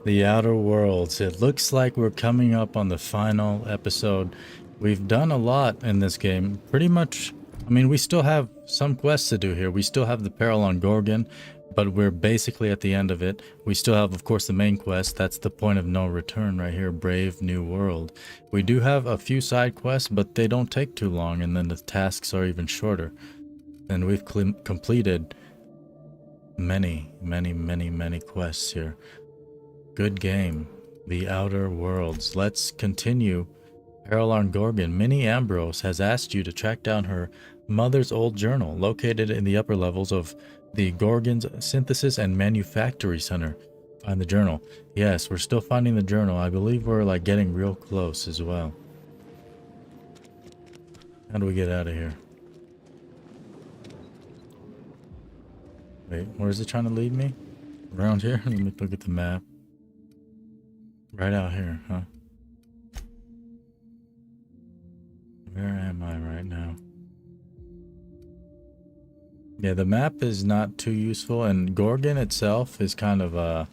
The Outer Worlds. It looks like we're coming up on the final episode. We've done a lot in this game. Pretty much, I mean, we still have some quests to do here. We still have the Peril on Gorgon, but we're basically at the end of it. We still have, of course, the main quest. That's the point of no return right here, Brave New World. We do have a few side quests, but they don't take too long, and then the tasks are even shorter. And we've completed many quests here. Good game. The Outer Worlds. Let's continue. Peril on Gorgon. Minnie Ambrose has asked you to track down her mother's old journal, located in the upper levels of the Gorgon's Synthesis and Manufactory Center. Find the journal. Yes, we're still finding the journal. I believe we're like getting real close as well. How do we get out of here? Wait, where is it trying to lead me? Around here? Let me look at the map. Right out here, huh? Where am I right now? Yeah, the map is not too useful, and Gorgon itself is kind of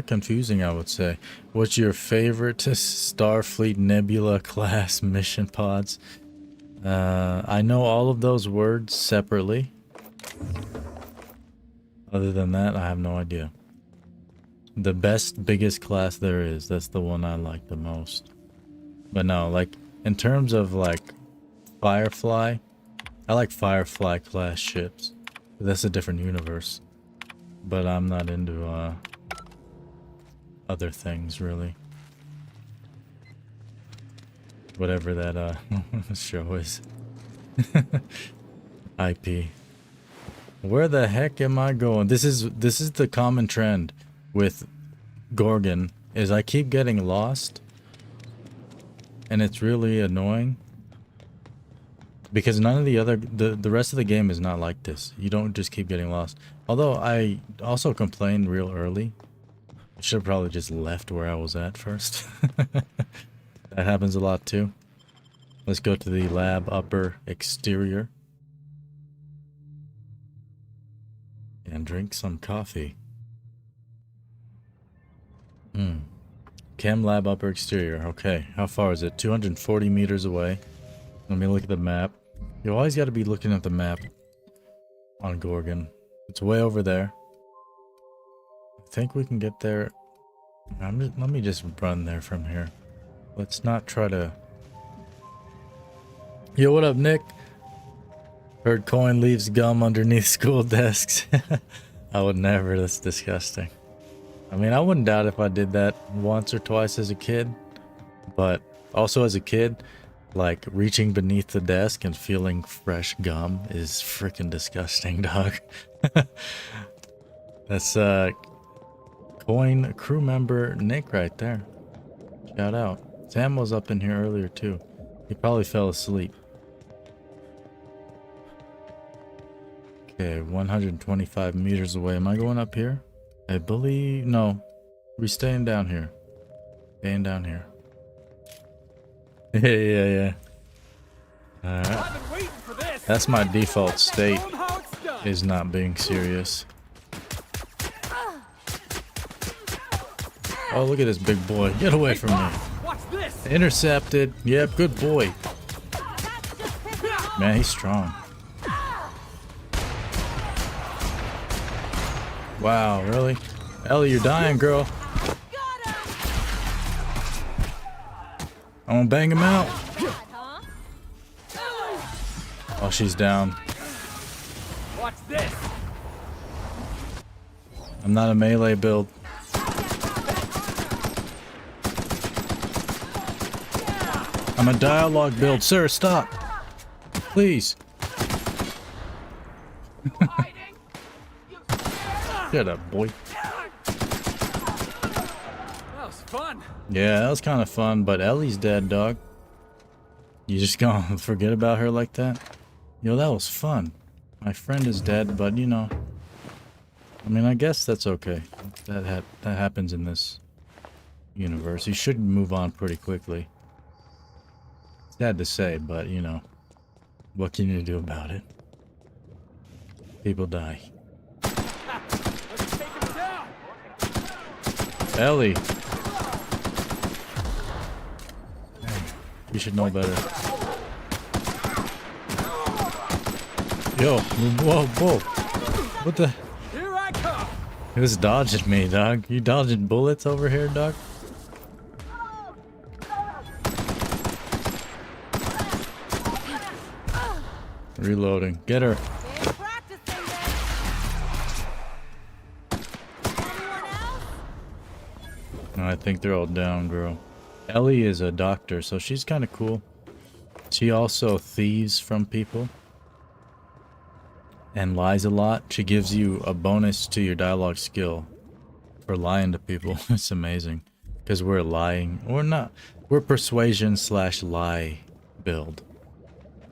confusing, I would say. What's your favorite Starfleet Nebula class mission pods? I know all of those words separately. Other than that, I have no idea. The biggest class there is, that's the one I like the most. But no, like, in terms of, like, Firefly, I like Firefly class ships. That's a different universe. But I'm not into, other things, really. Whatever that, show is. IP. Where the heck am I going? This is the common trend with Gorgon, is I keep getting lost. And it's really annoying. Because none of the rest of the game is not like this. You don't just keep getting lost. Although I also complained real early. I should have probably just left where I was at first. That happens a lot too. Let's go to the lab upper exterior. And drink some coffee. Chem lab upper exterior. Okay, how far is it? 240 meters away. Let me look at the map. You always got to be looking at the map on Gorgon. It's way over there. I think we can get there. Let me just run there from here. Let's not try to... Yo, what up, Nick? Heard Coin leaves gum underneath school desks. I would never. That's disgusting. I mean, I wouldn't doubt if I did that once or twice as a kid. But also as a kid, like reaching beneath the desk and feeling fresh gum is freaking disgusting, dog. That's Coine Crew member Nick right there. Shout out. Sam was up in here earlier too. He probably fell asleep. Okay, 125 meters away. Am I going up here? I believe... No. We're staying down here. Staying down here. Yeah. Alright. That's my default state, is not being serious. Oh, look at this big boy. Get away from me. Intercepted. Yep, good boy. Man, he's strong. Wow, really? Ellie, you're dying, girl. I'm gonna bang him out. Oh, she's down. Watch this. I'm not a melee build. I'm a dialogue build. Sir, stop. Please. Shut up, boy. That was fun. Yeah, that was kind of fun, but Ellie's dead, dog. You just gonna forget about her like that? Yo, that was fun. My friend is dead, but you know. I mean, I guess that's okay. That happens in this universe. You should move on pretty quickly. Sad to say, but you know. What can you do about it? People die. Ellie. You should know better. Yo, whoa, whoa. What the? Here I come. He was dodging me, dog. You dodging bullets over here, dog? Reloading. Get her. I think they're all down, girl. Ellie is a doctor, so she's kind of cool. She also thieves from people and lies a lot. She gives you a bonus to your dialogue skill for lying to people. It's amazing because we're lying or not. We're persuasion / lie build.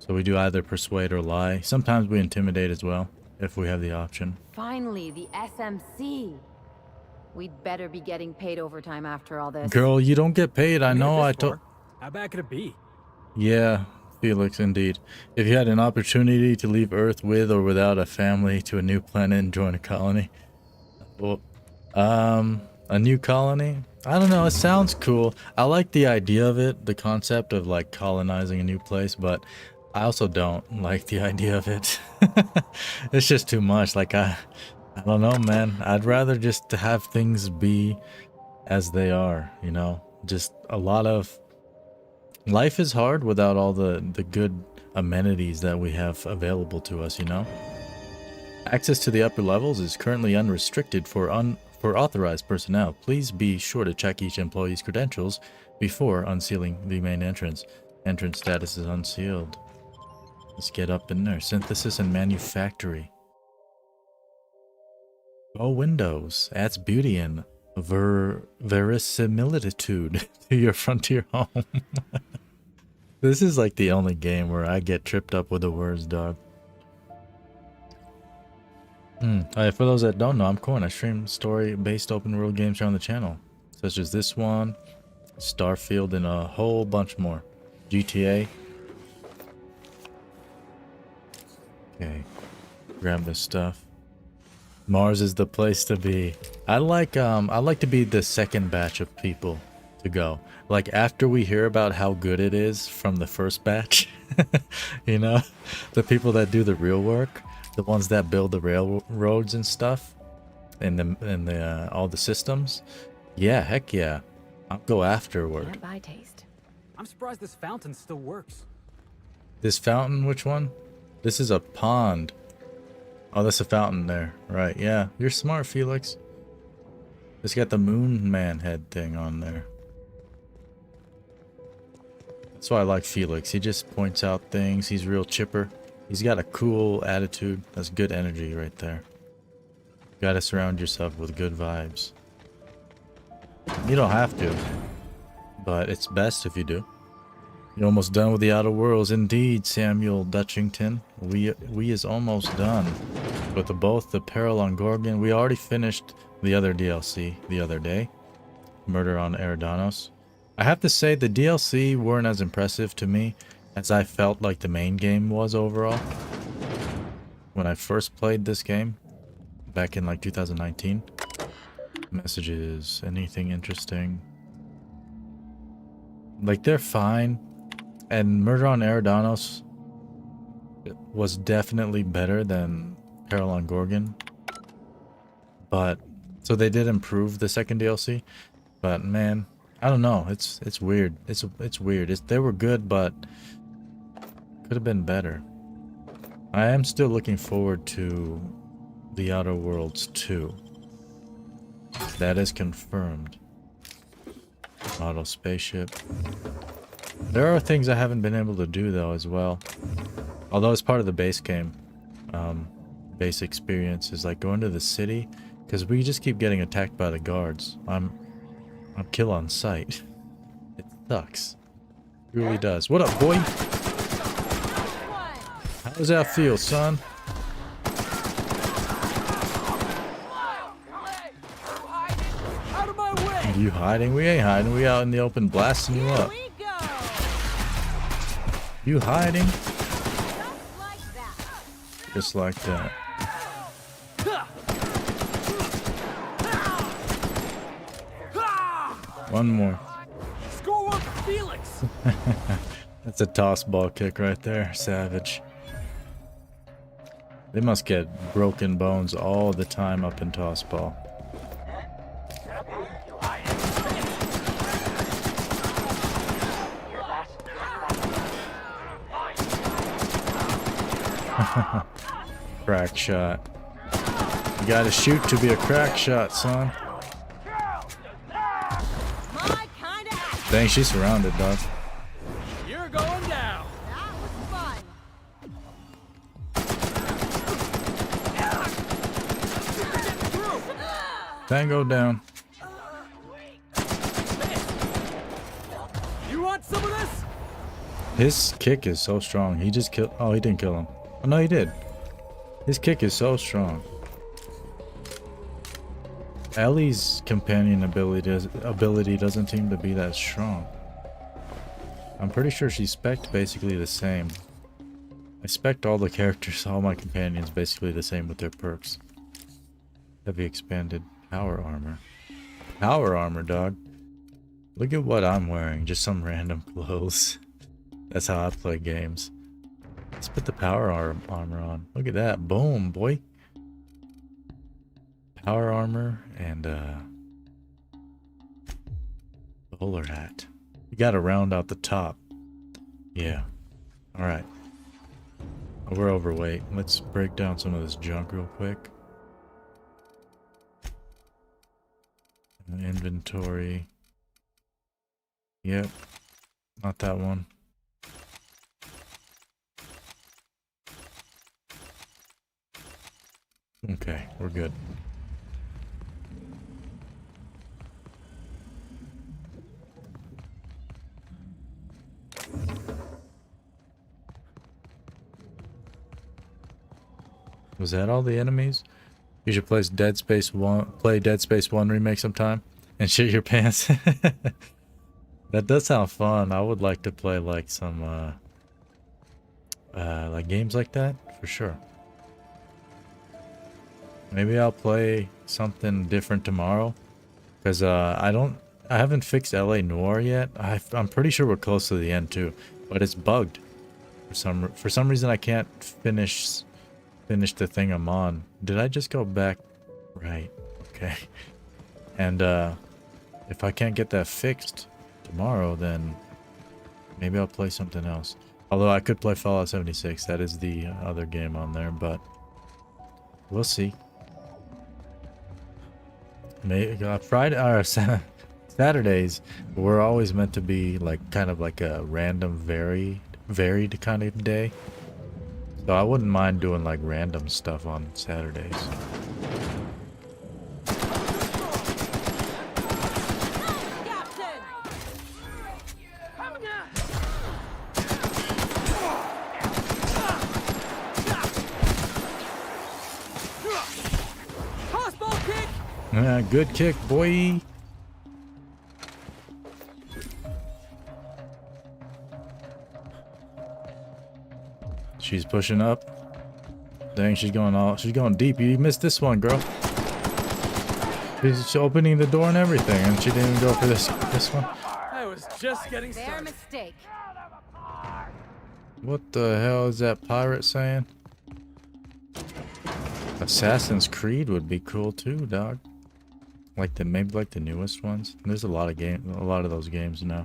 So we do either persuade or lie. Sometimes we intimidate as well if we have the option. Finally, the SMC. We'd better be getting paid overtime after all this. Girl, you don't get paid. I know. I told. How bad could it be? Yeah, Felix, indeed. If you had an opportunity to leave Earth with or without a family to a new planet and join a colony. Well, a new colony? I don't know. It sounds cool. I like the idea of it, the concept of like colonizing a new place, but I also don't like the idea of it. It's just too much. Like I don't know, man. I'd rather just have things be as they are, you know? Just a lot of... Life is hard without all the good amenities that we have available to us, you know? Access to the upper levels is currently unrestricted for authorized personnel. Please be sure to check each employee's credentials before unsealing the main entrance. Entrance status is unsealed. Let's get up in there. Synthesis and manufactory. Oh, windows adds beauty and verisimilitude to your frontier home. This is like the only game where I get tripped up with the words, dog. Alright, for those that don't know, I'm Coine. I stream story-based open world games here on the channel, such as this one, Starfield, and a whole bunch more. GTA. Okay, grab this stuff. Mars is the place to be. I like to be the second batch of people to go. Like after we hear about how good it is from the first batch, you know, the people that do the real work, the ones that build the railroads and stuff, and the all the systems. Yeah, heck yeah, I'll go afterward. By taste. I'm surprised this fountain still works. This fountain, which one? This is a pond. Oh, that's a fountain there. Right, yeah. You're smart, Felix. It's got the moon man head thing on there. That's why I like Felix. He just points out things. He's real chipper. He's got a cool attitude. That's good energy right there. Gotta surround yourself with good vibes. You don't have to, but it's best if you do. You're almost done with the Outer Worlds. Indeed, Samuel Dutchington. We is almost done with both the Peril on Gorgon. We already finished the other DLC the other day. Murder on Eridanos. I have to say the DLC weren't as impressive to me as I felt like the main game was overall. When I first played this game, back in like 2019. Messages, anything interesting? Like they're fine. And Murder on Eridanos was definitely better than Peril on Gorgon. But so they did improve the second DLC, but man, I don't know. It's weird. It's weird. They were good, but could have been better. I am still looking forward to The Outer Worlds 2. That is confirmed. Model spaceship. There are things I haven't been able to do though as well. Although it's part of the base game. Base experience is like going to the city, because we just keep getting attacked by the guards. I'm kill on sight. It sucks. It really does. What up, boy? How does that feel, son? Out of my way! You hiding? We ain't hiding. We out in the open blasting you up. You hiding? Just like that. One more. Score one for Felix. That's a toss ball kick right there. Savage. They must get broken bones all the time up in toss ball. Crack shot. You gotta shoot to be a crack shot, son. My kind of act. Dang, she's surrounded, dog. You're going down. That was fun. Tango down. You want some of this? His kick is so strong. He just killed. Oh, he didn't kill him. Oh, no, he did. His kick is so strong. Ellie's companion ability doesn't seem to be that strong. I'm pretty sure she's spec'd basically the same. I spec'd all the characters, all my companions basically the same with their perks. Heavy expanded power armor. Power armor, dog. Look at what I'm wearing. Just some random clothes. That's how I play games. Let's put the power armor on. Look at that. Boom, boy. Power armor and bowler hat. You gotta round out the top. Yeah. Alright. We're overweight. Let's break down some of this junk real quick. Inventory. Yep. Not that one. Okay, we're good. Was that all the enemies? You should play Dead Space 1 remake sometime and shit your pants. That does sound fun. I would like to play like some like games like that for sure. Maybe I'll play something different tomorrow because I haven't fixed LA Noire yet. I'm pretty sure we're close to the end too, but it's bugged for some reason. I can't finish the thing I'm on. Did I just go back? Right. Okay. And if I can't get that fixed tomorrow, then maybe I'll play something else. Although I could play Fallout 76. That is the other game on there, but we'll see. Maybe Friday or Saturdays were always meant to be like kind of like a random varied kind of day. So I wouldn't mind doing like random stuff on Saturdays. Good kick, boy. She's pushing up. Dang, she's going deep. You missed this one, girl. She's opening the door and everything, and she didn't even go for this one. I was just getting Their started. mistake. What the hell is that pirate saying? Assassin's Creed would be cool too, dog. Maybe like the newest ones. There's a lot of those games now.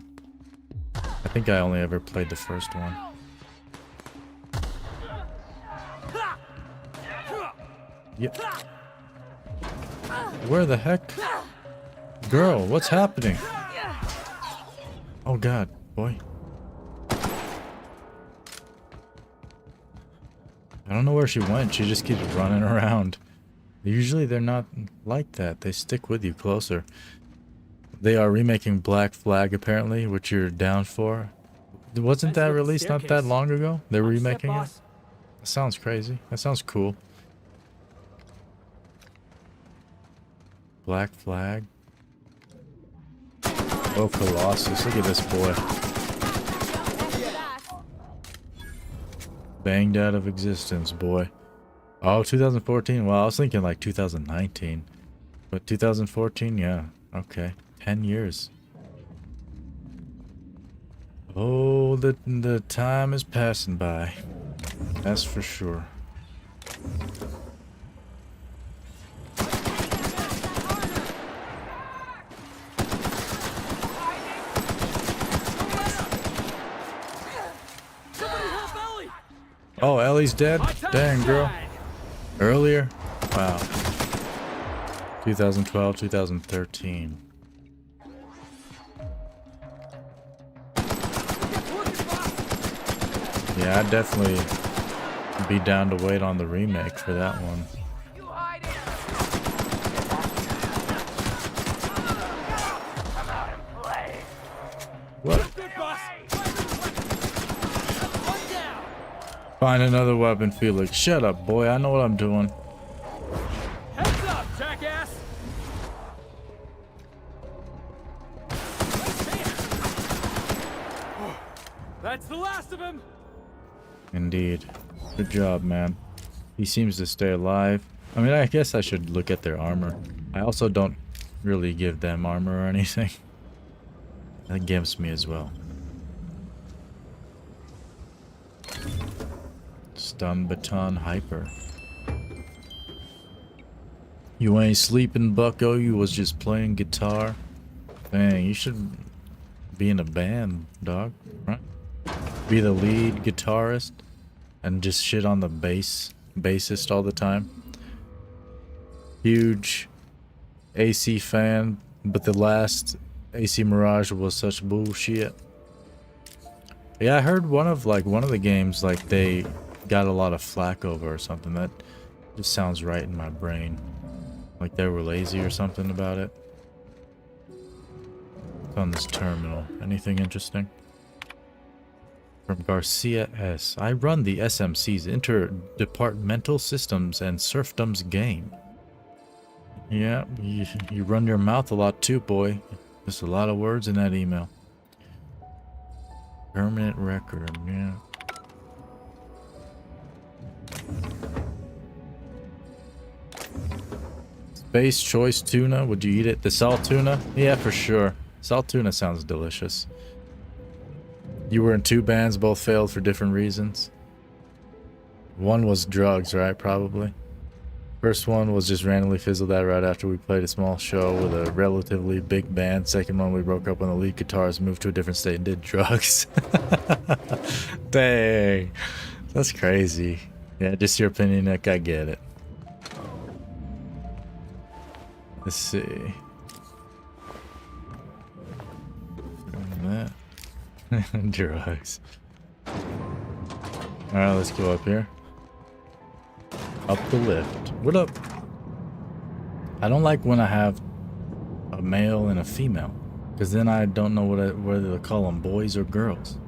I think I only ever played the first one. Yep. Where the heck? Girl, what's happening? Oh god, boy. I don't know where she went. She just keeps running around. Usually they're not like that. They stick with you closer. They are remaking Black Flag apparently, which you're down for. Wasn't that released not that long ago? They're remaking it? That sounds crazy. That sounds cool. Black Flag. Oh, Colossus. Look at this boy. Banged out of existence, boy. Oh, 2014. Well, I was thinking like 2019. But 2014, yeah. Okay. 10 years. Oh, the time is passing by. That's for sure. Somebody help Ellie! Oh, Ellie's dead? My time Dang, girl. shine. Earlier? Wow. 2012, 2013. Yeah, I'd definitely be down to wait on the remake for that one. What? Good boss. One down. Find another weapon, Felix. Shut up, boy. I know what I'm doing. Heads up, jackass. That's the last of him. Indeed. Good job, man. He seems to stay alive. I mean, I guess I should look at their armor. I also don't really give them armor or anything. That gives me as well. Stun baton hyper. You ain't sleeping, bucko. You was just playing guitar. Dang, you should be in a band, dog. Right? Be the lead guitarist and just shit on the bassist all the time. Huge AC fan, but the last AC Mirage was such bullshit. Yeah, I heard one of the games like they got a lot of flack over or something. That just sounds right in my brain. Like they were lazy or something about it. What's on this terminal? Anything interesting? From Garcia S. I run the SMC's Interdepartmental Systems and Serfdoms game. Yeah, you run your mouth a lot too, boy. There's a lot of words in that email. Permanent record, yeah. Space choice tuna, would you eat it? The salt tuna? Yeah, for sure. Salt tuna sounds delicious. You were in two bands, both failed for different reasons. One was drugs, right? Probably. First one was just randomly fizzled out right after we played a small show with a relatively big band. Second one, we broke up when the lead guitarist moved to a different state and did drugs. Dang. That's crazy. Yeah, just your opinion, Nick. I get it. Let's see. That. Drugs. Alright, let's go up here. Up the lift. What up? I don't like when I have a male and a female, because then I don't know whether to call them boys or girls.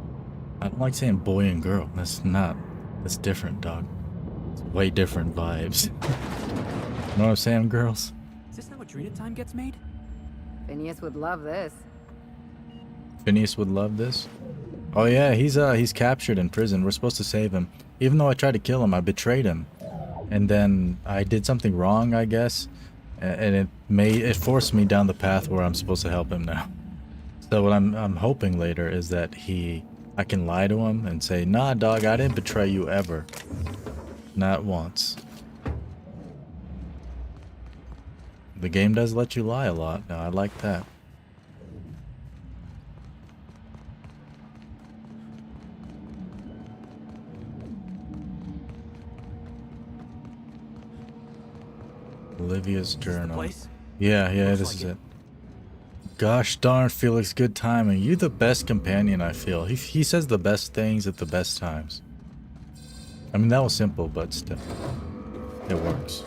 I don't like saying boy and girl. That's different, dog. It's way different vibes. You know what I'm saying, girls? Is this how Adrena time gets made? Phineas would love this. Phineas would love this. Oh yeah, he's captured in prison. We're supposed to save him. Even though I tried to kill him, I betrayed him. And then I did something wrong, I guess. And it forced me down the path where I'm supposed to help him now. So what I'm hoping later is that I can lie to him and say, "Nah, dog, I didn't betray you ever. Not once." The game does let you lie a lot. Now I like that. Olivia's journal. Place? Yeah, Looks this like is it. it. Gosh darn, Felix, good timing. You the best companion, I feel. He says the best things at the best times. I mean, that was simple, but still. It works.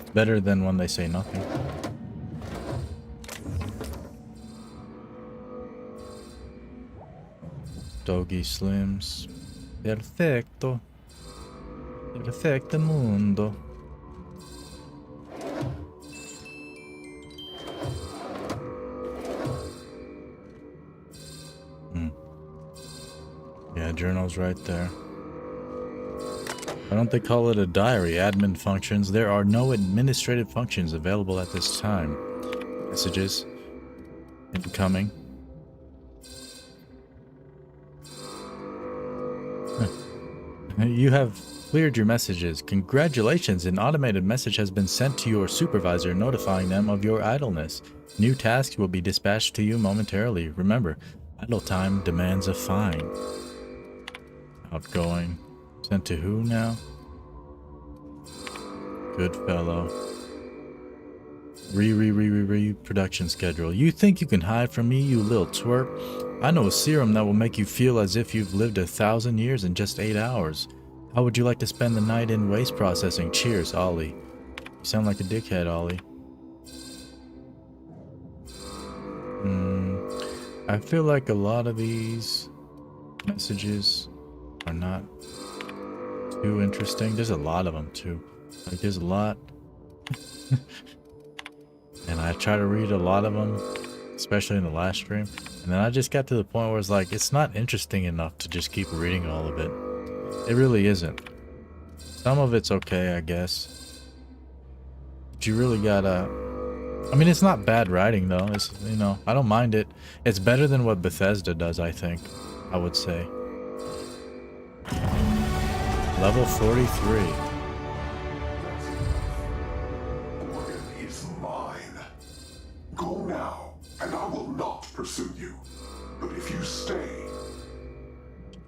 It's better than when they say nothing. Doggy Slims. Perfecto. Perfecto mundo. Yeah, journal's right there. Why don't they call it a diary? Admin functions. There are no administrative functions available at this time. Messages. Incoming. You have cleared your messages. Congratulations, an automated message has been sent to your supervisor notifying them of your idleness. New tasks will be dispatched to you momentarily. Remember, idle time demands a fine. Outgoing. Sent to who now? Good fellow. Production schedule. You think you can hide from me, you little twerp? I know a serum that will make you feel as if you've lived 1,000 years in just 8 hours. How would you like to spend the night in waste processing? Cheers, Ollie. You sound like a dickhead, Ollie. I feel like a lot of these messages are not too interesting. There's a lot of them too. Like there's a lot. And I try to read a lot of them, especially in the last stream. And then I just got to the point where it's like, it's not interesting enough to just keep reading all of it. It really isn't. Some of it's okay, I guess. But you really gotta... I mean, it's not bad writing though. It's, you know, I don't mind it. It's better than what Bethesda does, I think. I would say. Level 43. Gorgon is mine. Go now, and I will not pursue you. But if you stay,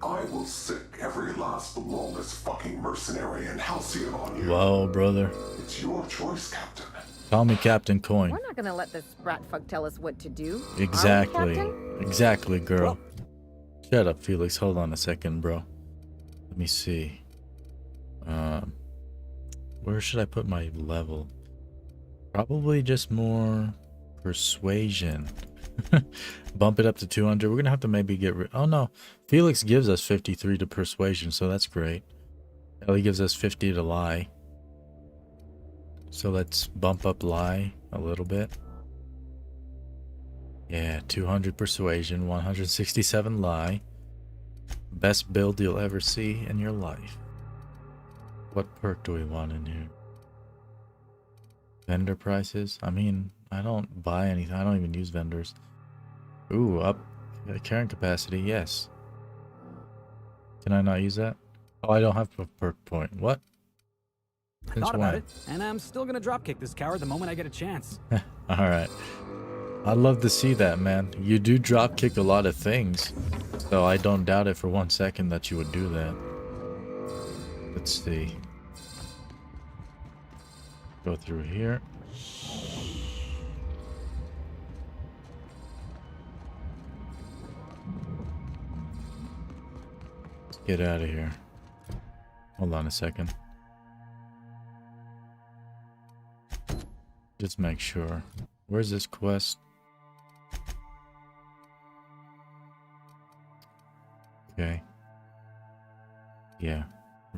I will sick every last lawless fucking mercenary in Halcyon on you. Whoa, brother. It's your choice, Captain. Call me Captain Coine. We're not gonna let this brat fuck tell us what to do. Exactly. Are we, Exactly, girl. Shut up, Felix. Hold on a second, bro. Let me see. Where should I put my level? Probably just more persuasion. Bump it up to 200. We're gonna have to maybe get rid... Oh no, Felix gives us 53 to persuasion, so that's great. Ellie gives us 50 to lie. So let's bump up lie a little bit. Yeah, 200 persuasion, 167 lie. Best build you'll ever see in your life. What perk do we want in here? Vendor prices? I mean, I don't buy anything. I don't even use vendors. Ooh, up carrying capacity. Yes. Can I not use that? Oh, I don't have a perk point. What? I thought about it, and I'm still gonna dropkick this coward the moment I get a chance. Alright. I'd love to see that, man. You do dropkick a lot of things, so I don't doubt it for 1 second that you would do that. Let's see. Go through here. Let's get out of here. Hold on a second. Just make sure. Where's this quest? Okay. Yeah,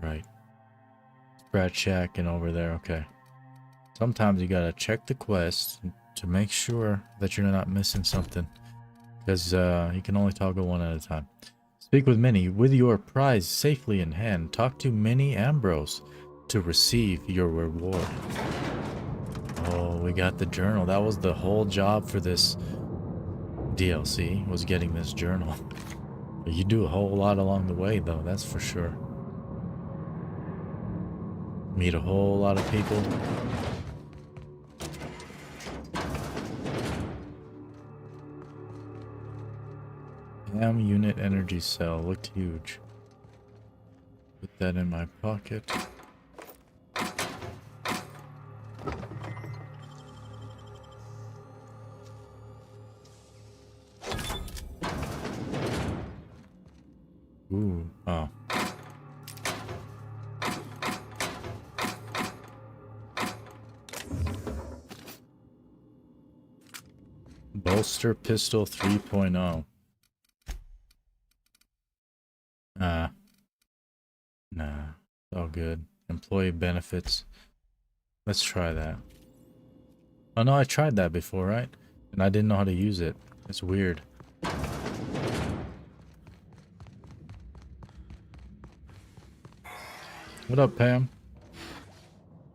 right. Brat Shack and over there, okay. Sometimes you gotta check the quest to make sure that you're not missing something. Because you can only toggle one at a time. Speak with Minnie. With your prize safely in hand, talk to Minnie Ambrose to receive your reward. Oh, we got the journal. That was the whole job for this DLC, was getting this journal. You do a whole lot along the way, though, that's for sure. Meet a whole lot of people. Damn, unit energy cell looked huge. Put that in my pocket. Ooh, oh. Bolster pistol 3.0. Nah, it's all good. Employee benefits. Let's try that. Oh no, I tried that before, right? And I didn't know how to use it. It's weird. What up, Pam?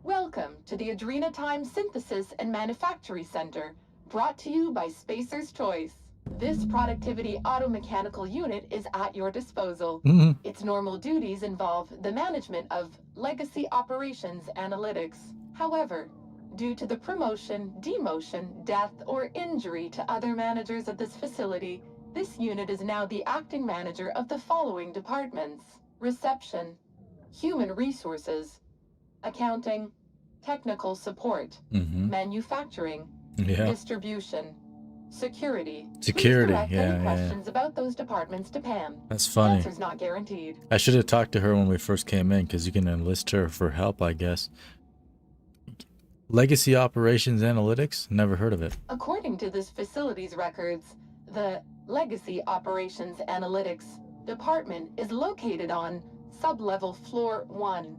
Welcome to the Adrenatime Synthesis and Manufactory Center, brought to you by Spacer's Choice. This productivity automechanical unit is at your disposal. Its normal duties involve the management of legacy operations analytics. However, due to the promotion, demotion, death, or injury to other managers of this facility, this unit is now the acting manager of the following departments: reception, human resources, accounting, technical support, manufacturing, distribution, security. Security, Please direct yeah, any yeah. questions about those departments to Pam. That's funny. Answers not guaranteed. I should have talked to her when we first came in, because you can enlist her for help, I guess. Legacy Operations Analytics? Never heard of it. According to this facility's records, the Legacy Operations Analytics Department is located on sub-level floor 1.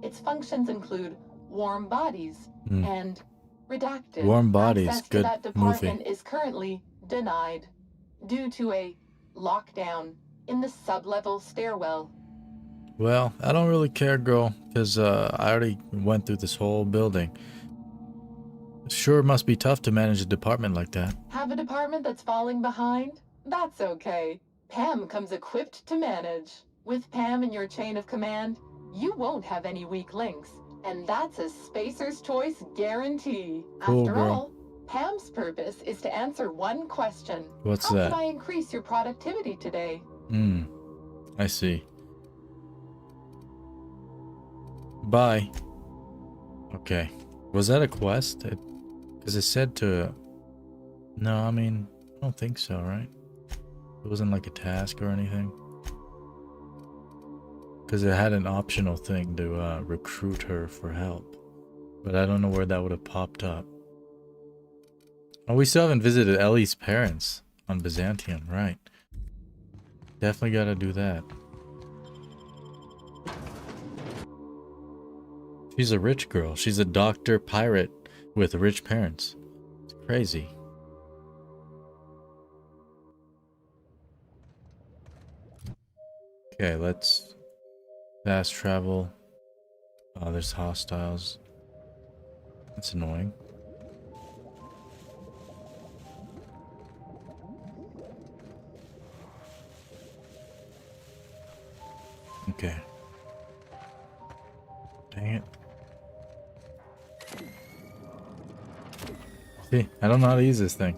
Its functions include warm bodies and redacted. Warm Bodies, Access good to that department movie. is currently denied due to a lockdown in the sub-level stairwell. Well, I don't really care, girl, because I already went through this whole building. Sure, it must be tough to manage a department like that. Have a department that's falling behind? That's okay. Pam comes equipped to manage. With Pam in your chain of command, you won't have any weak links. And that's a Spacer's Choice guarantee. Cool, After girl. all, Pam's purpose is to answer one question. What's How that? can I increase your productivity today? I see. Bye. Okay. Was that a quest? Because it said to... No, I mean, I don't think so, right? It wasn't like a task or anything. Because it had an optional thing to recruit her for help. But I don't know where that would have popped up. Oh, we still haven't visited Ellie's parents on Byzantium, right? Definitely gotta do that. She's a rich girl. She's a doctor pirate with rich parents. It's crazy. Okay, let's fast travel. Oh, there's hostiles. That's annoying. Okay. Dang it. See, I don't know how to use this thing.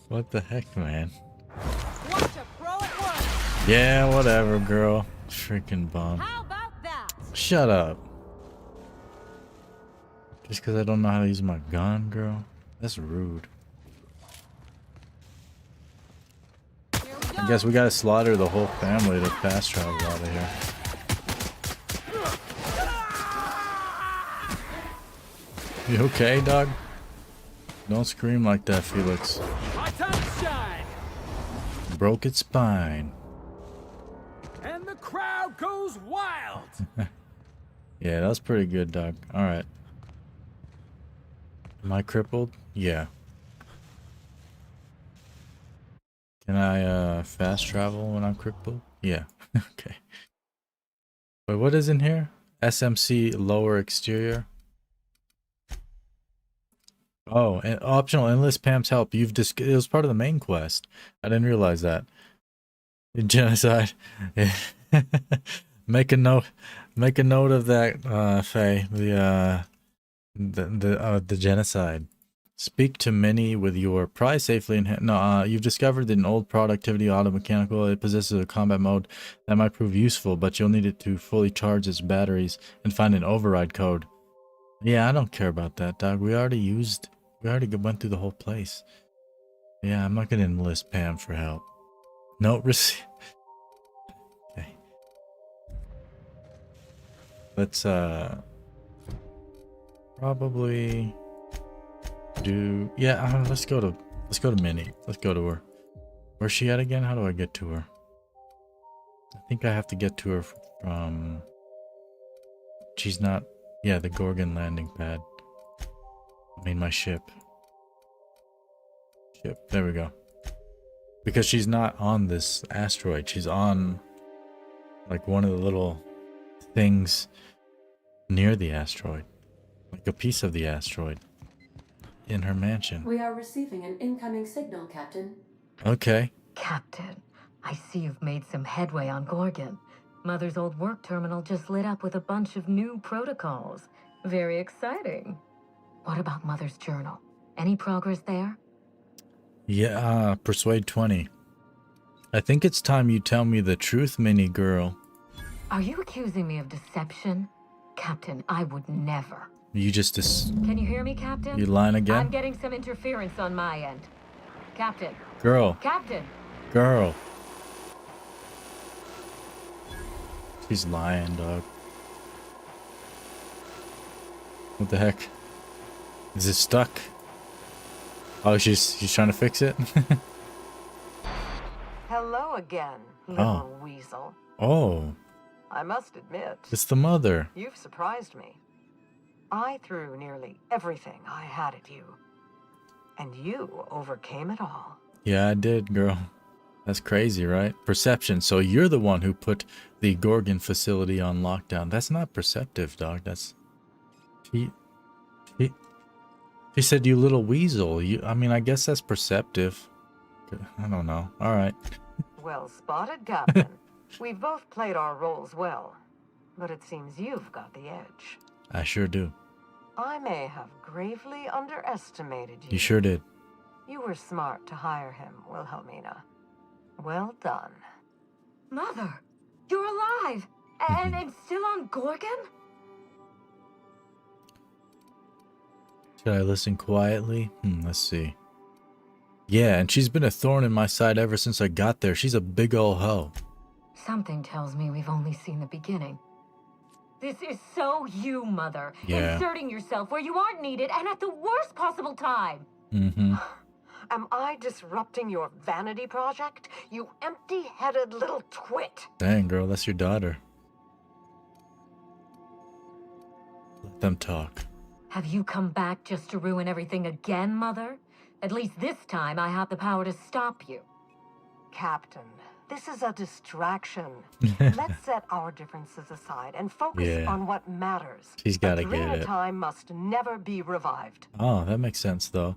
What the heck, man? Watch a pro at work. Yeah, whatever, girl. Freaking bomb. How about that? Shut up. Just because I don't know how to use my gun, girl? That's rude. Here we go. I guess we gotta slaughter the whole family to fast travel out of here. You okay, dog? Don't scream like that, Felix. My time to shine. Broke its spine. And the crowd goes wild. Yeah, that was pretty good, dog. Alright. Am I crippled? Yeah. Can I fast travel when I'm crippled? Yeah. Okay. Wait, what is in here? SMC lower exterior. Oh, and optional enlist Pam's help. It was part of the main quest. I didn't realize that. Genocide. Make a note of that, Faye. The genocide. Speak to many with your prize safely in hand. No, you've discovered that an old productivity automechanical. It possesses a combat mode that might prove useful, but you'll need it to fully charge its batteries and find an override code. Yeah, I don't care about that, dog. We already went through the whole place. Yeah, I'm not gonna enlist Pam for help. No, receive. Okay. Let's probably do. Yeah, let's go to Minnie. Let's go to her. Where's she at again? How do I get to her? I think I have to get to her from. She's not. Yeah, the Gorgon landing pad. I mean, my ship. There we go. Because she's not on this asteroid. She's on like one of the little things near the asteroid. Like a piece of the asteroid. In her mansion. We are receiving an incoming signal, Captain. Okay. Captain, I see you've made some headway on Gorgon. Mother's old work terminal just lit up with a bunch of new protocols. Very exciting. What about Mother's journal? Any progress there? Yeah, Persuade 20. I think it's time you tell me the truth, mini girl. Are you accusing me of deception? Captain, I would never. You just Can you hear me, Captain? You lying again? I'm getting some interference on my end. Captain. Girl. Captain. Girl. She's lying, dog. What the heck? Is it stuck? Oh, she's trying to fix it? Hello again, little weasel. Oh. I must admit, It's the mother. you've surprised me. I threw nearly everything I had at you. And you overcame it all. Yeah, I did, girl. That's crazy, right? Perception. So you're the one who put the Gorgon facility on lockdown. That's not perceptive, dog. That's... She said, you little weasel. I mean, I guess that's perceptive. I don't know. All right. Well spotted, Captain. We've both played our roles well. But it seems you've got the edge. I sure do. I may have gravely underestimated you. You sure did. You were smart to hire him, Wilhelmina. Well done. Mother, you're alive! And still on Gorgon? Should I listen quietly? Let's see. Yeah, and she's been a thorn in my side ever since I got there. She's a big ol' hoe. Something tells me we've only seen the beginning. This is so you, Mother. Yeah. Inserting yourself where you aren't needed and at the worst possible time. Am I disrupting your vanity project? You empty-headed little twit. Dang, girl, that's your daughter. Let them talk. Have you come back just to ruin everything again, Mother? At least this time I have the power to stop you. Captain, this is a distraction. Let's set our differences aside and focus on what matters. She's gotta get it. Time must never be revived. Oh, that makes sense, though.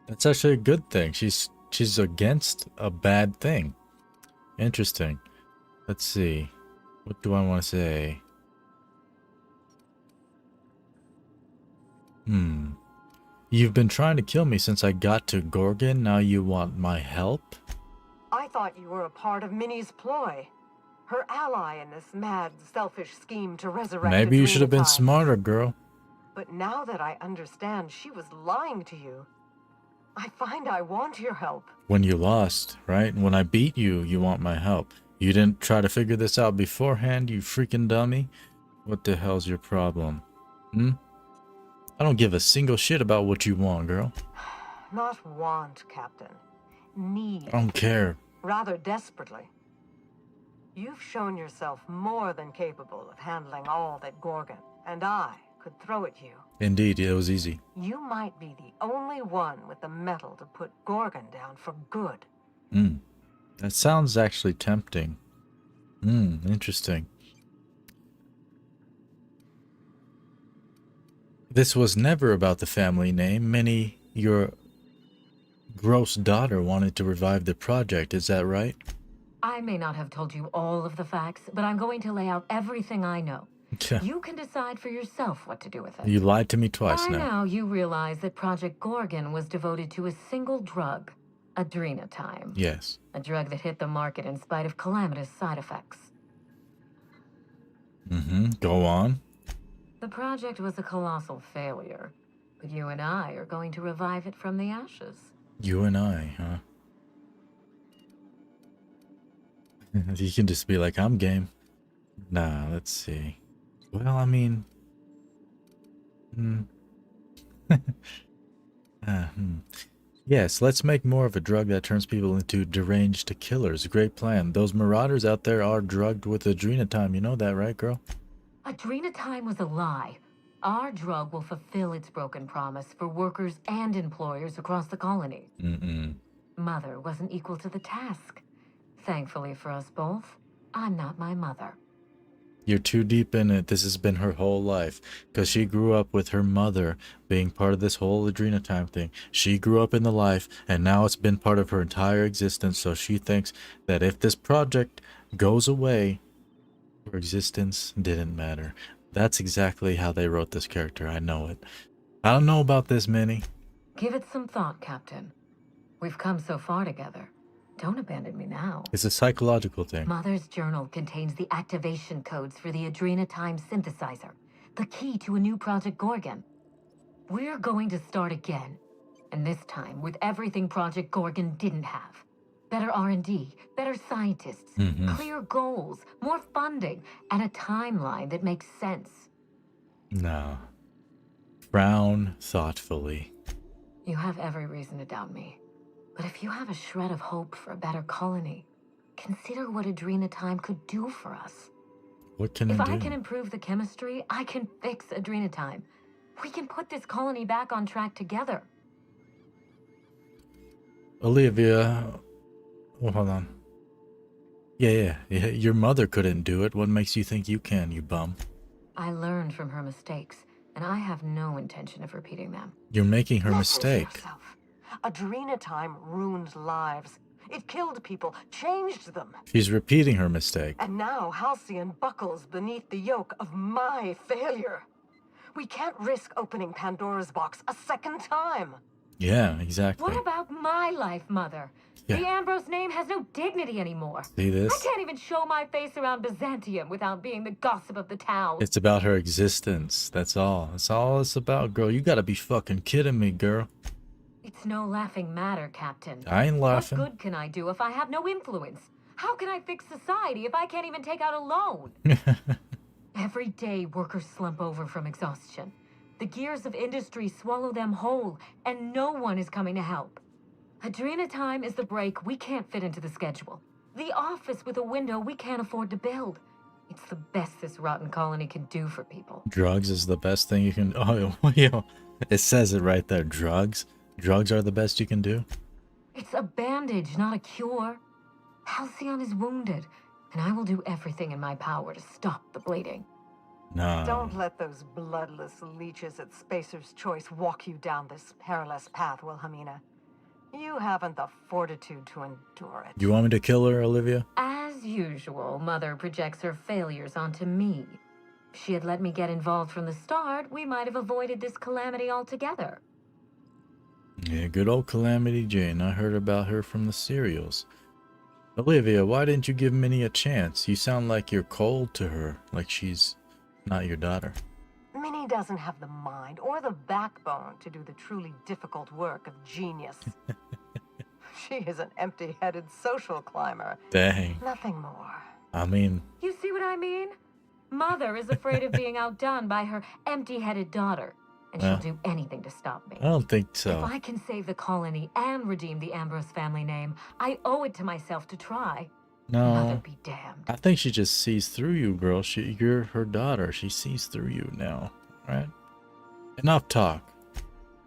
That's actually a good thing. She's against a bad thing. Interesting. Let's see. What do I want to say? You've been trying to kill me since I got to Gorgon. Now you want my help? I thought you were a part of Minnie's ploy. Her ally in this mad, selfish scheme to resurrect. Maybe you should have been smarter, girl. But now that I understand she was lying to you, I find I want your help. When you lost, right? When I beat you, you want my help. You didn't try to figure this out beforehand, you freaking dummy? What the hell's your problem? I don't give a single shit about what you want, girl. Not want, Captain. Need. I don't care. Rather desperately. You've shown yourself more than capable of handling all that Gorgon and I could throw at you. Indeed, it was easy. You might be the only one with the mettle to put Gorgon down for good. That sounds actually tempting. Interesting. This was never about the family name. Minnie, your gross daughter wanted to revive the project, is that right? I may not have told you all of the facts, but I'm going to lay out everything I know. You can decide for yourself what to do with it. You lied to me twice now. By now, you realize that Project Gorgon was devoted to a single drug, adrenatime. Yes. A drug that hit the market in spite of calamitous side effects. Go on. The project was a colossal failure, but you and I are going to revive it from the ashes. You and I, huh? You can just be like, I'm game. Nah, let's see. Well, I mean... Yes, let's make more of a drug that turns people into deranged killers. Great plan. Those marauders out there are drugged with adrenatime. You know that, right, girl? Adrenatime was a lie. Our drug will fulfill its broken promise for workers and employers across the colony. Mother wasn't equal to the task. Thankfully for us both, I'm not my mother. You're too deep in it. This has been her whole life. Because she grew up with her mother being part of this whole Adrena time thing. She grew up in the life, and now it's been part of her entire existence. So she thinks that if this project goes away, her existence didn't matter. That's exactly how they wrote this character. I know it. I don't know about this, Minnie. Give it some thought, Captain. We've come so far together. Don't abandon me now. It's a psychological thing. Mother's journal contains the activation codes for the Adrena Time synthesizer, the key to a new Project Gorgon. We're going to start again, and this time with everything Project Gorgon didn't have. Better R&D, better scientists, clear goals, more funding, and a timeline that makes sense. No. Frown thoughtfully. You have every reason to doubt me. But if you have a shred of hope for a better colony, consider what Adrena Time could do for us. What can it do? If I can improve the chemistry, I can fix Adrena Time. We can put this colony back on track together. Olivia... Well, hold on. Yeah. Your mother couldn't do it. What makes you think you can, you bum? I learned from her mistakes, and I have no intention of repeating them. You're making her Listen to mistake. yourself. Adrena Time ruined lives. It killed people, changed them. She's repeating her mistake. And now Halcyon buckles beneath the yoke of my failure. We can't risk opening Pandora's box a second time. Yeah, exactly. What about my life, Mother? Yeah. The Ambrose name has no dignity anymore. See this? I can't even show my face around Byzantium without being the gossip of the town. It's about her existence. That's all. That's all it's about, girl. You gotta be fucking kidding me, girl. It's no laughing matter, Captain. I ain't laughing. What good can I do if I have no influence? How can I fix society if I can't even take out a loan? Every day, workers slump over from exhaustion. The gears of industry swallow them whole, and no one is coming to help. Adrena Time is the break we can't fit into the schedule. The office with a window we can't afford to build. It's the best this rotten colony can do for people. Drugs is the best thing you can... Oh, yo, it says it right there. Drugs? Drugs are the best you can do? It's a bandage, not a cure. Halcyon is wounded, and I will do everything in my power to stop the bleeding. No. Don't let those bloodless leeches at Spacer's Choice walk you down this perilous path, Wilhelmina. You haven't the fortitude to endure it. You want me to kill her, Olivia? As usual, Mother projects her failures onto me. If she had let me get involved from the start, we might have avoided this calamity altogether. Yeah, good old Calamity Jane. I heard about her from the serials. Olivia, why didn't you give Minnie a chance? You sound like you're cold to her, like she's not your daughter. Minnie doesn't have the mind or the backbone to do the truly difficult work of genius. She is an empty-headed social climber. Dang. Nothing more. I mean... You see what I mean? Mother is afraid of being outdone by her empty-headed daughter, and she'll do anything to stop me. I don't think so. If I can save the colony and redeem the Ambrose family name, I owe it to myself to try. Mother No. be damned. I think she just sees through you, girl. You're her daughter. She sees through you now, right? Enough talk.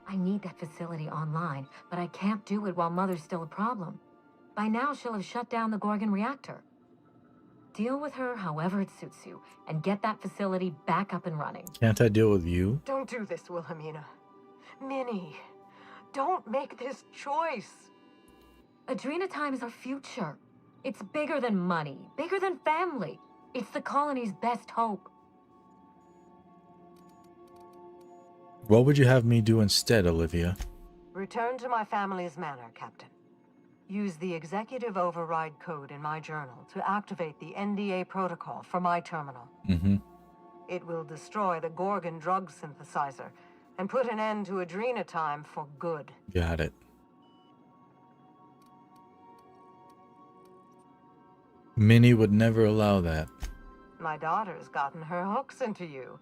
I need that facility online, but I can't do it while Mother's still a problem. By now, she'll have shut down the Gorgon reactor. Deal with her however it suits you, and get that facility back up and running. Can't I deal with you? Don't do this, Wilhelmina. Minnie, don't make this choice. Adrena Time is our future. It's bigger than money, bigger than family. It's the colony's best hope. What would you have me do instead, Olivia? Return to my family's manor, Captain. Use the executive override code in my journal to activate the NDA protocol for my terminal. It will destroy the Gorgon drug synthesizer and put an end to Adrena Time for good. Got it. Minnie would never allow that. My daughter's gotten her hooks into you.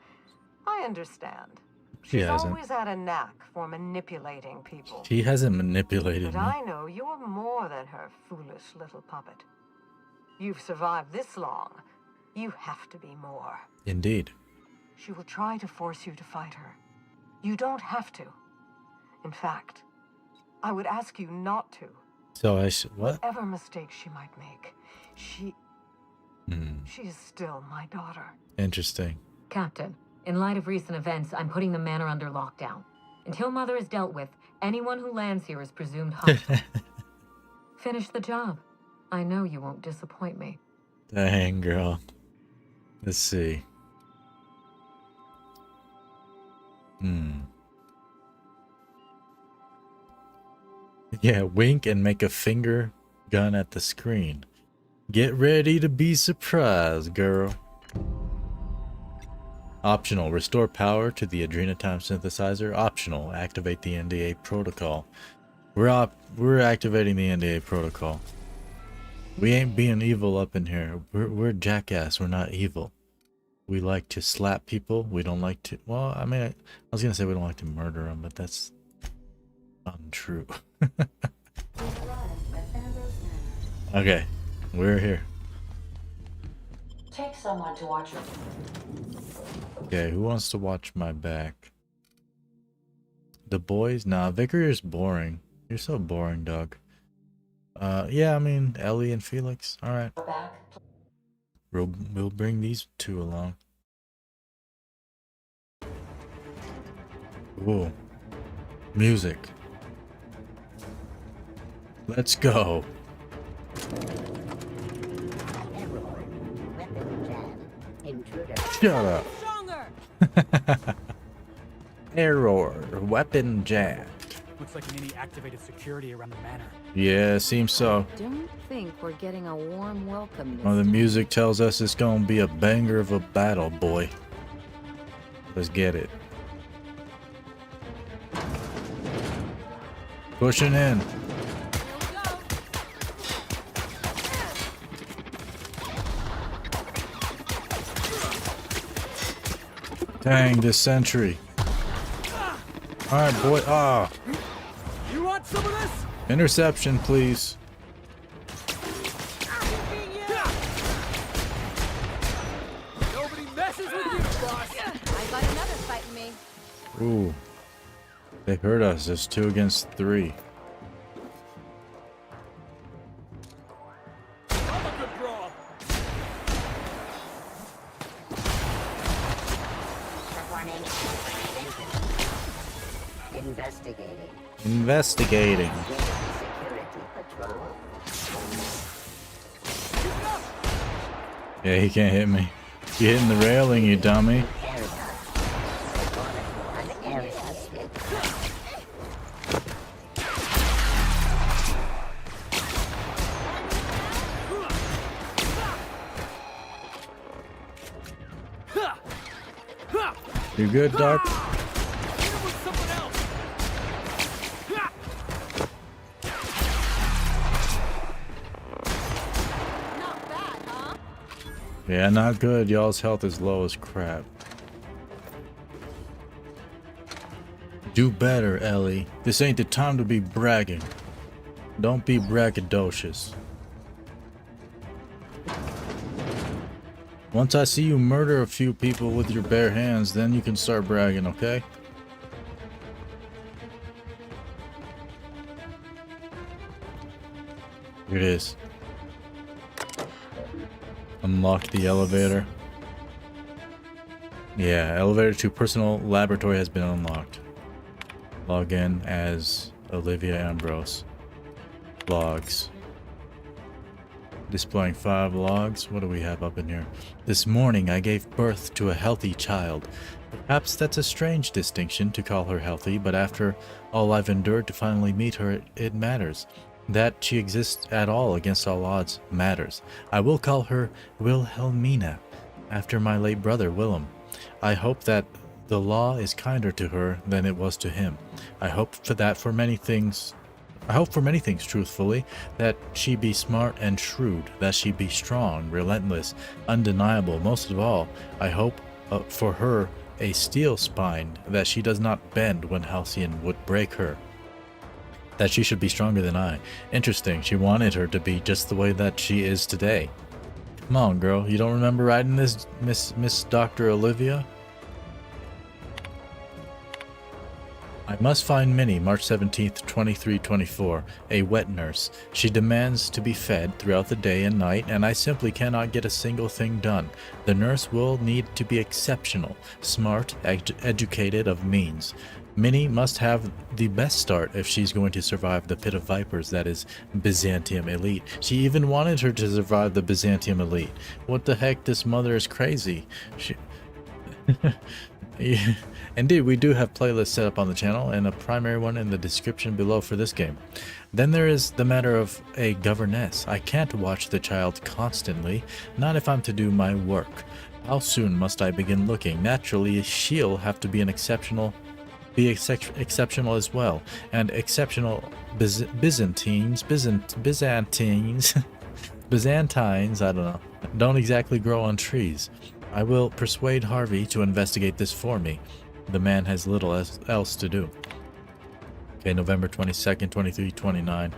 I understand. She She's hasn't. always had a knack for manipulating people. She hasn't manipulated But me. I know you're more than her foolish little puppet. You've survived this long. You have to be more. Indeed. She will try to force you to fight her. You don't have to. In fact, I would ask you not to. So I should... What? Whatever mistakes she might make, she... She is still my daughter. Interesting. Captain, in light of recent events, I'm putting the manor under lockdown. Until Mother is dealt with, anyone who lands here is presumed hostile. Finish the job. I know you won't disappoint me. Dang, girl. Let's see. Yeah, wink and make a finger gun at the screen. Get ready to be surprised, girl. Optional, restore power to the Adrenotime synthesizer. Optional, activate the NDA protocol. We're activating the NDA protocol. We ain't being evil up in here. We're jackass. We're not evil. We like to slap people. We don't like to. Well, I mean, I was gonna say we don't like to murder them, but that's untrue. Okay, we're here. Take someone to watch your... Okay, who wants to watch my back? The boys? Nah, Vicarier's boring. You're so boring, dog. Yeah, I mean, Ellie and Felix. Alright. We'll bring these two along. Ooh. Music. Let's go. Shut up. Error. Weapon jam. Looks like Nini activated security around the manor. Yeah, seems so. Don't think we're getting a warm welcome this Well, the time. music tells us it's gonna be a banger of a battle, boy. Let's get it. Pushing in. Dang, this sentry. Alright, boy. Ah. You want some of this? Interception, please. Nobody messes with you, boss. I got another fighting me. Ooh. They hurt us. It's 2 against 3. I'm a good brawl. Investigating. Yeah, he can't hit me. You hitting the railing, you dummy. You good, Doc? Yeah, not good. Y'all's health is low as crap. Do better, Ellie. This ain't the time to be bragging. Don't be braggadocious. Once I see you murder a few people with your bare hands, then you can start bragging, okay? Here it is. Unlock the elevator. Yeah, elevator to personal laboratory has been unlocked. Log in as Olivia Ambrose. Logs. Displaying 5 logs. What do we have up in here? This morning I gave birth to a healthy child. Perhaps that's a strange distinction to call her healthy, but after all I've endured to finally meet her, it matters. That she exists at all against all odds matters. I will call her Wilhelmina, after my late brother Willem. I hope that the law is kinder to her than it was to him. I hope for many things, truthfully, that she be smart and shrewd, that she be strong, relentless, undeniable. Most of all, I hope for her a steel spine, that she does not bend when Halcyon would break her. That she should be stronger than I. Interesting, she wanted her to be just the way that she is today. Come on, girl, you don't remember writing this, Miss Dr. Olivia? I must find Minnie, March 17th, 2324, a wet nurse. She demands to be fed throughout the day and night, and I simply cannot get a single thing done. The nurse will need to be exceptional, smart, educated, of means. Minnie must have the best start if she's going to survive the pit of vipers that is Byzantium Elite. She even wanted her to survive the Byzantium Elite. What the heck, this mother is crazy. Yeah. Indeed, we do have playlists set up on the channel and a primary one in the description below for this game. Then there is the matter of a governess. I can't watch the child constantly, not if I'm to do my work. How soon must I begin looking? Naturally, she'll have to be exceptional as well, and exceptional Byzantines, I don't know, don't exactly grow on trees. I will persuade Harvey to investigate this for me. The man has little else to do. Okay, November 22nd, 2329.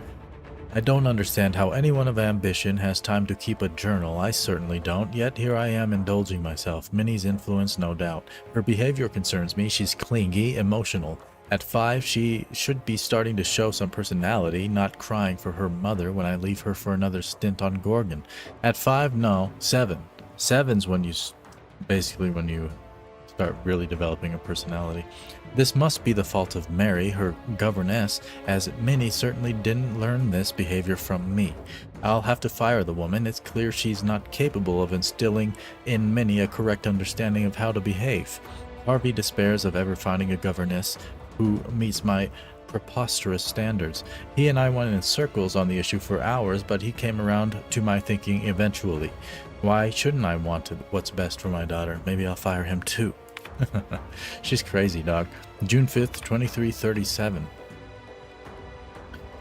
I don't understand how anyone of ambition has time to keep a journal. I certainly don't, yet here I am indulging myself. Minnie's influence, no doubt. Her behavior concerns me. She's clingy, emotional. At 5, she should be starting to show some personality, not crying for her mother when I leave her for another stint on Gorgon. At 5, no. 7. 7's when you start really developing a personality. This must be the fault of Mary, her governess, as Minnie certainly didn't learn this behavior from me. I'll have to fire the woman. It's clear she's not capable of instilling in Minnie a correct understanding of how to behave. Harvey despairs of ever finding a governess who meets my preposterous standards. He and I went in circles on the issue for hours, but he came around to my thinking eventually. Why shouldn't I want what's best for my daughter? Maybe I'll fire him too. She's crazy, dog. June 5th, 2337.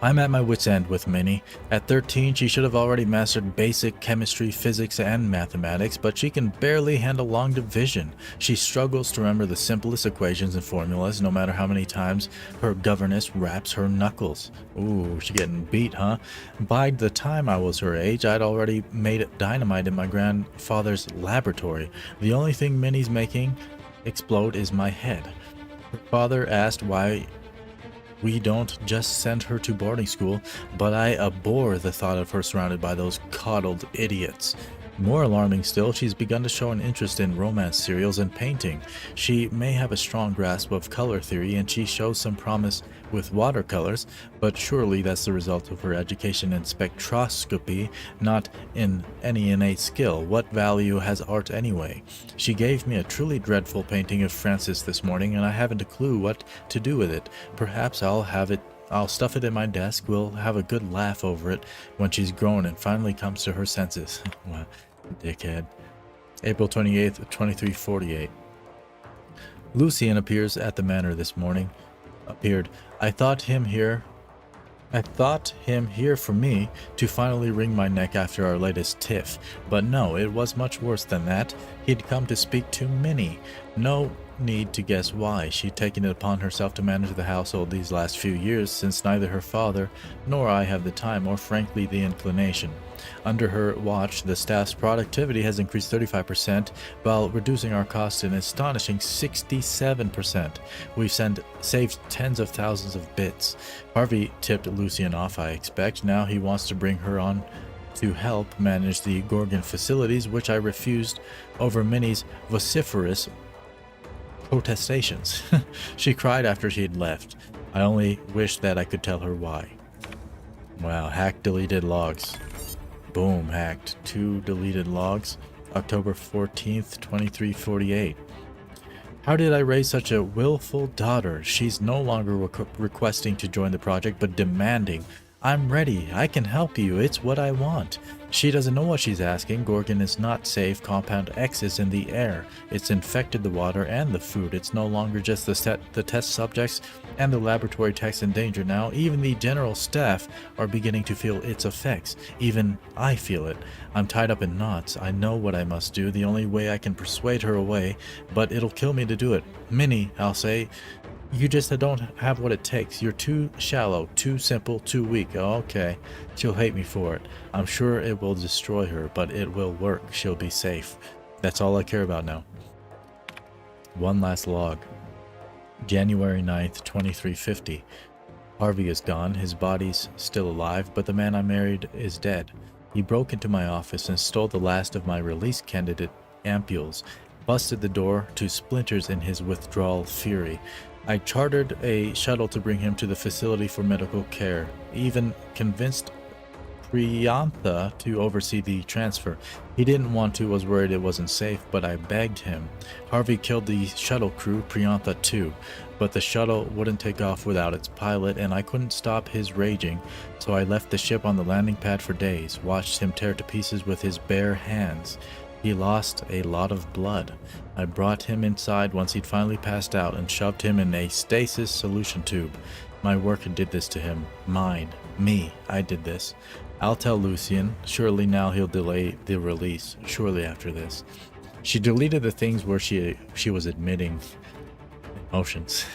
I'm at my wit's end with Minnie. At 13, she should have already mastered basic chemistry, physics, and mathematics, but she can barely handle long division. She struggles to remember the simplest equations and formulas, no matter how many times her governess raps her knuckles. Ooh, she getting beat, huh? By the time I was her age, I'd already made dynamite in my grandfather's laboratory. The only thing Minnie's making explode is my head. Her father asked why we don't just send her to boarding school, but I abhor the thought of her surrounded by those coddled idiots. More alarming still, she's begun to show an interest in romance serials and painting. She may have a strong grasp of color theory, and she shows some promise with watercolors, but surely that's the result of her education in spectroscopy, not in any innate skill. What value has art anyway? She gave me a truly dreadful painting of Francis this morning, and I haven't a clue what to do with it. Perhaps I'll stuff it in my desk. We'll have a good laugh over it when she's grown and finally comes to her senses. Dickhead. April 28th, 2348. Lucien appears at the manor this morning. I thought him here for me to finally wring my neck after our latest tiff, but no, it was much worse than that. He'd come to speak to Minnie. No need to guess why. She'd taken it upon herself to manage the household these last few years, since neither her father nor I have the time or frankly the inclination. Under her watch, the staff's productivity has increased 35%, while reducing our costs an astonishing 67%. We've saved tens of thousands of bits. Harvey tipped Lucien off, I expect. Now he wants to bring her on to help manage the Gorgon facilities, which I refused over Minnie's vociferous protestations. She cried after she had left. I only wish that I could tell her why. Wow, hacked deleted logs. Boom, hacked. 2 deleted logs. October 14th, 2348. How did I raise such a willful daughter? She's no longer requesting to join the project, but demanding, I'm ready, I can help you, it's what I want. She doesn't know what she's asking. Gorgon is not safe. Compound X is in the air. It's infected the water and the food. It's no longer just the test subjects and the laboratory techs in danger now. Even the general staff are beginning to feel its effects. Even I feel it. I'm tied up in knots. I know what I must do. The only way I can persuade her away, but it'll kill me to do it. Minnie, I'll say, you just don't have what it takes. You're too shallow, too simple, too weak. Okay, she'll hate me for it. I'm sure it will destroy her, but it will work. She'll be safe. That's all I care about now. One last log. January 9th, 2350. Harvey is gone. His body's still alive, but the man I married is dead. He broke into my office and stole the last of my release candidate ampules, busted the door to splinters in his withdrawal fury. I chartered a shuttle to bring him to the facility for medical care, even convinced Priyantha to oversee the transfer. He didn't want to, was worried it wasn't safe, but I begged him. Harvey killed the shuttle crew, Priyantha too, but the shuttle wouldn't take off without its pilot, and I couldn't stop his raging, so I left the ship on the landing pad for days, watched him tear to pieces with his bare hands. He lost a lot of blood. I brought him inside once he'd finally passed out and shoved him in a stasis solution tube. My work did this to him. Mine. Me. I did this. I'll tell Lucien. Surely now he'll delay the release. Surely after this. She deleted the things where she was admitting emotions.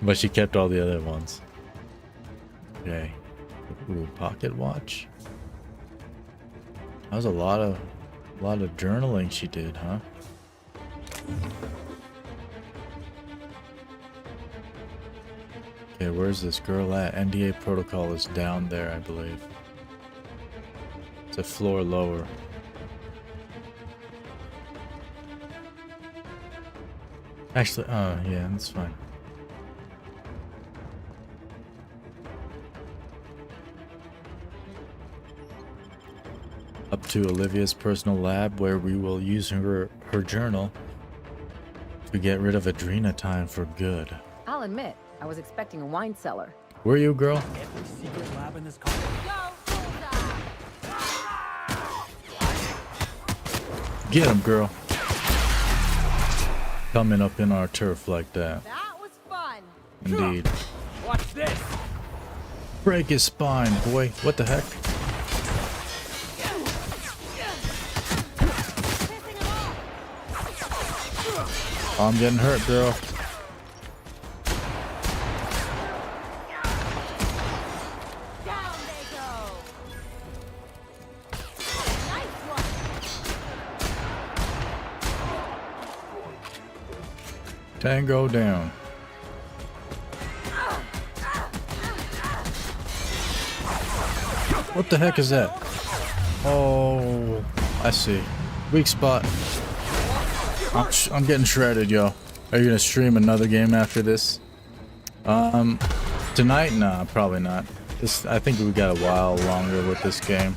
But she kept all the other ones. Okay. Ooh, pocket watch. That was a lot of journaling she did, huh? Okay, where's this girl at? NDA protocol is down there, I believe. It's a floor lower. Actually, yeah, that's fine. Up to Olivia's personal lab, where we will use her journal to get rid of Adrena time for good. I'll admit, I was expecting a wine cellar. Were you, girl? Every secret lab in this country. Get him, girl. Coming up in our turf like that. That was fun. Indeed. Watch this. Break his spine, boy. What the heck? Oh, I'm getting hurt, girl. Down they go. Nice one. Tango down. What the heck is that? Oh, I see. Weak spot. I'm getting shredded, yo. Are you gonna stream another game after this? Tonight? Nah, probably not. I think we got a while longer with this game.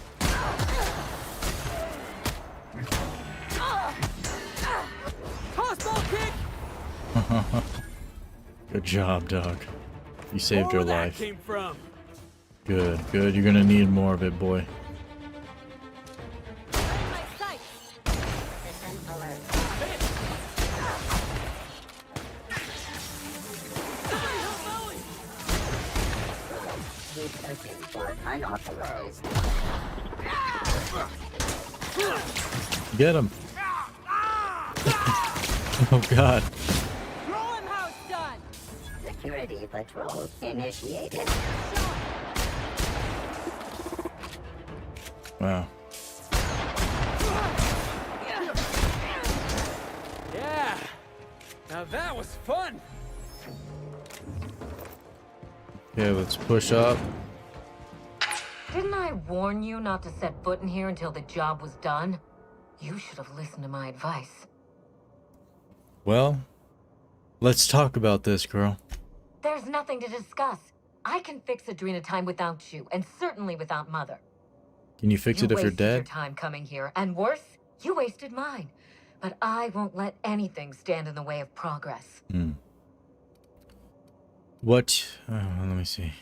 Good job, dog. You saved her life. Came from. Good, good. You're gonna need more of it, boy. Get him. Oh god. Rolling house done. Security patrol initiated. Wow. Yeah. Now that was fun. Okay, let's push up. Didn't I warn you not to set foot in here until the job was done? You should have listened to my advice. Well, let's talk about this, girl. There's nothing to discuss. I can fix Adrena time without you, and certainly without Mother. Can you fix it if you're wasted dead? your time coming here, and worse, you wasted mine. But I won't let anything stand in the way of progress. What? Let me see.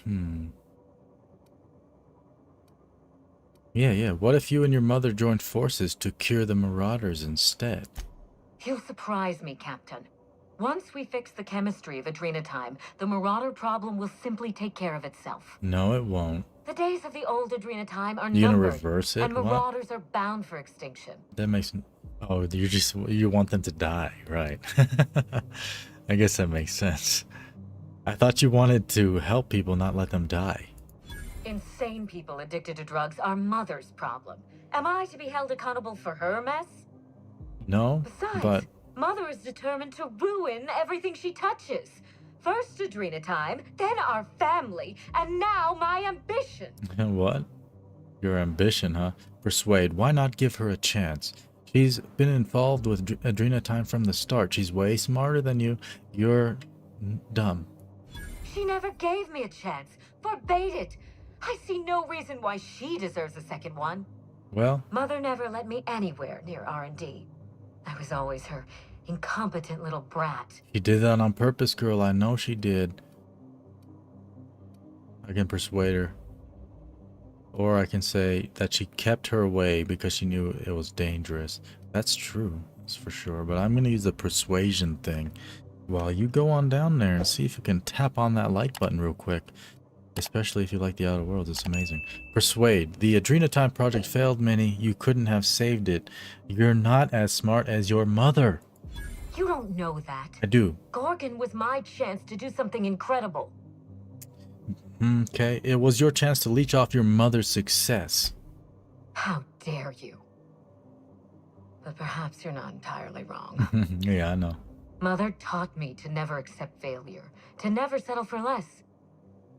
Yeah. What if you and your mother joined forces to cure the Marauders instead? You'll surprise me, Captain. Once we fix the chemistry of Adrena time, the Marauder problem will simply take care of itself. No, it won't. The days of the old Adrena time are You gonna numbered, reverse it? and What? Marauders are bound for extinction. That makes... Oh, you want them to die, right? I guess that makes sense. I thought you wanted to help people, not let them die. Insane people addicted to drugs are Mother's problem. Am I to be held accountable for her mess? No, Besides, but... Mother is determined to ruin everything she touches. First Adrena time, then our family, and now my ambition. What? Your ambition, huh? Persuade. Why not give her a chance? She's been involved with Adrena time from the start. She's way smarter than you. You're dumb. She never gave me a chance. Forbade it. I see no reason why she deserves a second one. Well, Mother never let me anywhere near R&D. I was always her incompetent little brat. she did that on purpose, girl. I know she did. I can persuade her. Or I can say that she kept her away because she knew it was dangerous. That's true. That's for sure. But I'm going to use the persuasion thing. While you go on down there and see if you can tap on that like button real quick. Especially if you like the Outer Worlds. It's amazing. Persuade. The Adrena Time project failed, Minnie. You couldn't have saved it. You're not as smart as your mother. You don't know that. I do. Gorgon was my chance to do something incredible. Okay. It was your chance to leech off your mother's success. How dare you? But perhaps you're not entirely wrong. Yeah, I know. Mother taught me to never accept failure, to never settle for less.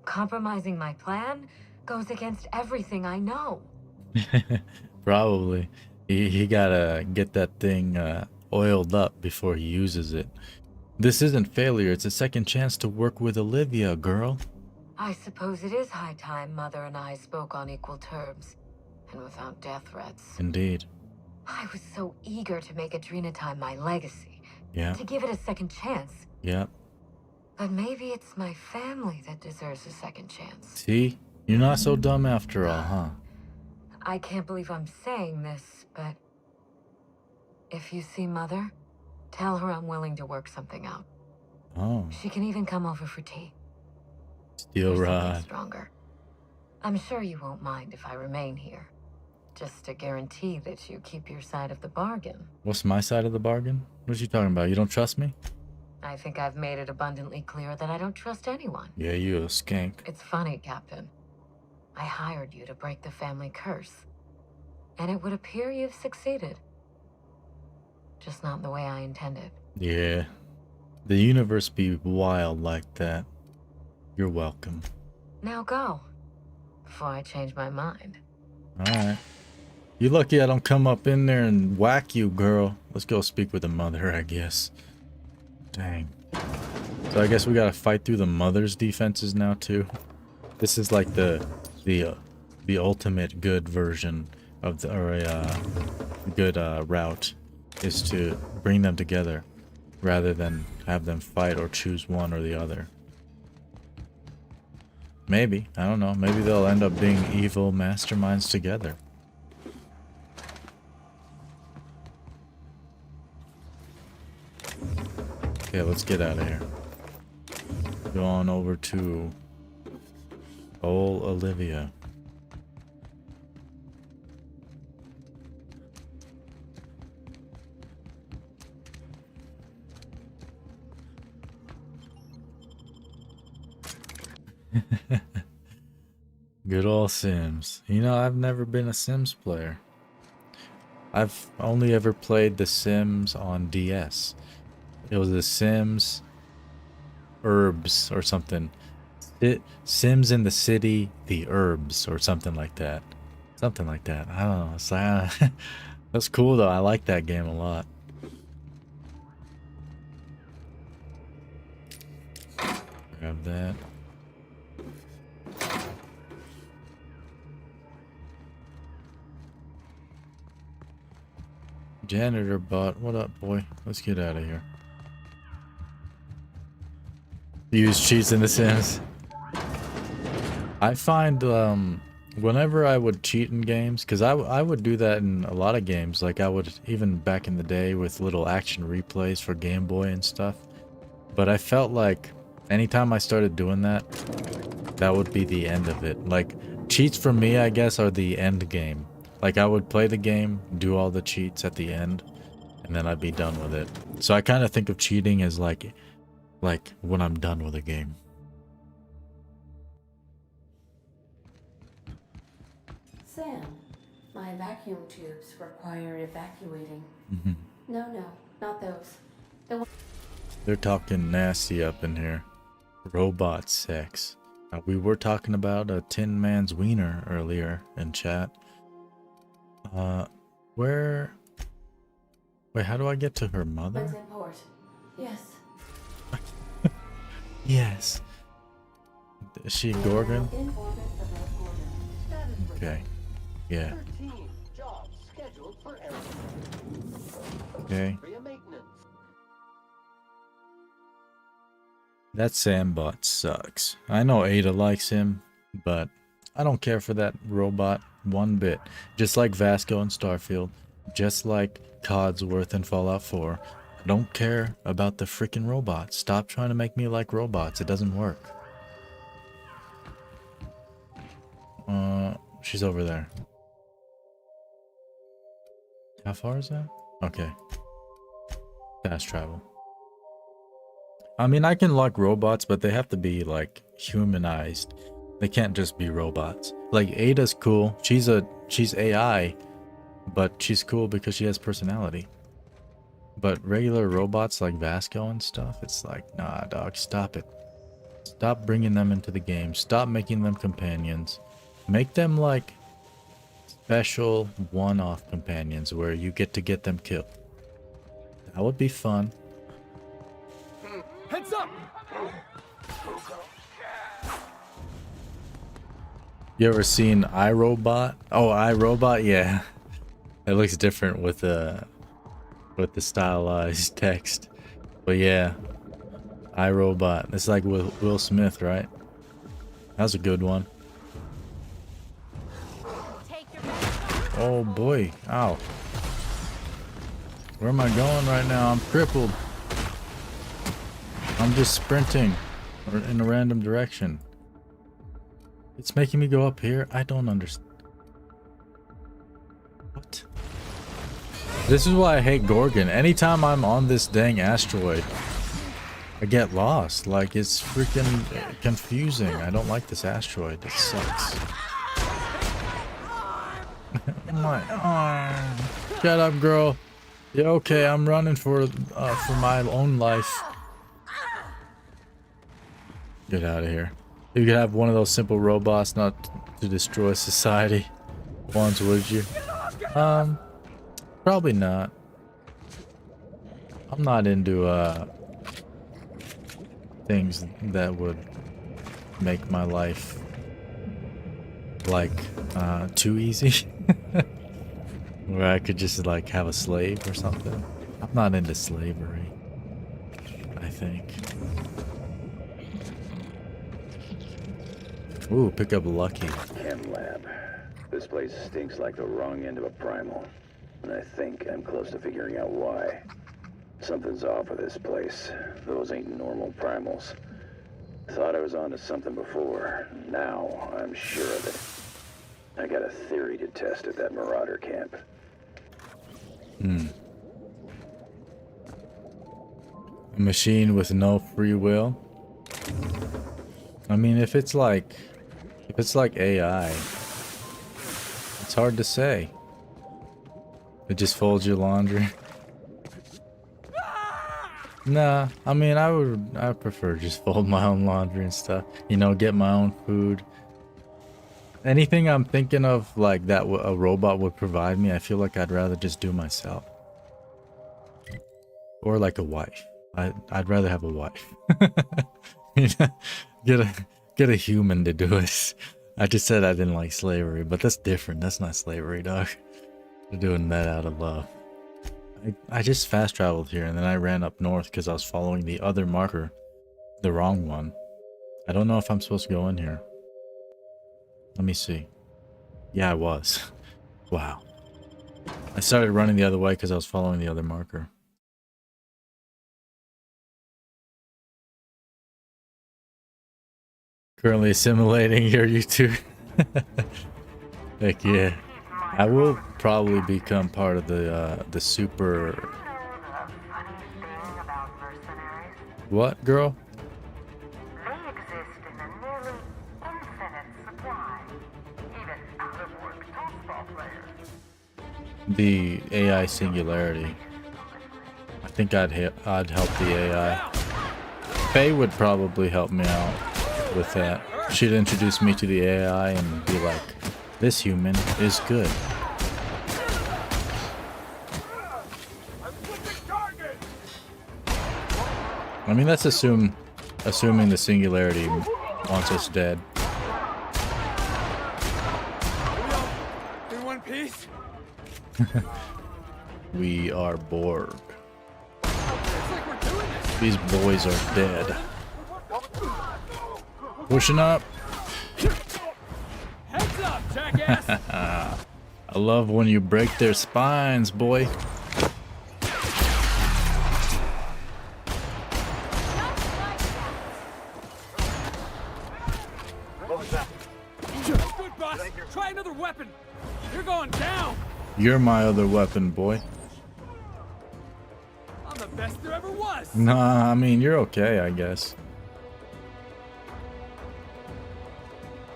Compromising my plan goes against everything I know. Probably. He gotta get that thing oiled up before he uses it. This isn't failure, it's a second chance to work with Olivia, girl. I suppose it is high time Mother and I spoke on equal terms, and without death threats. Indeed. I was so eager to make Adrena Time my legacy. Yeah. To give it a second chance. Yep. But maybe it's my family that deserves a second chance. See? You're not so dumb after all, huh? I can't believe I'm saying this, but if you see Mother, tell her I'm willing to work something out. Oh. She can even come over for tea. Steel Or something rod. stronger. I'm sure you won't mind if I remain here. Just to guarantee that you keep your side of the bargain. What's my side of the bargain? What you talking about? You don't trust me? I think I've made it abundantly clear that I don't trust anyone. Yeah, you a skank. It's funny, Captain. I hired you to break the family curse. And it would appear you've succeeded. Just not in the way I intended. Yeah. The universe be wild like that. You're welcome. Now go. Before I change my mind. Alright. You lucky I don't come up in there and whack you, girl. Let's go speak with the mother, I guess. Dang. So I guess we gotta fight through the mother's defenses now too. This is like the ultimate good version of the good route is to bring them together rather than have them fight or choose one or the other. Maybe, I don't know. Maybe they'll end up being evil masterminds together. Okay, let's get out of here. Go on over to old Olivia. Good old Sims. You know, I've never been a Sims player. I've only ever played The Sims on DS. It was The Sims Herbs or something. Sims in the City, the Herbs or something like that. Something like that. I don't know. It's like, that's cool though. I like that game a lot. Grab that. Janitor bot, what up, boy? Let's get out of here. Use cheats in The Sims. I find whenever I would cheat in games, because I would do that in a lot of games, like I would even back in the day with little action replays for Game Boy and stuff. But I felt like anytime I started doing that, that would be the end of it. Like cheats for me, I guess, are the end game. Like I would play the game, do all the cheats at the end, and then I'd be done with it. So I kind of think of cheating as like when I'm done with a game. Sam, my vacuum tubes require evacuating. Mm-hmm. No, not those. They're talking nasty up in here. Robot sex. We were talking about a Tin Man's wiener earlier in chat. Where... Wait, how do I get to her mother? Yes. Yes. Is she Gorgon? Okay. Yeah. Okay. That Sambot sucks. I know Ada likes him, but I don't care for that robot one bit. Just like Vasco in Starfield, just like Codsworth in Fallout 4, I don't care about the freaking robots. Stop trying to make me like robots. It doesn't work. She's over there. How far is that? Okay. Fast travel. I mean, I can like robots, but they have to be like humanized. They can't just be robots. Like Ada's cool. She's AI, but she's cool because she has personality. But regular robots like Vasco and stuff, it's like, nah, dog, stop it. Stop bringing them into the game. Stop making them companions. Make them like special one-off companions where you get to get them killed. That would be fun. Heads up! You ever seen iRobot? Oh, iRobot, yeah. It looks different with the stylized text. But yeah, iRobot. It's like Will Smith, right? That was a good one. Oh boy, ow. Where am I going right now? I'm crippled. I'm just sprinting in a random direction. It's making me go up here. I don't understand. What? This is why I hate Gorgon. Anytime I'm on this dang asteroid, I get lost. Like, it's freaking confusing. I don't like this asteroid. It sucks. My arm. Shut up, girl. Yeah, okay, I'm running for my own life. Get out of here. You could have one of those simple robots not to destroy society once, would you? Probably not. I'm not into things that would make my life like too easy. Where I could just like have a slave or something. I'm not into slavery, I think. Ooh, pick up Lucky. Chem lab. This place stinks like the wrong end of a primal. And I think I'm close to figuring out why. Something's off with this place. Those ain't normal primals. Thought I was onto something before. Now I'm sure of it. I got a theory to test at that Marauder camp. A machine with no free will? I mean, if it's like AI, it's hard to say. It just folds your laundry. Nah, I mean, I prefer just fold my own laundry and stuff. You know, get my own food. Anything I'm thinking of like that a robot would provide me, I feel like I'd rather just do myself. Or like a wife. I'd rather have a wife. Get a human to do it. I just said I didn't like slavery, but that's different. That's not slavery, dog. We're doing that out of love. I just fast traveled here and then I ran up north because I was following the other marker. The wrong one. I don't know if I'm supposed to go in here. Let me see. Yeah, I was. Wow. I started running the other way because I was following the other marker. Currently assimilating your YouTube. Heck yeah. I will probably become part of the super... What, girl? They exist in a nearly infinite supply, even out-of-work tossball players. The AI singularity. I think I'd help the AI. Faye would probably help me out with that. She'd introduce me to the AI and be like, this human is good. I mean, that's assuming the singularity wants us dead. In one piece? We are Borg. Looks like we're doing this. These boys are dead. Pushing up. Heads up, jackass! I love when you break their spines, boy. Good, boss. Try another weapon. You're going down. You're my other weapon, boy. I'm the best there ever was. Nah, I mean, you're okay, I guess.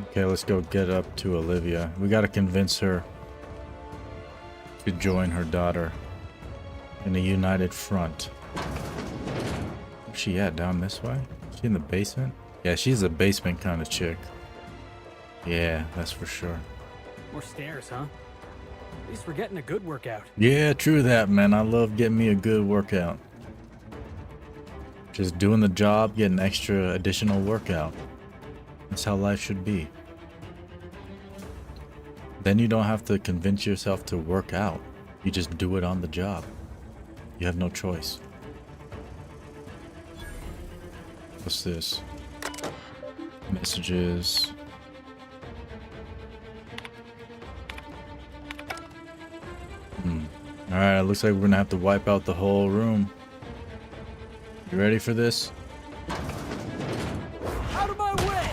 Okay, let's go get up to Olivia. We gotta convince her to join her daughter in a united front. Where's she at? Down this way? Is she in the basement? Yeah, she's a basement kind of chick. Yeah, that's for sure. More stairs, huh? At least we're getting a good workout. Yeah, true that, man. I love getting me a good workout. Just doing the job, getting extra additional workout. That's how life should be. Then you don't have to convince yourself to work out. You just do it on the job. You have no choice. What's this? Messages. Alright, looks like we're gonna have to wipe out the whole room. You ready for this? Out of my way!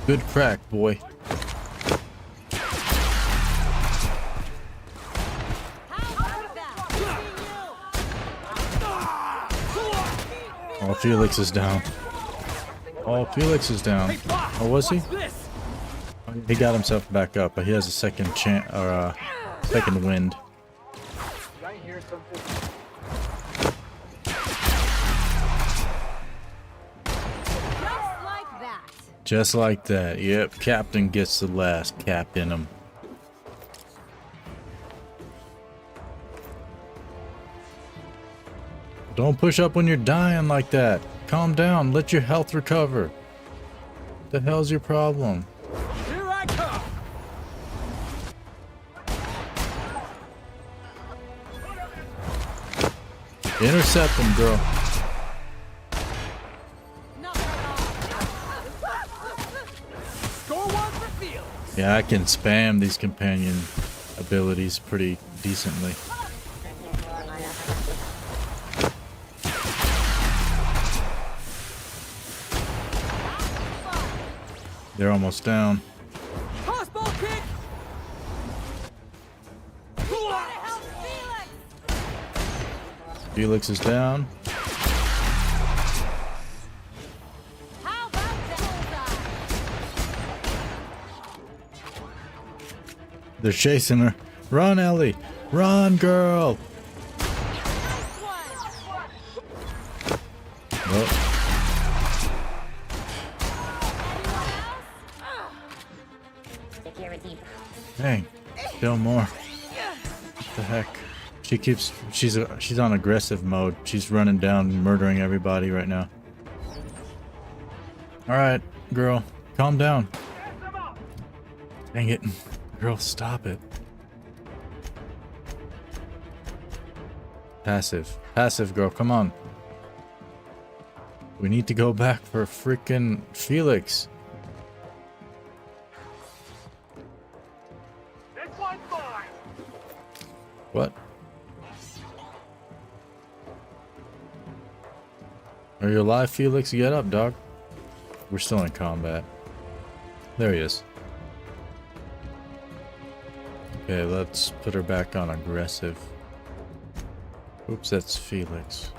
Good crack, boy. Oh, Felix is down. Oh, Felix is down. Oh, was he? He got himself back up, but he has a second chance or second wind. Just like that. Yep, Captain gets the last cap in him. Don't push up when you're dying like that. Calm down. Let your health recover. What the hell's your problem? Here I come. Intercept him, girl. Score one for Felix. Yeah, I can spam these companion abilities pretty decently. They're almost down. Crossbow kick. Felix is down. How about that? They're chasing her. Run, Ellie. Run, girl. Oh. Security. Dang. Still more. What the heck? She's on aggressive mode. She's running down, murdering everybody right now. Alright, girl. Calm down. Dang it. Girl, stop it. Passive. Passive, girl. Come on. We need to go back for freaking Felix. What? Are you alive, Felix? Get up, dog. We're still in combat. There he is. Okay, let's put her back on aggressive. Oops, that's Felix.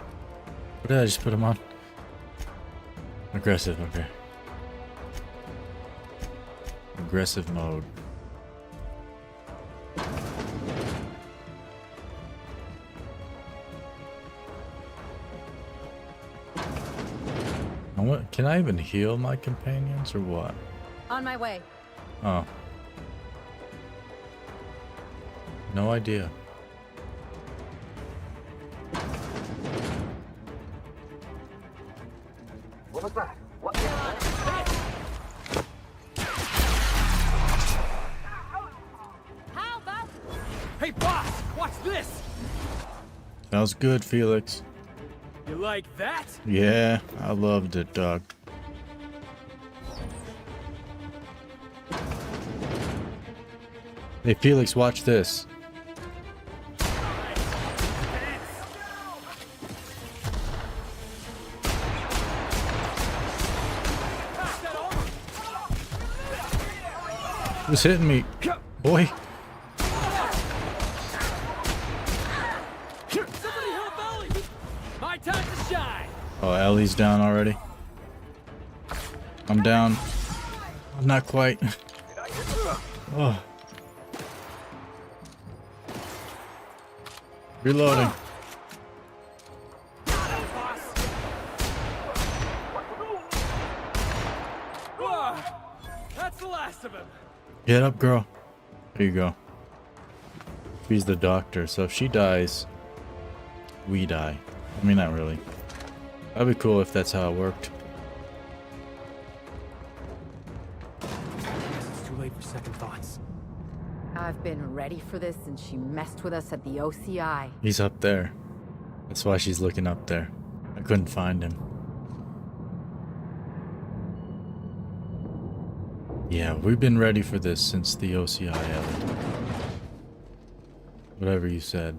What did I just put him on? Aggressive, okay. Aggressive mode. Can I even heal my companions or what? On my way. Oh. No idea. What was that? What? How about... Hey, boss! Watch this! That was good, Felix. You like that? Yeah, I loved it, dog. Hey, Felix, watch this. Who's hitting me? Boy. Somebody help Ellie! My time to shine! Oh, Ellie's down already. I'm down. Not quite. Oh. Reloading. That's the last of him. Get up, girl. There you go. She's the doctor, so if she dies, we die. I mean, not really. That'd be cool if that's how it worked. It's too late for second thoughts. I've been ready for this since she messed with us at the OCI. He's up there. That's why she's looking up there. I couldn't find him. Yeah, we've been ready for this since the OCI, Ellie. Whatever you said.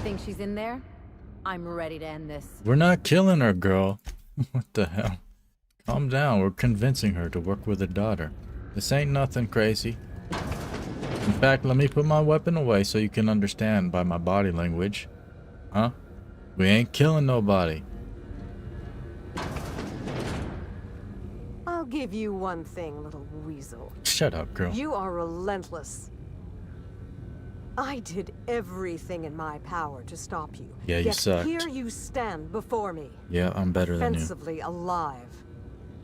Think she's in there? I'm ready to end this. We're not killing her, girl. What the hell? Calm down. We're convincing her to work with her daughter. This ain't nothing crazy. In fact, let me put my weapon away so you can understand by my body language. Huh? We ain't killing nobody. I'll give you one thing, little weasel. Shut up, girl. You are relentless. I did everything in my power to stop you. Yeah, you Yet sucked. here you stand before me. Yeah, I'm better than you. Offensively alive.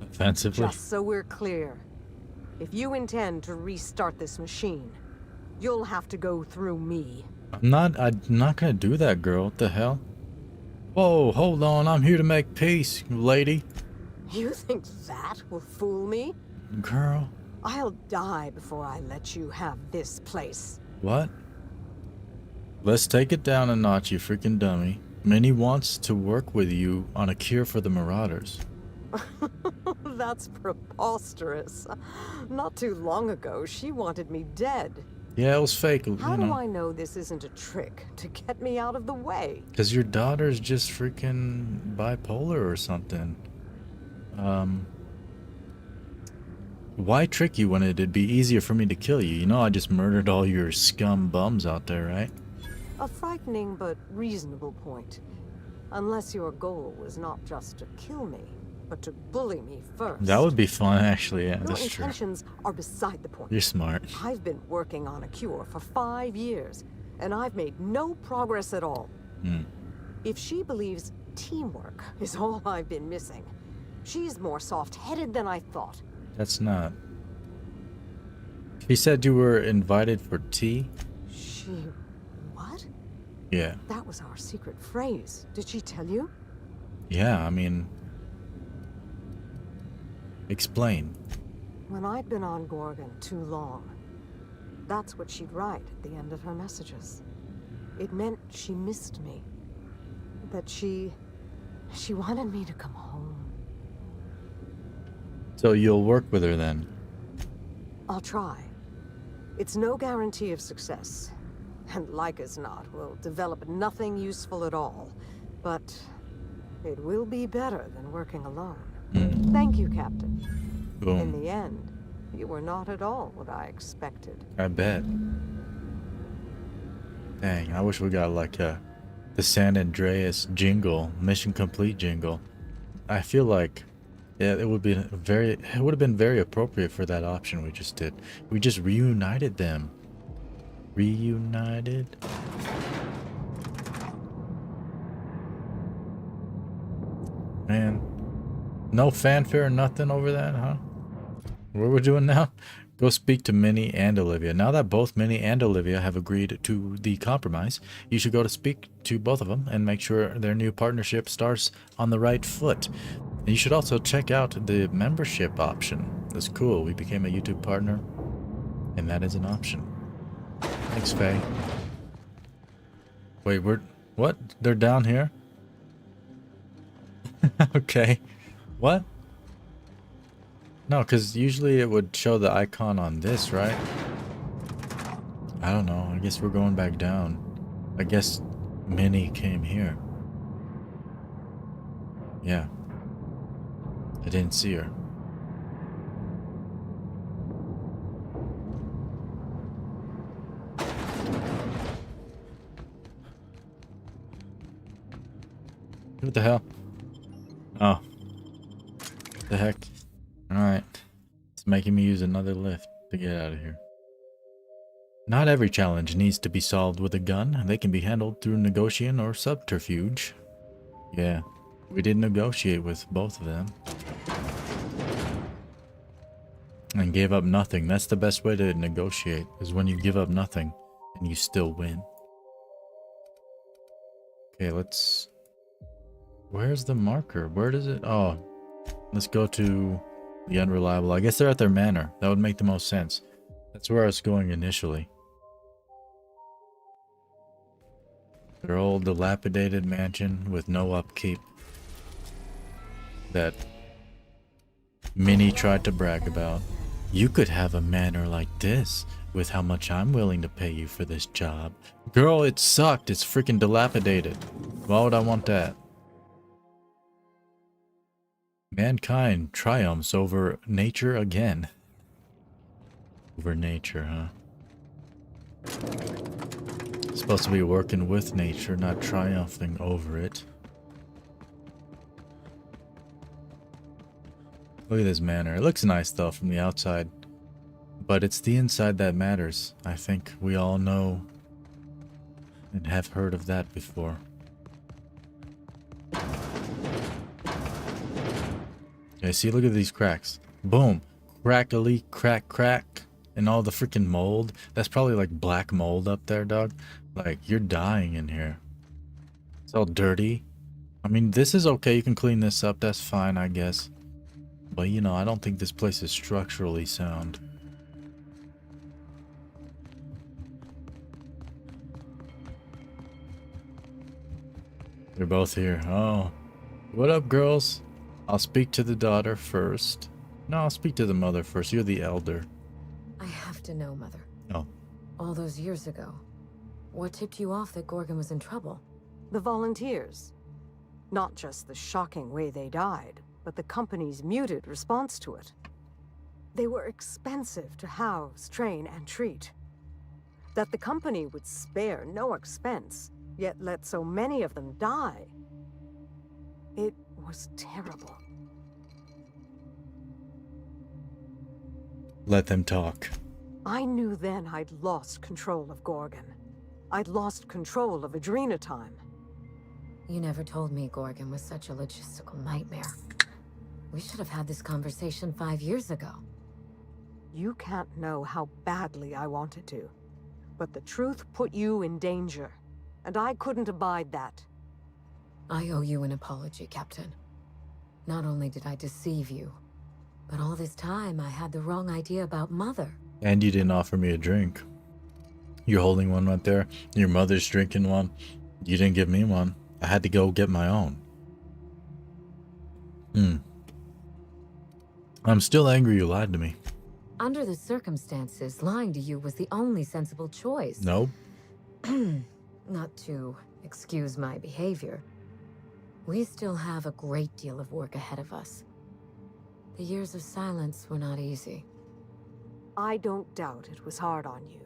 Offensively? Just so we're clear. If you intend to restart this machine, you'll have to go through me. I'm not gonna do that, girl. What the hell? Whoa, hold on. I'm here to make peace, lady. You think that will fool me? Girl. I'll die before I let you have this place. What? Let's take it down a notch, you freaking dummy. Minnie wants to work with you on a cure for the Marauders. That's preposterous. Not too long ago, she wanted me dead. Yeah, it was fake, you How do know. I know this isn't a trick to get me out of the way? Because your daughter's just freaking bipolar or something. Why trick you when it'd be easier for me to kill you? You know I just murdered all your scum bums out there, right? A frightening but reasonable point. Unless your goal was not just to kill me, but to bully me first. That would be fun, actually. Yeah, Your that's true. intentions are beside the point. You're smart. I've been working on a cure for 5 years, and I've made no progress at all. If she believes teamwork is all I've been missing, she's more soft-headed than I thought. That's not. He said you were invited for tea? She... what? Yeah. That was our secret phrase. Did she tell you? Yeah, I mean... Explain. When I'd been on Gorgon too long, that's what she'd write at the end of her messages. It meant she missed me. That she wanted me to come home. So you'll work with her then? I'll try. It's no guarantee of success. And like as not, we'll develop nothing useful at all. But it will be better than working alone. Thank you, Captain. Boom. In the end, you were not at all what I expected. I bet. Dang, I wish we got like the San Andreas jingle, mission complete jingle. I feel like it would have been very appropriate for that option we just did. We just reunited them. Reunited. Man, no fanfare, nothing over that, huh? What we're doing now? Go speak to Minnie and Olivia. Now that both Minnie and Olivia have agreed to the compromise, you should go to speak to both of them and make sure their new partnership starts on the right foot. And you should also check out the membership option. That's cool. We became a YouTube partner, and that is an option. Thanks, Faye. Wait, what? They're down here? Okay. What? No, because usually it would show the icon on this, right? I don't know. I guess we're going back down. I guess Minnie came here. Yeah. I didn't see her. What the hell? Oh. The heck? Alright. It's making me use another lift to get out of here. Not every challenge needs to be solved with a gun. They can be handled through negotiation or subterfuge. Yeah. We did negotiate with both of them. And gave up nothing. That's the best way to negotiate, is when you give up nothing and you still win. Okay, let's... Where's the marker? Where does it... Oh, let's go to the unreliable. I guess they're at their manor. That would make the most sense. That's where I was going initially. Their old dilapidated mansion with no upkeep that Minnie tried to brag about. You could have a manor like this with how much I'm willing to pay you for this job. Girl, it sucked. It's freaking dilapidated. Why would I want that? Mankind triumphs over nature again. Over nature, huh? Supposed to be working with nature, not triumphing over it. Look at this manor. It looks nice though from the outside. But it's the inside that matters. I think we all know and have heard of that before. Okay, see, look at these cracks. Boom. Crackly, crack, crack. And all the freaking mold. That's probably like black mold up there, dog. Like, you're dying in here. It's all dirty. I mean, this is okay. You can clean this up. That's fine, I guess. But, you know, I don't think this place is structurally sound. They're both here. Oh. What up, girls? I'll speak to the daughter first. No, I'll speak to the mother first. You're the elder. I have to know, Mother. Oh. All those years ago, what tipped you off that Gorgon was in trouble? The volunteers. Not just the shocking way they died, but the company's muted response to it. They were expensive to house, train, and treat. That the company would spare no expense, yet let so many of them die. It was terrible. Let them talk. I knew then I'd lost control of Gorgon. I'd lost control of Adrenatime. You never told me Gorgon was such a logistical nightmare. We should have had this conversation 5 years ago. You can't know how badly I wanted to. But the truth put you in danger, and I couldn't abide that. I owe you an apology, Captain. Not only did I deceive you, but all this time I had the wrong idea about Mother. And you didn't offer me a drink. You're holding one right there. Your mother's drinking one. You didn't give me one. I had to go get my own. I'm still angry you lied to me. Under the circumstances, lying to you was the only sensible choice. Nope. Not to excuse my behavior. We still have a great deal of work ahead of us. The years of silence were not easy. I don't doubt it was hard on you,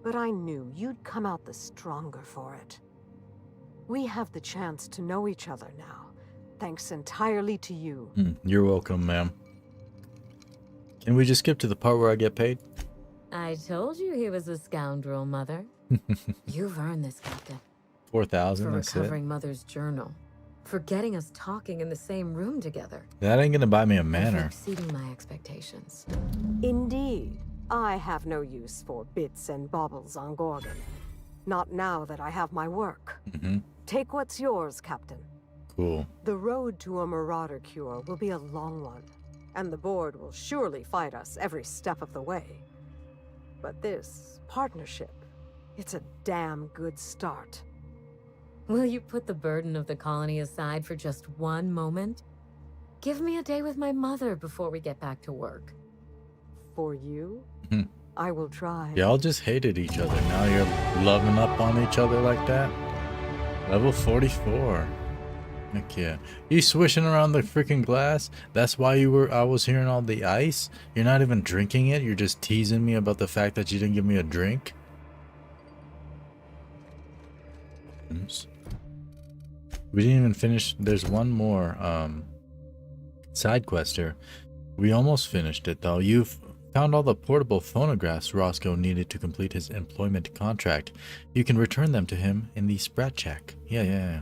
but I knew you'd come out the stronger for it. We have the chance to know each other now, thanks entirely to you. You're welcome, ma'am. Can we just skip to the part where I get paid? I told you he was a scoundrel, Mother. You've earned this, Captain. 4,000, for that's recovering Mother's journal. for getting us talking in the same room together. That ain't gonna buy me a And for manor. exceeding my expectations. Indeed. I have no use for bits and baubles on Gorgon. Not now that I have my work. Take what's yours, Captain. Cool. The road to a marauder cure will be a long one, and the board will surely fight us every step of the way. But this partnership, it's a damn good start. Will you put the burden of the colony aside for just one moment? Give me a day with my mother before we get back to work. For you, I will try. Y'all just hated each other. Now you're loving up on each other like that? Level 44. Heck yeah. You swishing around the freaking glass? That's why I was hearing all the ice? You're not even drinking it? You're just teasing me about the fact that you didn't give me a drink? Oops. We didn't even finish. There's one more side quest here. We almost finished it though. You've found all the portable phonographs Roscoe needed to complete his employment contract. You can return them to him in the Sprat Check. Yeah.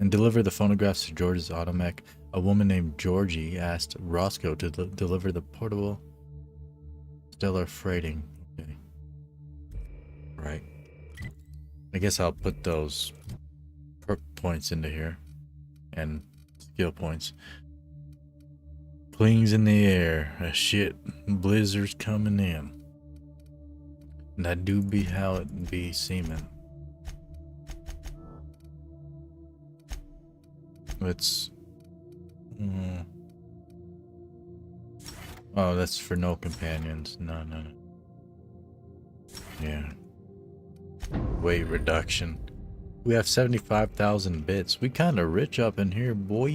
And deliver the phonographs to George's automech. A woman named Georgie asked Roscoe to deliver the portable stellar freighting. Okay. Right. I guess I'll put those perk points into here. And skill points. Clings in the air. Shit. Blizzard's coming in. And that do be how it be seeming. Let's... Oh, that's for no companions. No. Yeah. Weight reduction. We have 75,000 bits. We kind of rich up in here, boy.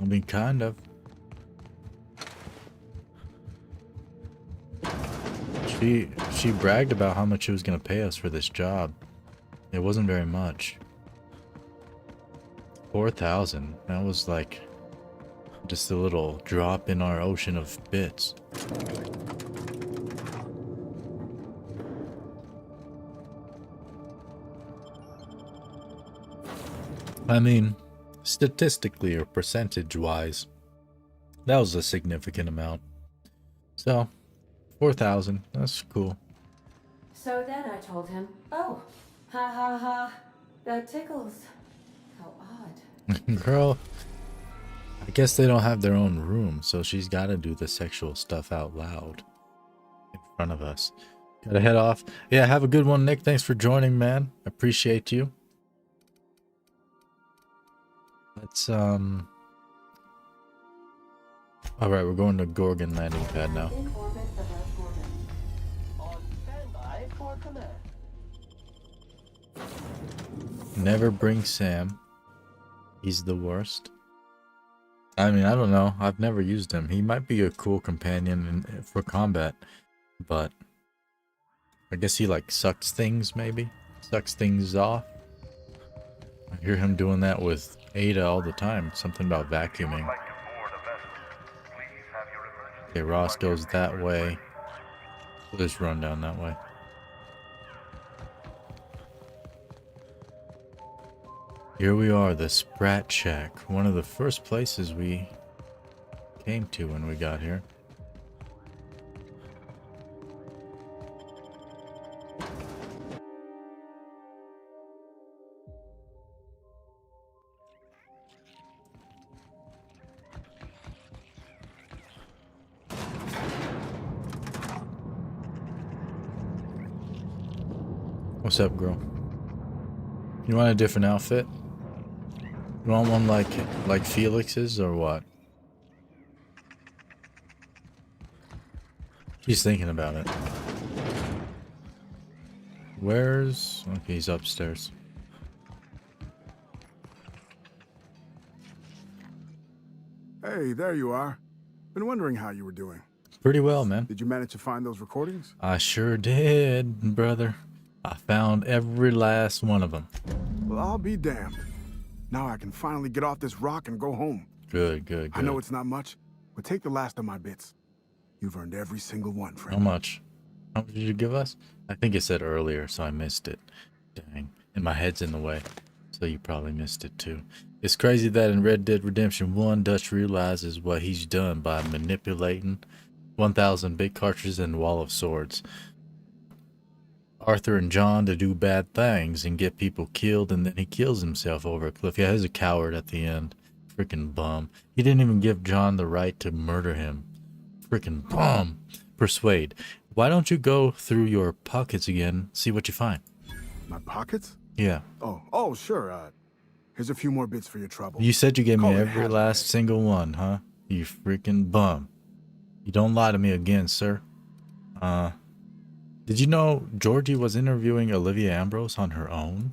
I mean, kind of. She bragged about how much she was gonna pay us for this job. It wasn't very much. 4,000. That was like just a little drop in our ocean of bits. I mean, statistically or percentage-wise, that was a significant amount. So, 4,000. That's cool. So then I told him, oh, ha ha ha, that tickles. How odd. Girl, I guess they don't have their own room, so she's got to do the sexual stuff out loud in front of us. Gotta head off. Yeah, have a good one, Nick. Thanks for joining, man. Appreciate you. Let's, Alright, we're going to Gorgon landing pad now. In orbit above Gorgon. On standby for command. Never bring Sam. He's the worst. I mean, I don't know. I've never used him. He might be a cool companion for combat, but I guess he like sucks things, maybe? Sucks things off. I hear him doing that with Ada all the time. Something about vacuuming. Okay, Ross goes that way. We'll just run down that way. Here we are, the Sprat Shack. One of the first places we came to when we got here. What's up, girl? You want a different outfit? You want one like Felix's or what? She's thinking about it. Where's... Okay, he's upstairs. Hey, there you are. Been wondering how you were doing. Pretty well, man. Did you manage to find those recordings? I sure did, brother. I found every last one of them. Well, I'll be damned. Now I can finally get off this rock and go home. Good. I know it's not much, but take the last of my bits. You've earned every single one, friend. How much? How much did you give us? I think it said earlier, so I missed it. Dang. And my head's in the way. So you probably missed it too. It's crazy that in Red Dead Redemption 1, Dutch realizes what he's done by manipulating 1,000 big cartridges and Wall of Swords. Arthur and John to do bad things and get people killed, and then he kills himself over a cliff. Yeah, he's a coward at the end. Freaking bum. He didn't even give John the right to murder him. Freaking bum. Persuade. Why don't you go through your pockets again, see what you find? My pockets? Yeah. Oh, sure. Here's a few more bits for your trouble. You said you gave me Call it every half last pay. single one, huh? You freaking bum. You don't lie to me again, sir. Did you know Georgie was interviewing Olivia Ambrose on her own?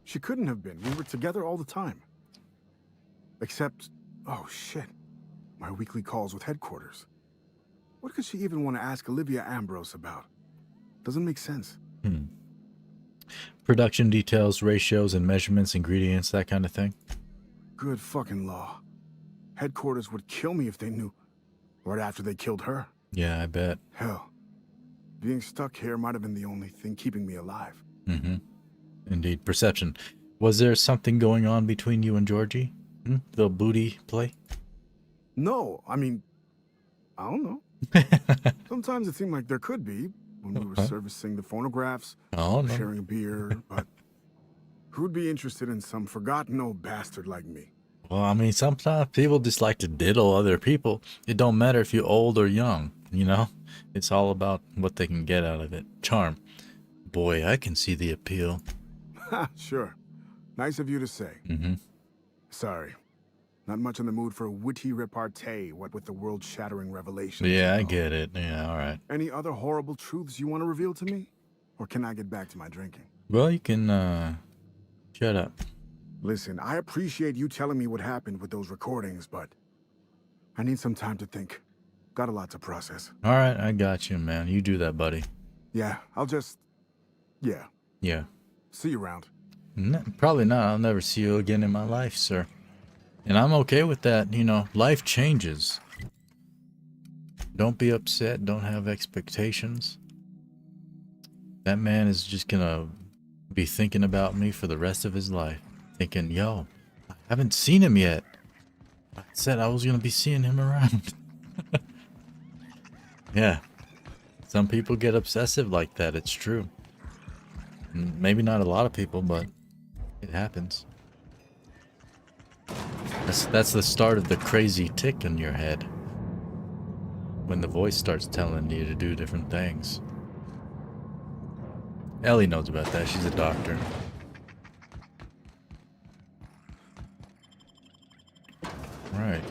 She couldn't have been. We were together all the time. Except, oh shit, my weekly calls with headquarters. What could she even want to ask Olivia Ambrose about? Doesn't make sense. Production details, ratios, and measurements, ingredients, that kind of thing. Good fucking law. Headquarters would kill me if they knew. Right after they killed her. Yeah, I bet. Hell, being stuck here might have been the only thing keeping me alive. Indeed. Perception. Was there something going on between you and Georgie? The booty play? No, I mean, I don't know. Sometimes it seemed like there could be when we were servicing the phonographs, sharing a beer, but who'd be interested in some forgotten old bastard like me? Well, I mean, sometimes people just like to diddle other people. It don't matter if you're old or young, you know? It's all about what they can get out of it. Charm. Boy, I can see the appeal. Sure. Nice of you to say. Sorry. Not much in the mood for witty repartee, what with the world-shattering revelations. Yeah, I get it. Yeah, all right. Any other horrible truths you want to reveal to me? Or can I get back to my drinking? Well, you can, shut up. Listen, I appreciate you telling me what happened with those recordings, but I need some time to think. Got a lot to process. All right, I got you, man. You do that, buddy. Yeah, I'll just... Yeah. Yeah. See you around. Probably not. I'll never see you again in my life, sir. And I'm okay with that. You know, life changes. Don't be upset. Don't have expectations. That man is just gonna be thinking about me for the rest of his life. Thinking, yo, I haven't seen him yet. I said I was gonna be seeing him around. Yeah. Some people get obsessive like that. It's true. Maybe not a lot of people, but it happens. That's the start of the crazy tick in your head. When the voice starts telling you to do different things. Ellie knows about that. She's a doctor. Right.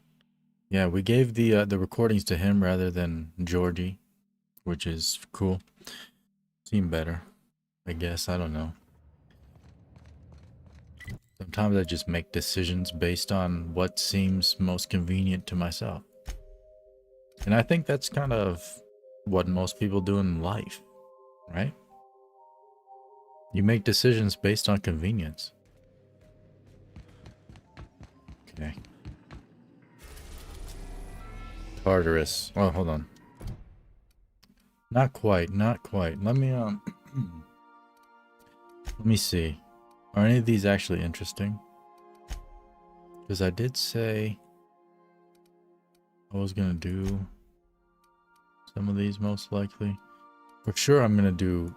Yeah, we gave the recordings to him rather than Georgie, which is cool. Seemed better, I guess. I don't know. Sometimes I just make decisions based on what seems most convenient to myself. And I think that's kind of what most people do in life, right? You make decisions based on convenience. Okay. Tartarus. Oh, hold on. Not quite, not quite. Let me let me see. Are any of these actually interesting? Because I did say I was gonna do some of these most likely. For sure I'm gonna do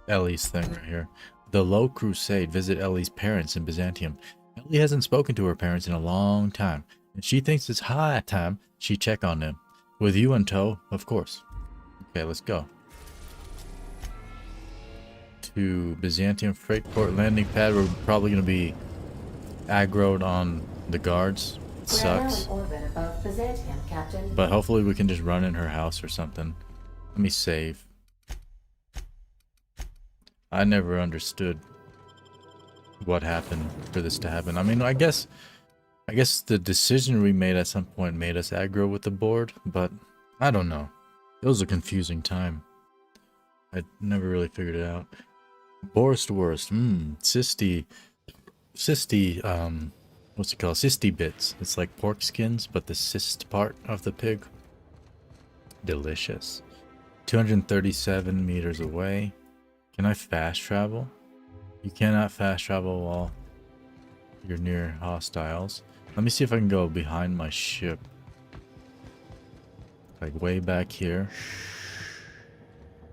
Ellie's thing right here. The Low Crusade. Visit Ellie's parents in Byzantium. Ellie hasn't spoken to her parents in a long time, and she thinks it's high time she check on them. With you in tow, of course. Okay, let's go. To Byzantium freight port landing pad. We're probably going to be aggroed on the guards. It sucks. We're now in orbit above Byzantium, Captain. But hopefully we can just run in her house or something. Let me save. I never understood what happened for this to happen. I mean, I guess the decision we made at some point made us aggro with the board, but I don't know. It was a confusing time. I never really figured it out. Worst. Cysty, what's it called? Cysty bits. It's like pork skins, but the cyst part of the pig. Delicious. 237 meters away. Can I fast travel? You cannot fast travel while you're near hostiles. Let me see if I can go behind my ship. Like way back here.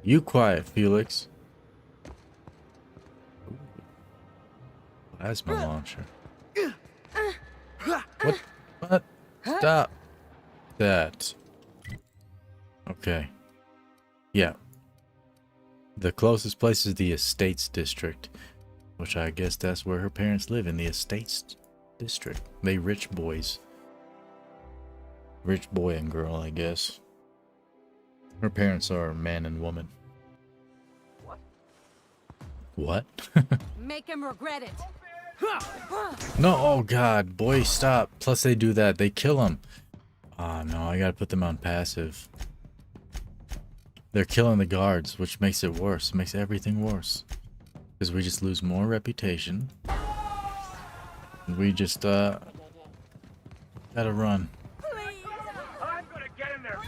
You quiet, Felix. Ooh. Plasma launcher. What? What? Stop that. Okay. Yeah. The closest place is the Estates District, which I guess that's where her parents live, in the Estates District. They rich boys. Rich boy and girl, I guess. Her parents are man and woman. What? Make him regret it. No, oh god, boy, stop. Plus they do that, they kill him. Oh no, I gotta put them on passive. They're killing the guards, which makes it worse. Makes everything worse. Because we just lose more reputation. We just, gotta run. I'm gonna get in there.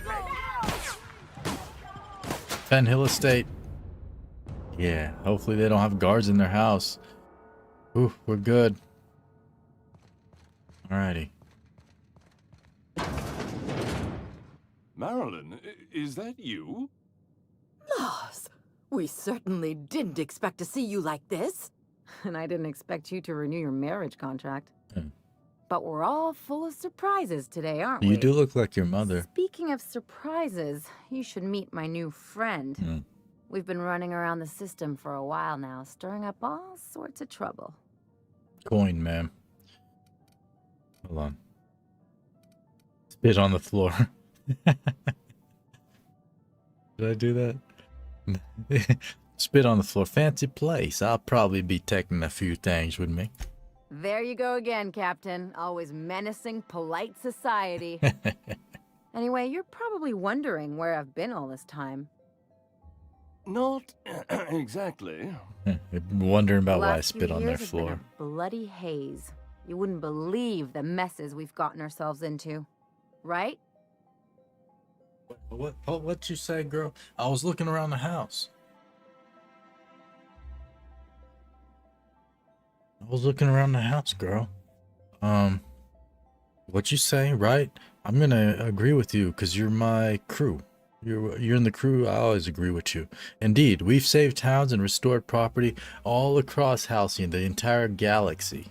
Fen Hill Estate. Yeah, hopefully they don't have guards in their house. Ooh, we're good. Alrighty. Marilyn, is that you? Loss, we certainly didn't expect to see you like this. And I didn't expect you to renew your marriage contract. But we're all full of surprises today, aren't we? You do look like your mother. Speaking of surprises, you should meet my new friend. We've been running around the system for a while now, stirring up all sorts of trouble. Coin, ma'am. Hold on. Spit on the floor. Did I do that? Spit on the floor. Fancy place. I'll probably be taking a few things with me. There you go again, Captain. Always menacing polite society. Anyway, you're probably wondering where I've been all this time. Not exactly. Wondering about why I Last few spit on their years have been floor. a bloody haze. You wouldn't believe the messes we've gotten ourselves into, right? What you say, girl? I was looking around the house. I was looking around the house, girl. What you say, right? I'm gonna agree with you because you're my crew. You're in the crew. I always agree with you. Indeed, we've saved towns and restored property all across Halcyon, the entire galaxy.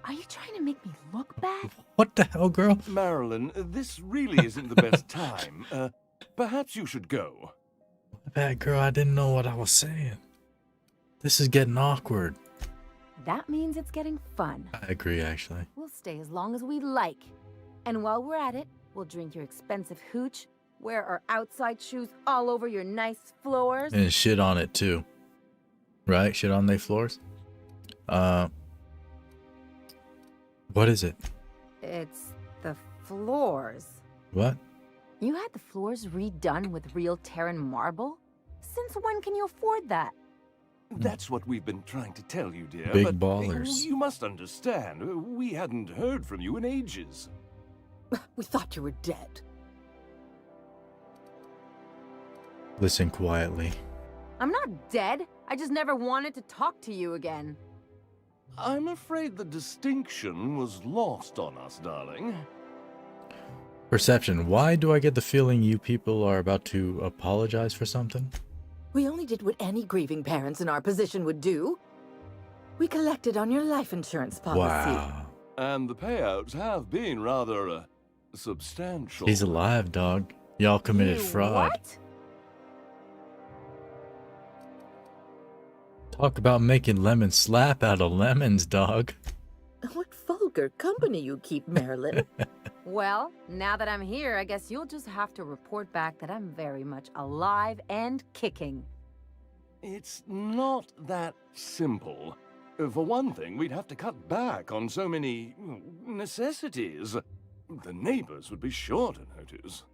Are you trying to make me look bad? What the hell, girl? Marilyn, this really isn't the best time. Perhaps you should go. My bad, girl. I didn't know what I was saying. This is getting awkward. That means it's getting fun. I agree, actually. We'll stay as long as we like. And while we're at it, we'll drink your expensive hooch, wear our outside shoes all over your nice floors. And shit on it, too. Right? Shit on their floors? What is it? It's the floors. What? You had the floors redone with real Terran marble? Since when can you afford that? That's what we've been trying to tell you, dear. Big but ballers. You must understand, we hadn't heard from you in ages. We thought you were dead. Listen quietly. I'm not dead. I just never wanted to talk to you again. I'm afraid the distinction was lost on us, darling. Perception. Why do I get the feeling you people are about to apologize for something? We only did what any grieving parents in our position would do. We collected on your life insurance policy. Wow. And the payouts have been rather substantial. He's alive, dog. Y'all committed fraud. What? Talk about making lemons slap out of lemons, dog. What vulgar company you keep, Marilyn. Well, now that I'm here, I guess you'll just have to report back that I'm very much alive and kicking. It's not that simple. For one thing, we'd have to cut back on so many necessities. The neighbors would be sure to notice.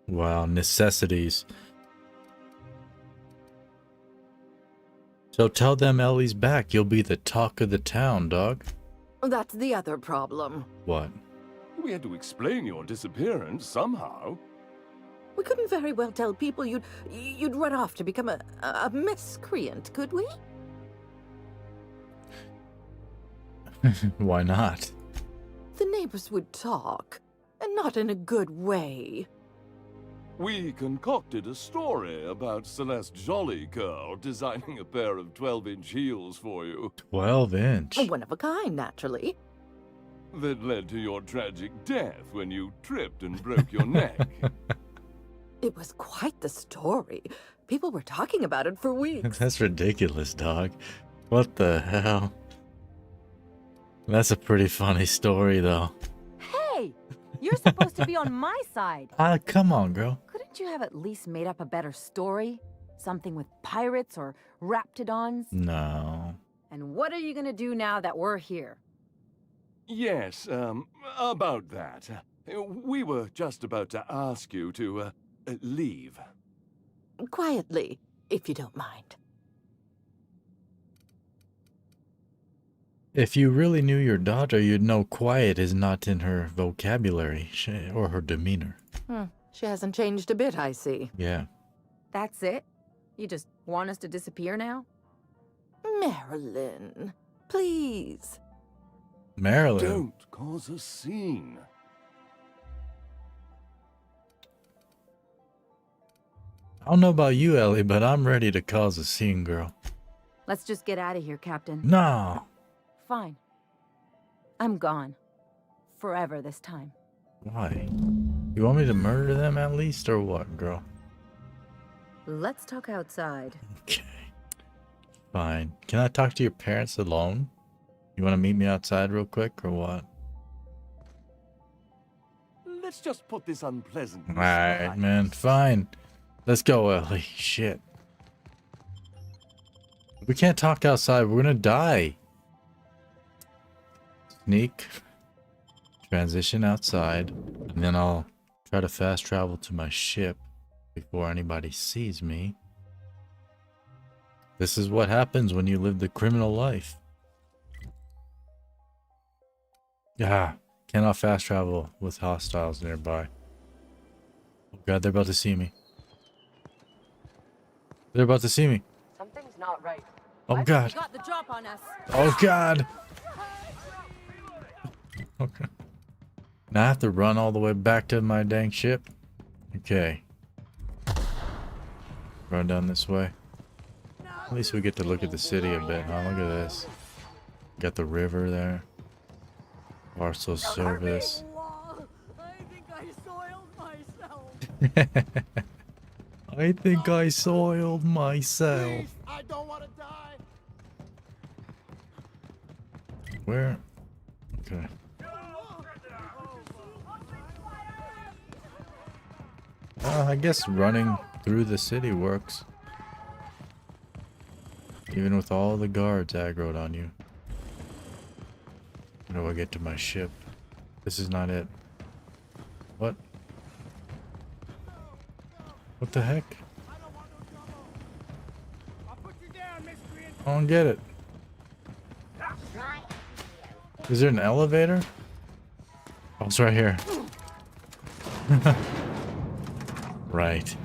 Wow, necessities. So tell them Ellie's back. You'll be the talk of the town, dog. That's the other problem. What? We had to explain your disappearance somehow. We couldn't very well tell people you'd run off to become a miscreant, could we? Why not? The neighbors would talk, and not in a good way. We concocted a story about Celeste Jollycurl designing a pair of 12-inch heels for you. 12-inch? One of a kind, naturally. That led to your tragic death when you tripped and broke your neck. It was quite the story. People were talking about it for weeks. That's ridiculous, dog. What the hell? That's a pretty funny story, though. Hey! You're supposed to be on my side. Come on, girl. Couldn't you have at least made up a better story? Something with pirates or raptidons? No. And what are you gonna do now that we're here? Yes, about that. We were just about to ask you to, leave. Quietly, if you don't mind. If you really knew your daughter, you'd know quiet is not in her vocabulary or her demeanor. She hasn't changed a bit, I see. Yeah. That's it? You just want us to disappear now? Marilyn, please. Marilyn. Don't cause a scene. I don't know about you, Ellie, but I'm ready to cause a scene, girl. Let's just get out of here, Captain. No. Fine. I'm gone. Forever this time. Why? You want me to murder them at least, or what, girl? Let's talk outside. Okay. Fine. Can I talk to your parents alone? You want to meet me outside real quick, or what? Let's just put this unpleasant. Alright, man. Fine. Let's go, Ellie. Shit. We can't talk outside. We're gonna die. Sneak. Transition outside. And then I'll try to fast travel to my ship before anybody sees me. This is what happens when you live the criminal life. Yeah. Cannot fast travel with hostiles nearby. Oh god, they're about to see me. They're about to see me. Something's not right. Oh god. Got the drop on us. Oh god. Okay. Now I have to run all the way back to my dang ship. Okay. Run down this way. At least we get to look at the city a bit, huh? Look at this. Got the river there. Parcel service. I think I soiled myself. I think I soiled myself. Please, I don't want to die. Where? Okay. I guess running through the city works. Even with all the guards aggroed on you. How do I get to my ship? This is not it. What? What the heck? I don't get it. Is there an elevator? Oh, it's right here. Right.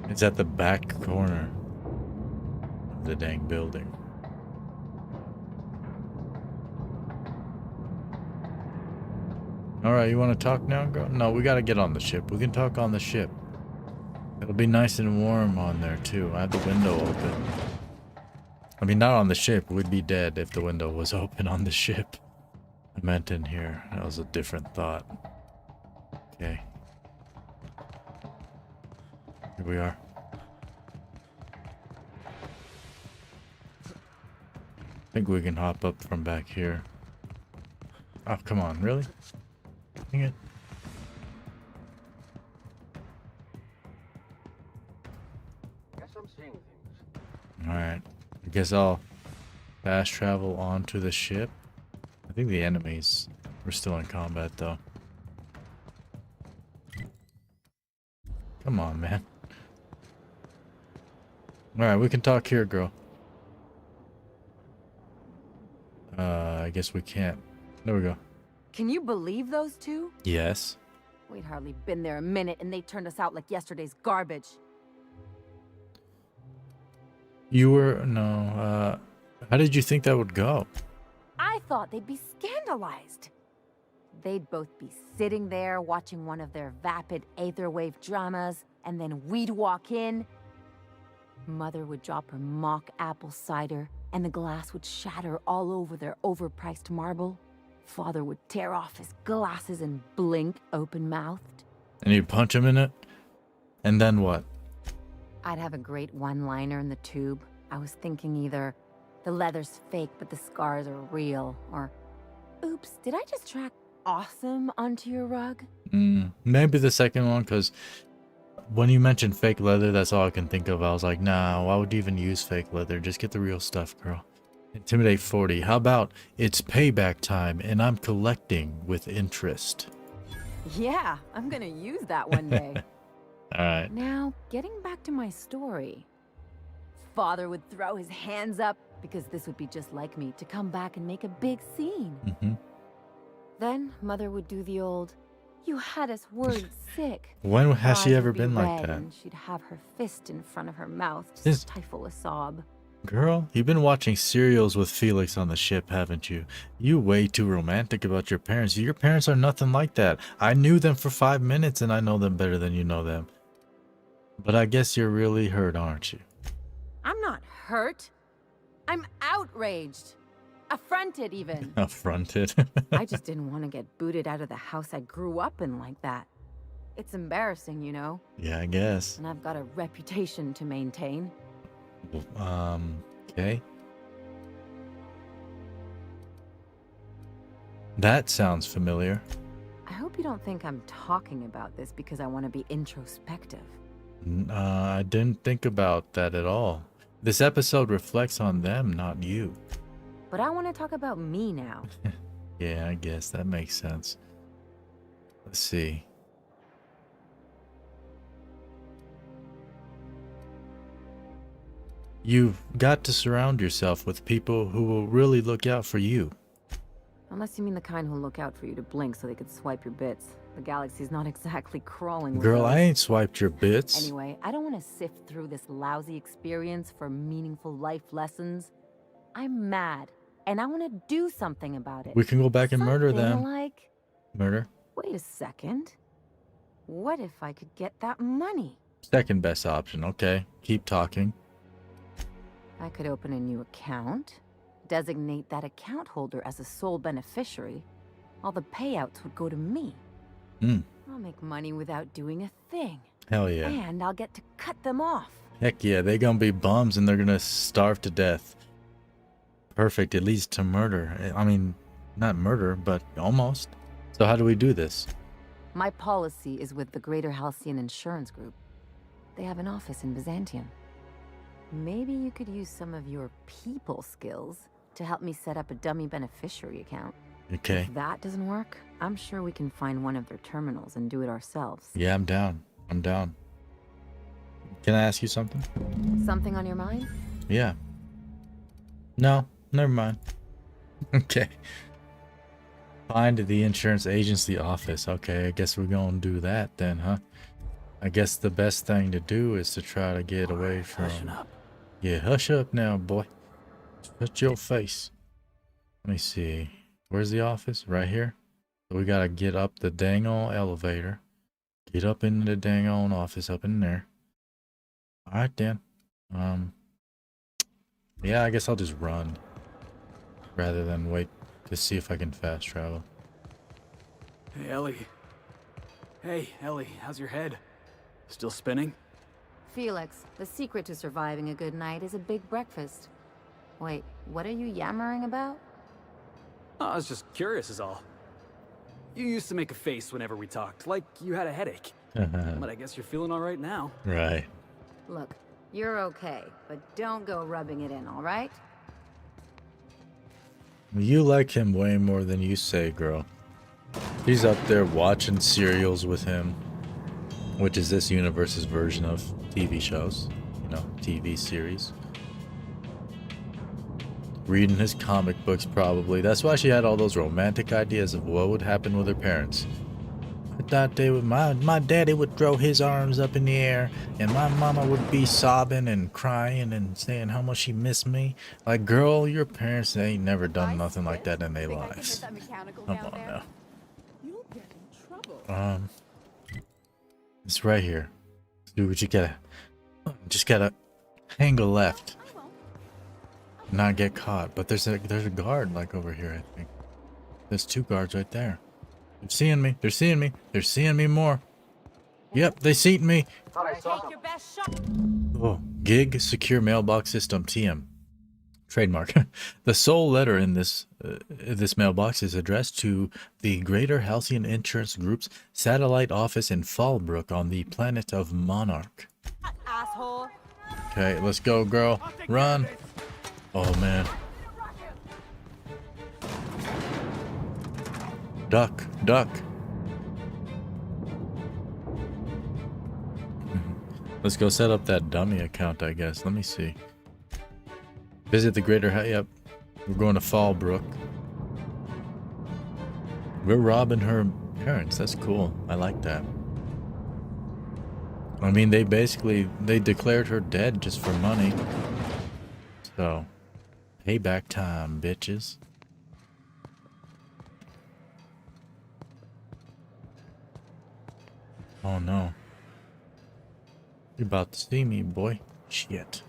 It's at the back corner of the dang building. Alright, you want to talk now, girl? No, we gotta get on the ship. We can talk on the ship. It'll be nice and warm on there, too. I have the window open. I mean, not on the ship. We'd be dead if the window was open on the ship. I meant in here. That was a different thought. Okay. Here we are. I think we can hop up from back here. Oh, come on. Really? Dang it. Guess I'm seeing things. Alright. I guess I'll fast travel onto the ship. I think the enemies were still in combat, though. Come on, man. Alright, we can talk here, girl. I guess we can't. There we go. Can you believe those two? Yes. We'd hardly been there a minute and they turned us out like yesterday's garbage. You were... No, how did you think that would go? I thought they'd be scandalized. They'd both be sitting there watching one of their vapid aetherwave dramas, and then we'd walk in. Mother would drop her mock apple cider, and the glass would shatter all over their overpriced marble. Father would tear off his glasses and blink open-mouthed. And you'd punch him in it? And then what? I'd have a great one-liner in the tube. I was thinking either, the leather's fake but the scars are real, or, oops, did I just track awesome onto your rug? Maybe the second one, because when you mentioned fake leather, that's all I can think of. I was like, nah, why would you even use fake leather? Just get the real stuff, girl. Intimidate 40. How about it's payback time and I'm collecting with interest? Yeah, I'm gonna use that one day. Alright. Now, getting back to my story. Father would throw his hands up, because this would be just like me, to come back and make a big scene. Then, Mother would do the old, you had us worried sick. When has she Eyes ever would be been like red, that? And she'd have her fist in front of her mouth to This- stifle a sob. Girl, you've been watching serials with Felix on the ship, haven't you? You way too romantic about your parents. Your parents are nothing like that. I knew them for 5 minutes and I know them better than you know them. But I guess you're really hurt, aren't you? I'm not hurt. I'm outraged. Affronted, even. Affronted. I just didn't want to get booted out of the house I grew up in like that. It's embarrassing, you know? Yeah, I guess. And I've got a reputation to maintain. Okay. That sounds familiar. I hope you don't think I'm talking about this because I want to be introspective. I didn't think about that at all. This episode reflects on them, not you. But I want to talk about me now. Yeah, I guess that makes sense. Let's see. You've got to surround yourself with people who will really look out for you. Unless you mean the kind who look out for you to blink so they could swipe your bits. The galaxy's not exactly crawling with Girl, those. I ain't swiped your bits. Anyway, I don't want to sift through this lousy experience for meaningful life lessons. I'm mad, and I want to do something about it. We can go back and murder Something them. like, Murder? wait a second. What if I could get that money? Second best option. Okay, keep talking. I could open a new account, designate that account holder as a sole beneficiary. All the payouts would go to me. I'll make money without doing a thing. Hell yeah. And I'll get to cut them off. Heck yeah, they gonna be bums and they're gonna starve to death. Perfect, it leads to murder. I mean, not murder, but almost. So how do we do this? My policy is with the Greater Halcyon Insurance Group. They have an office in Byzantium. Maybe you could use some of your people skills to help me set up a dummy beneficiary account. Okay. If that doesn't work, I'm sure we can find one of their terminals and do it ourselves. Yeah, I'm down. I'm down. Can I ask you something? Something on your mind? Yeah. No, never mind. Okay. Find the insurance agency office. Okay, I guess we're gonna do that then, huh? I guess the best thing to do is to try to get away from... Hushing up. Yeah, hush up now, boy. Shut your face. Let me see. Where's the office? Right here? So we gotta get up the dang on elevator. Get up into the dang on office up in there. Alright then. Yeah, I guess I'll just run. Rather than wait to see if I can fast travel. Hey, Ellie. Hey, Ellie, how's your head? Still spinning? Felix, the secret to surviving a good night is a big breakfast. Wait, what are you yammering about? Oh, I was just curious is all. You used to make a face whenever we talked, like you had a headache. But I guess you're feeling all right now. Right. Look, you're okay, but don't go rubbing it in, all right? You like him way more than you say, girl. He's up there watching serials with him, which is this universe's version of TV shows, you know, TV series. Reading his comic books, probably. That's why she had all those romantic ideas of what would happen with her parents. I thought they would, my daddy would throw his arms up in the air and my mama would be sobbing and crying and saying how much she missed me. Like, girl, your parents, they ain't never done nothing like that in their lives. Come on now. It's right here. Do what you gotta. Just gotta hang a left. Not get caught. But there's a guard like over here, I think. There's 2 guards right there. They're seeing me. They're seeing me. They're seeing me more. Yep, they seen me. Oh, gig secure mailbox system TM. Trademark. The sole letter in this mailbox is addressed to the Greater Halcyon Insurance Group's satellite office in Fallbrook on the planet of Monarch. Asshole. Okay, let's go, girl. Run. Oh, man. Duck, duck. Let's go set up that dummy account, I guess. Let me see. Visit the Greater Yep. We're going to Fallbrook. We're robbing her parents. That's cool. I like that. I mean, they declared her dead just for money. So, payback time, bitches. Oh no. You're about to see me, boy. Shit.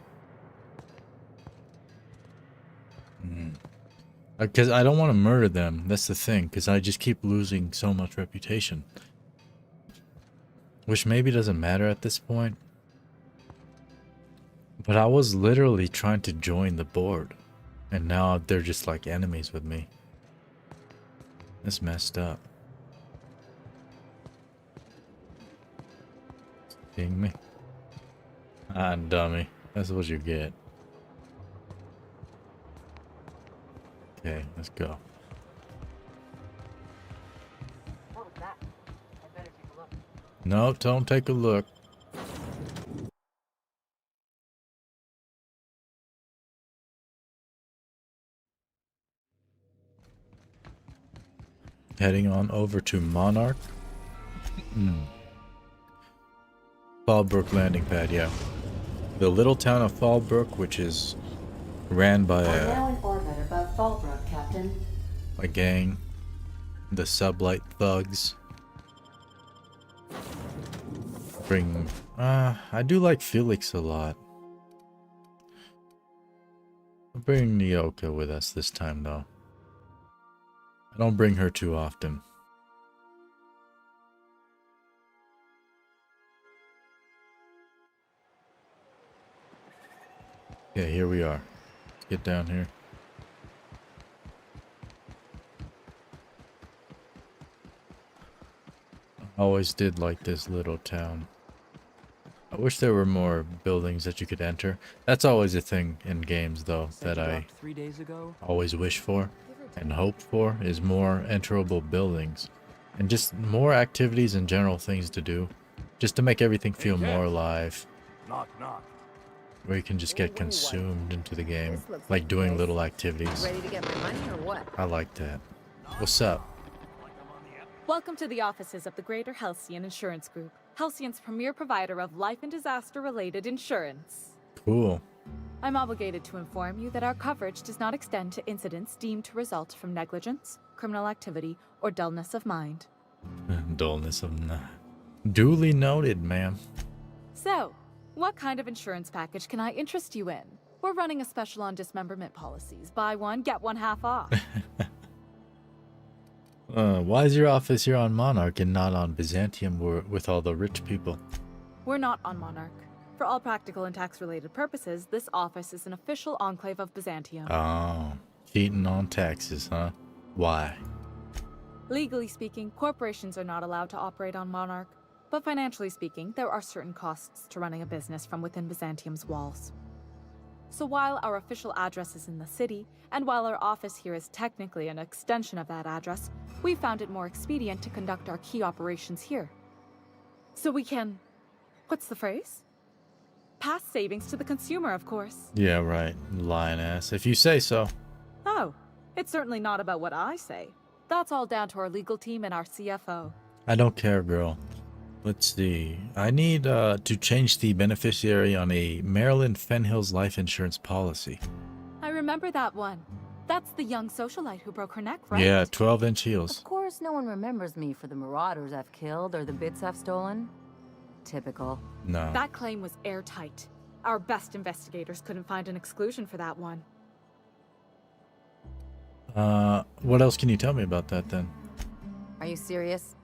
Because I don't want to murder them. That's the thing. Because I just keep losing so much reputation. Which maybe doesn't matter at this point. But I was literally trying to join the board. And now they're just like enemies with me. That's messed up. Seeing me? Ah, dummy. That's what you get. Okay, let's go. What was that? I better take a look. No, don't take a look. Heading on over to Monarch. Fallbrook landing pad, yeah. The little town of Fallbrook, which is ran by We're now in orbit above Fallbrook, Captain. a gang, the Sublight Thugs. I do like Felix a lot. I'll bring Nyoka with us this time, though. I don't bring her too often. Yeah, here we are. Let's get down here. I always did like this little town. I wish there were more buildings that you could enter. That's always a thing in games, though, that I 3 days ago. always wish for and hope for is more enterable buildings. And just more activities and general things to do. Just to make everything feel more alive. Knock, knock. Where you can just get consumed into the game. Like doing little activities. Ready to get my money or what? I like that. What's up? Welcome to the offices of the Greater Halcyon Insurance Group, Halcyon's premier provider of life and disaster-related insurance. Cool. I'm obligated to inform you that our coverage does not extend to incidents deemed to result from negligence, criminal activity, or dullness of mind. Dullness of mind. Duly noted, ma'am. So, what kind of insurance package can I interest you in? We're running a special on dismemberment policies. Buy one, get one half off. Why is your office here on Monarch and not on Byzantium with all the rich people? We're not on Monarch. For all practical and tax-related purposes, this office is an official enclave of Byzantium. Oh, cheating on taxes, huh? Why? Legally speaking, corporations are not allowed to operate on Monarch, but financially speaking, there are certain costs to running a business from within Byzantium's walls. So while our official address is in the city, and while our office here is technically an extension of that address, we found it more expedient to conduct our key operations here. So we can... what's the phrase? Pass savings to the consumer, of course. Yeah, right. Lying ass. If you say so. Oh, it's certainly not about what I say. That's all down to our legal team and our CFO. I don't care, girl. Let's see. I need to change the beneficiary on a Maryland Fenhills life insurance policy. I remember that one. That's the young socialite who broke her neck, right? Yeah, 12-inch heels. Of course, no one remembers me for the marauders I've killed or the bits I've stolen. Typical. No. That claim was airtight. Our best investigators couldn't find an exclusion for that one. What else can you tell me about that then? Are you serious?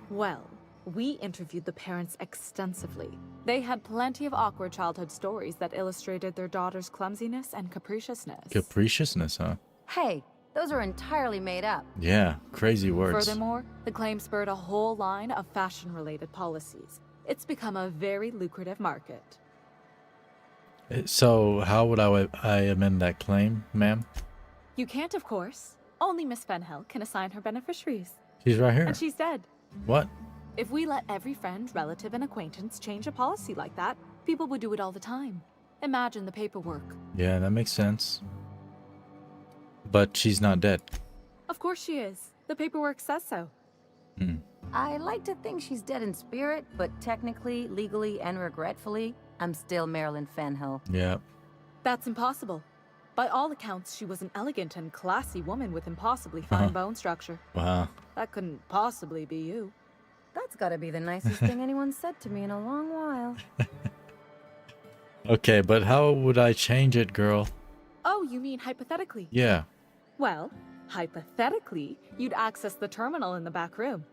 Well, we interviewed the parents extensively. They had plenty of awkward childhood stories that illustrated their daughter's clumsiness and capriciousness. Capriciousness, huh? Hey, those are entirely made up. Yeah, crazy words. Furthermore, the claim spurred a whole line of fashion-related policies. It's become a very lucrative market. So, how would I amend that claim, ma'am? You can't, of course. Only Miss Fenhill can assign her beneficiaries. She's right here. And she's dead. What? If we let every friend, relative, and acquaintance change a policy like that, people would do it all the time. Imagine the paperwork. Yeah, that makes sense. But she's not dead. Of course she is. The paperwork says so. I like to think she's dead in spirit, but technically, legally, and regretfully, I'm still Marilyn Fenhill. Yeah. That's impossible. By all accounts, she was an elegant and classy woman with impossibly fine bone structure. Wow. That couldn't possibly be you. That's gotta be the nicest thing anyone's said to me in a long while. Okay, but how would I change it, girl? Oh, you mean hypothetically? Yeah. Well, hypothetically, you'd access the terminal in the back room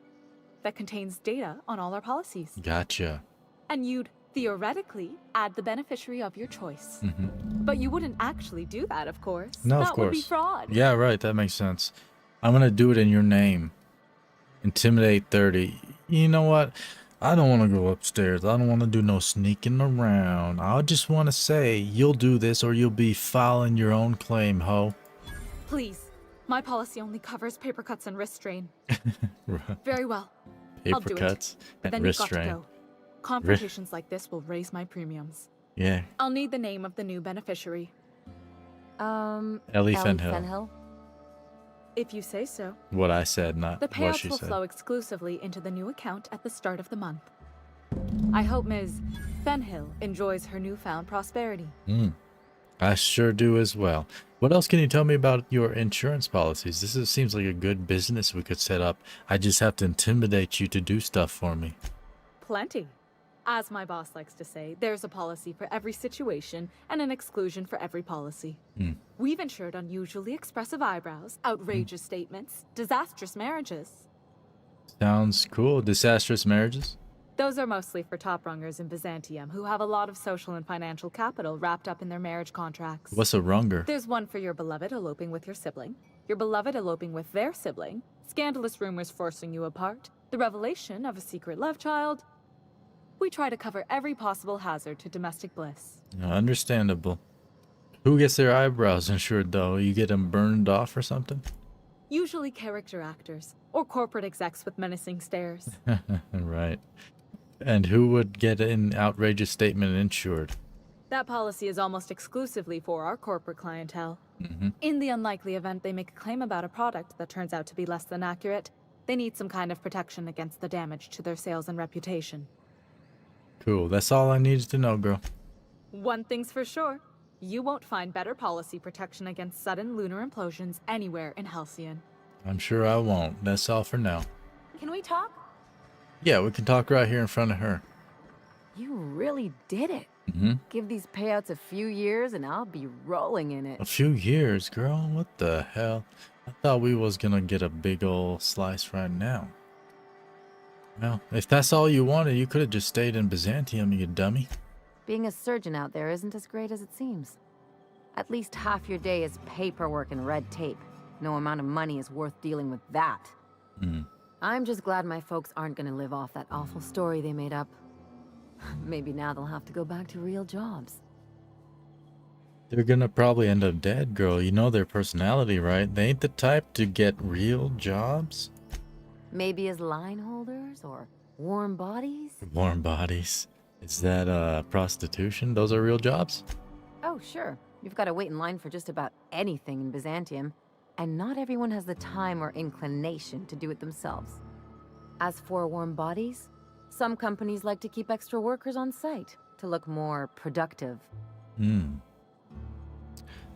that contains data on all our policies. Gotcha. And you'd theoretically add the beneficiary of your choice. But you wouldn't actually do that, of course. No, of That course. would be fraud. Yeah, right. That makes sense. I'm gonna do it in your name. Intimidate 30. You know what? I don't want to go upstairs. I don't want to do no sneaking around. I just want to say you'll do this or you'll be filing your own claim, ho. Please. My policy only covers paper cuts and wrist strain. Very well. I'll Paper do cuts it. But and then wrist you've got strain. to go. Confrontations like this will raise my premiums. Yeah. I'll need the name of the new beneficiary. Ellie Fenhill. If you say so. What I said, not The what payouts she will said. flow exclusively into the new account at the start of the month. I hope Ms. Fenhill enjoys her newfound prosperity. I sure do as well. What else can you tell me about your insurance policies? Seems like a good business we could set up. I just have to intimidate you to do stuff for me. Plenty. As my boss likes to say, there's a policy for every situation and an exclusion for every policy. We've insured unusually expressive eyebrows, outrageous statements, disastrous marriages. Sounds cool. Disastrous marriages? Those are mostly for top-rungers in Byzantium who have a lot of social and financial capital wrapped up in their marriage contracts. What's a runger? There's one for your beloved eloping with your sibling, your beloved eloping with their sibling, scandalous rumors forcing you apart, the revelation of a secret love child. We try to cover every possible hazard to domestic bliss. Understandable. Who gets their eyebrows insured, though? You get them burned off or something? Usually character actors, or corporate execs with menacing stares. Right. And who would get an outrageous statement insured? That policy is almost exclusively for our corporate clientele. In the unlikely event they make a claim about a product that turns out to be less than accurate, they need some kind of protection against the damage to their sales and reputation. Cool. That's all I needed to know, girl. One thing's for sure. You won't find better policy protection against sudden lunar implosions anywhere in Halcyon. I'm sure I won't. That's all for now. Can we talk? Yeah, we can talk right here in front of her. You really did it. Give these payouts a few years and I'll be rolling in it. A few years, girl? What the hell? I thought we was gonna get a big ol' slice right now. Well, if that's all you wanted, you could have just stayed in Byzantium, you dummy. Being a surgeon out there isn't as great as it seems. At least half your day is paperwork and red tape. No amount of money is worth dealing with that. I'm just glad my folks aren't gonna live off that awful story they made up. Maybe now they'll have to go back to real jobs. They're gonna probably end up dead, girl. You know their personality, right? They ain't the type to get real jobs. Maybe as line holders or warm bodies? Warm bodies. Is that prostitution? Those are real jobs? Oh, sure. You've got to wait in line for just about anything in Byzantium, and not everyone has the time or inclination to do it themselves. As for warm bodies, some companies like to keep extra workers on site to look more productive. Hmm.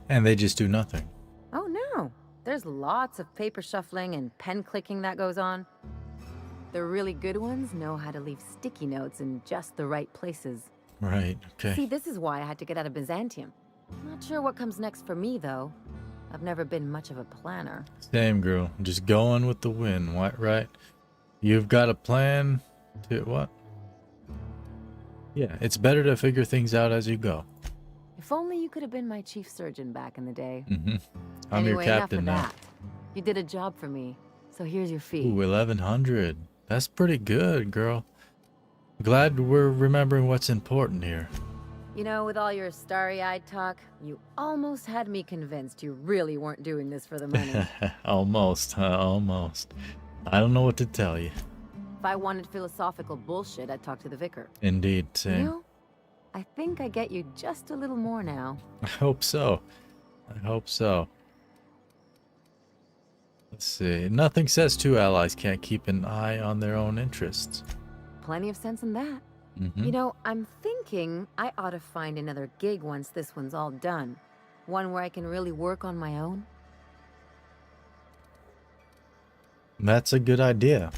And they just do nothing. Oh no, there's lots of paper shuffling and pen clicking that goes on. The really good ones know how to leave sticky notes in just the right places. Right, okay. See, this is why I had to get out of Byzantium. Not sure what comes next for me, though. I've never been much of a planner. Same, girl. Just going with the wind, right? You've got a plan to what? Yeah, it's better to figure things out as you go. If only you could have been my chief surgeon back in the day. Mm-hmm. I'm your captain now. That. You did a job for me, so here's your fee. Ooh, 1,100. That's pretty good, girl. Glad we're remembering what's important here. You know, with all your starry-eyed talk, you almost had me convinced you really weren't doing this for the money. Almost. I don't know what to tell you. If I wanted philosophical bullshit, I'd talk to the vicar. Indeed, same. You know, I think I get you just a little more now. I hope so. Let's see. Nothing says two allies can't keep an eye on their own interests. Plenty of sense in that. Mm-hmm. You know, I'm thinking I ought to find another gig once this one's all done. One where I can really work on my own. That's a good idea.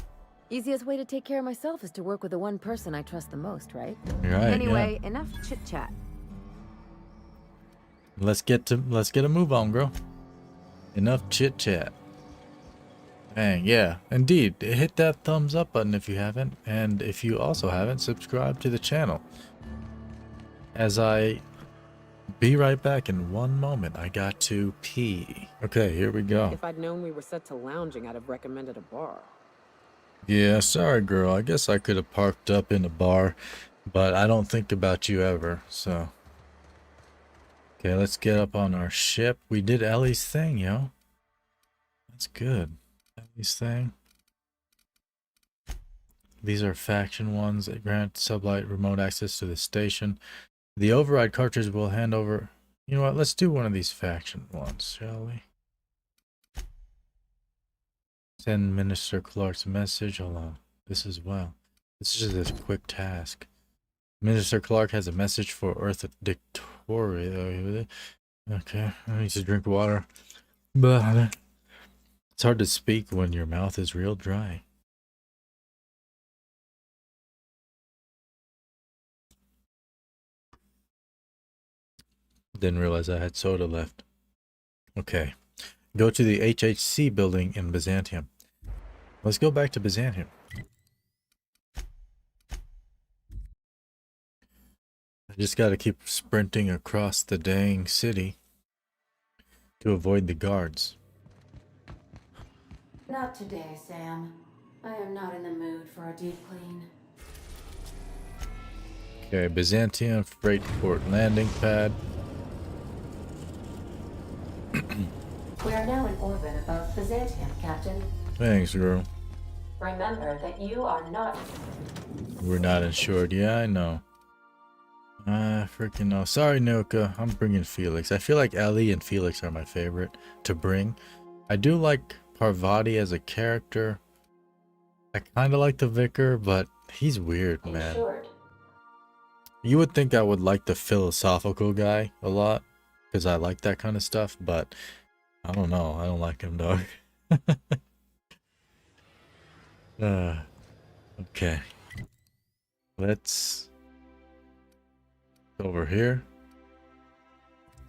Easiest way to take care of myself is to work with the one person I trust the most, right? Right, anyway, enough chit-chat. Let's get a move on, girl. Enough chit-chat. Dang, yeah, indeed. Hit that thumbs up button if you haven't, and if you also haven't, subscribe to the channel. As I be right back in one moment, I got to pee. Okay, here we go. If I'd known we were set to lounging, I'd have recommended a bar. Yeah, sorry, girl. I guess I could have parked up in a bar, but I don't think about you ever, so. Okay, let's get up on our ship. We did Ellie's thing, yo. That's good. Ellie's thing. These are faction ones that grant sublight remote access to the station. The override cartridge will hand over. You know what? Let's do one of these faction ones, shall we? Send Minister Clark's message. Hold on. This as well. This is just a quick task. Minister Clark has a message for Earth Victoria. Okay, I need to drink water. But it's hard to speak when your mouth is real dry. Didn't realize I had soda left. Okay. Go to the HHC building in Byzantium. Let's go back to Byzantium. I just gotta keep sprinting across the dang city to avoid the guards. Not today, Sam. I am not in the mood for a deep clean. Okay, Byzantium freight port landing pad. We are now in orbit above Byzantium, Captain. Thanks, girl. Remember that you are not... We're not insured. Yeah, I know. I freaking know. Sorry, Nuka. I'm bringing Felix. I feel like Ellie and Felix are my favorite to bring. I do like Parvati as a character. I kind of like the Vicar, but he's weird, man. Insured. You would think I would like the philosophical guy a lot, because I like that kind of stuff, but I don't know. I don't like him, dog. Okay. Let's over here.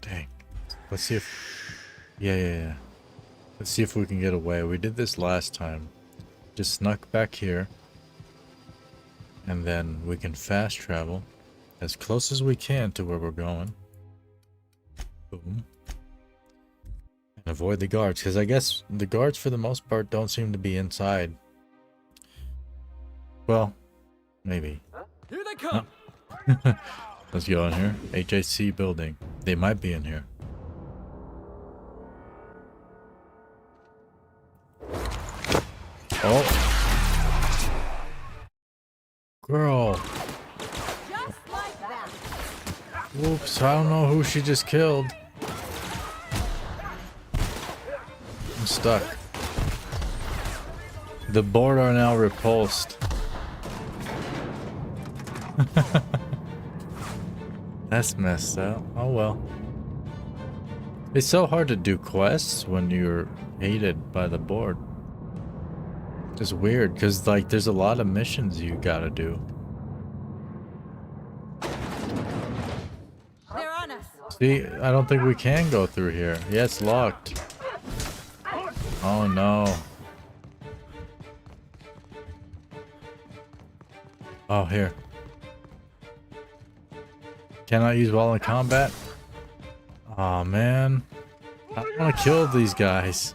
Dang. Let's see if... Yeah. Let's see if we can get away. We did this last time. Just snuck back here. And then we can fast travel as close as we can to where we're going. Boom. And avoid the guards, because I guess the guards for the most part don't seem to be inside. Well, maybe. Here they come. Let's go in here. HAC building. They might be in here. Oh. Girl. Just like that. Oops, I don't know who she just killed. I'm stuck. The board are now repulsed. That's messed up. Oh well. It's so hard to do quests when you're hated by the board. It's weird because like there's a lot of missions you gotta do. They're on us. See, I don't think we can go through here. Yeah, it's locked. Oh no. Oh, here. Cannot use while in combat? Oh man. I want to kill these guys.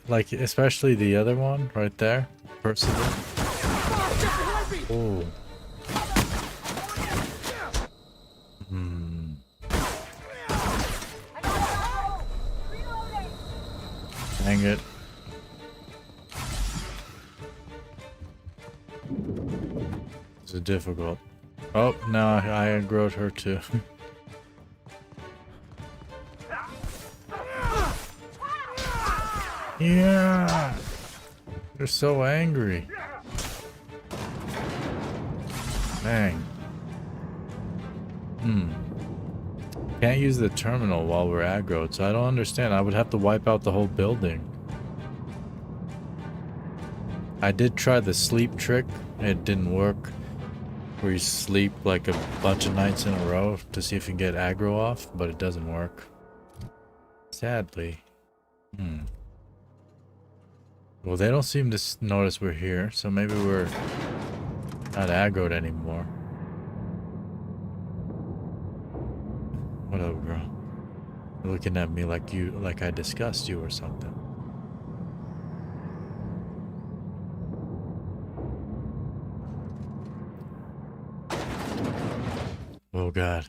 Like, especially the other one right there. Percival. Oh. Dang it. This is difficult. Oh, no, I aggroed her too. Yeah! They're so angry. Dang. Can't use the terminal while we're aggroed, so I don't understand. I would have to wipe out the whole building. I did try the sleep trick. It didn't work. Where you sleep like a bunch of nights in a row to see if you can get aggro off, but it doesn't work. Sadly. Well, they don't seem to notice we're here, so maybe we're not aggroed anymore. What up, girl? You're looking at me like I discussed you or something. Oh god.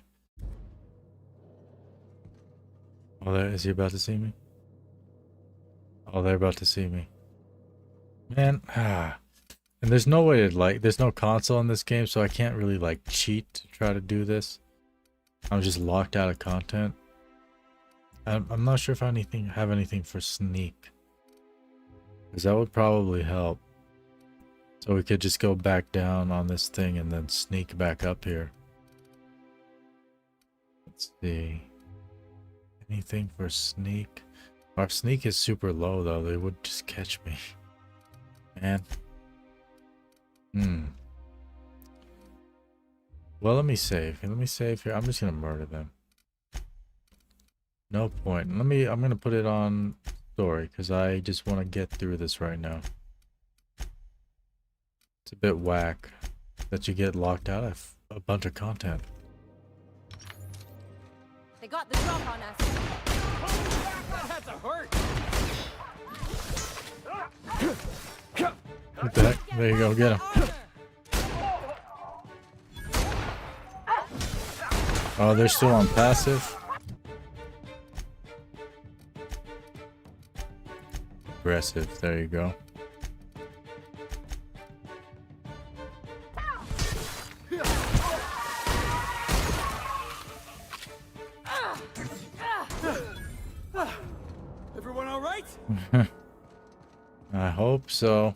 Oh, is he about to see me? Oh, they're about to see me. Man, and there's no way to there's no console in this game, so I can't really cheat to try to do this. I'm just locked out of content. I'm not sure if I have anything for sneak, because that would probably help. So we could just go back down on this thing and then sneak back up here. Let's see. Anything for sneak? Our sneak is super low though. They would just catch me. Man. Well, let me save. Let me save here. I'm just gonna murder them. No point. I'm gonna put it on story because I just want to get through this right now. It's a bit whack that you get locked out of a bunch of content. They got the drop on us. That had to hurt. What the heck? There you go. Get him. Oh, they're still on passive. Aggressive. There you go. Everyone all right? I hope so.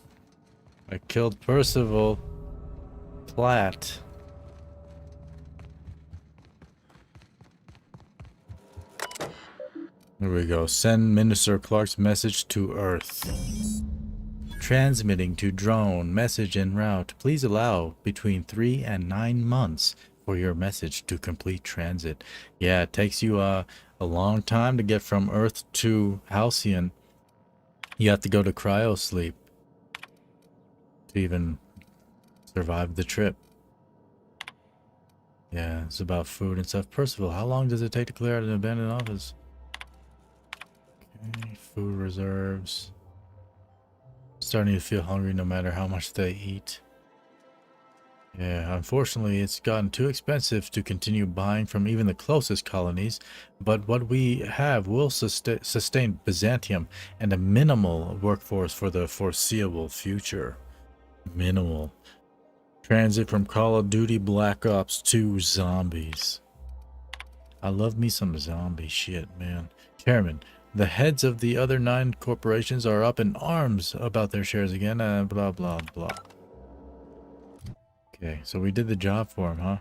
I killed Percival. Platt. Here we go. Send Minister Clark's message to Earth. Transmitting to drone. Message en route. Please allow between 3 and 9 months for your message to complete transit. Yeah, it takes you a long time to get from Earth to Halcyon. You have to go to cryo sleep to even survive the trip. Yeah, it's about food and stuff. Percival, how long does it take to clear out an abandoned office? Okay, food reserves. Starting to feel hungry no matter how much they eat. Yeah, unfortunately it's gotten too expensive to continue buying from even the closest colonies, but what we have will sustain Byzantium and a minimal workforce for the foreseeable future. Minimal. Transit from Call of Duty Black Ops 2 zombies. I love me some zombie shit, man. Chairman, The heads of the other 9 corporations are up in arms about their shares again, blah, blah, blah. Okay, so we did the job for him, huh?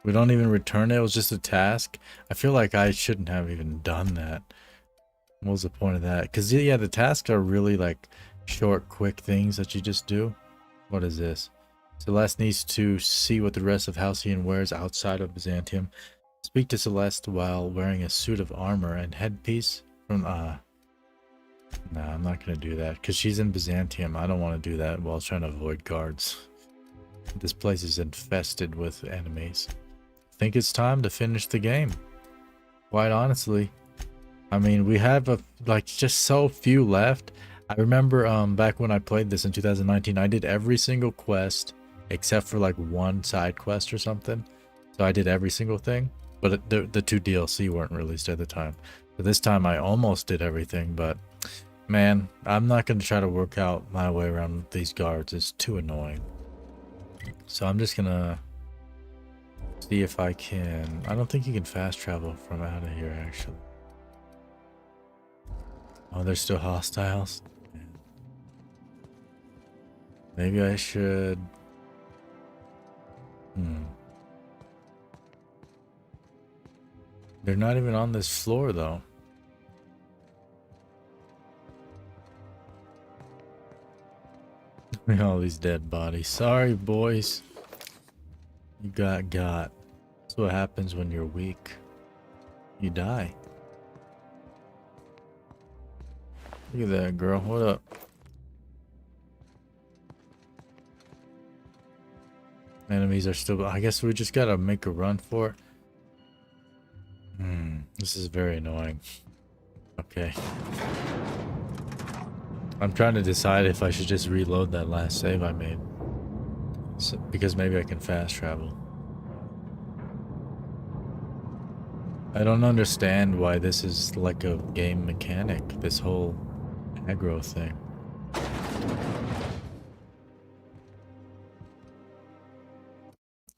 We don't even return it. It was just a task. I feel like I shouldn't have even done that. What was the point of that? Because, yeah, the tasks are really, like, short, quick things that you just do. What is this? Celeste needs to see what the rest of Halcyon wears outside of Byzantium. Speak to Celeste while wearing a suit of armor and headpiece from, Nah, I'm not going to do that. Because she's in Byzantium. I don't want to do that while trying to avoid guards. This place is infested with enemies. I think it's time to finish the game. Quite honestly. I mean, we have like just so few left. I remember back when I played this in 2019, I did every single quest except for like one side quest or something. So I did every single thing, but the 2 DLC weren't released at the time. So this time I almost did everything, but man, I'm not going to try to work out my way around these guards. It's too annoying. So I'm just gonna see if I can. I don't think you can fast travel from out of here, actually. Oh, there's still hostiles. Maybe I should. They're not even on this floor, though. All these dead bodies. Sorry, boys. You got. That's what happens when you're weak. You die. Look at that, girl. What up? Enemies are still. I guess we just gotta make a run for it. This is very annoying. Okay. I'm trying to decide if I should just reload that last save I made. So, because maybe I can fast travel. I don't understand why this is like a game mechanic, this whole aggro thing.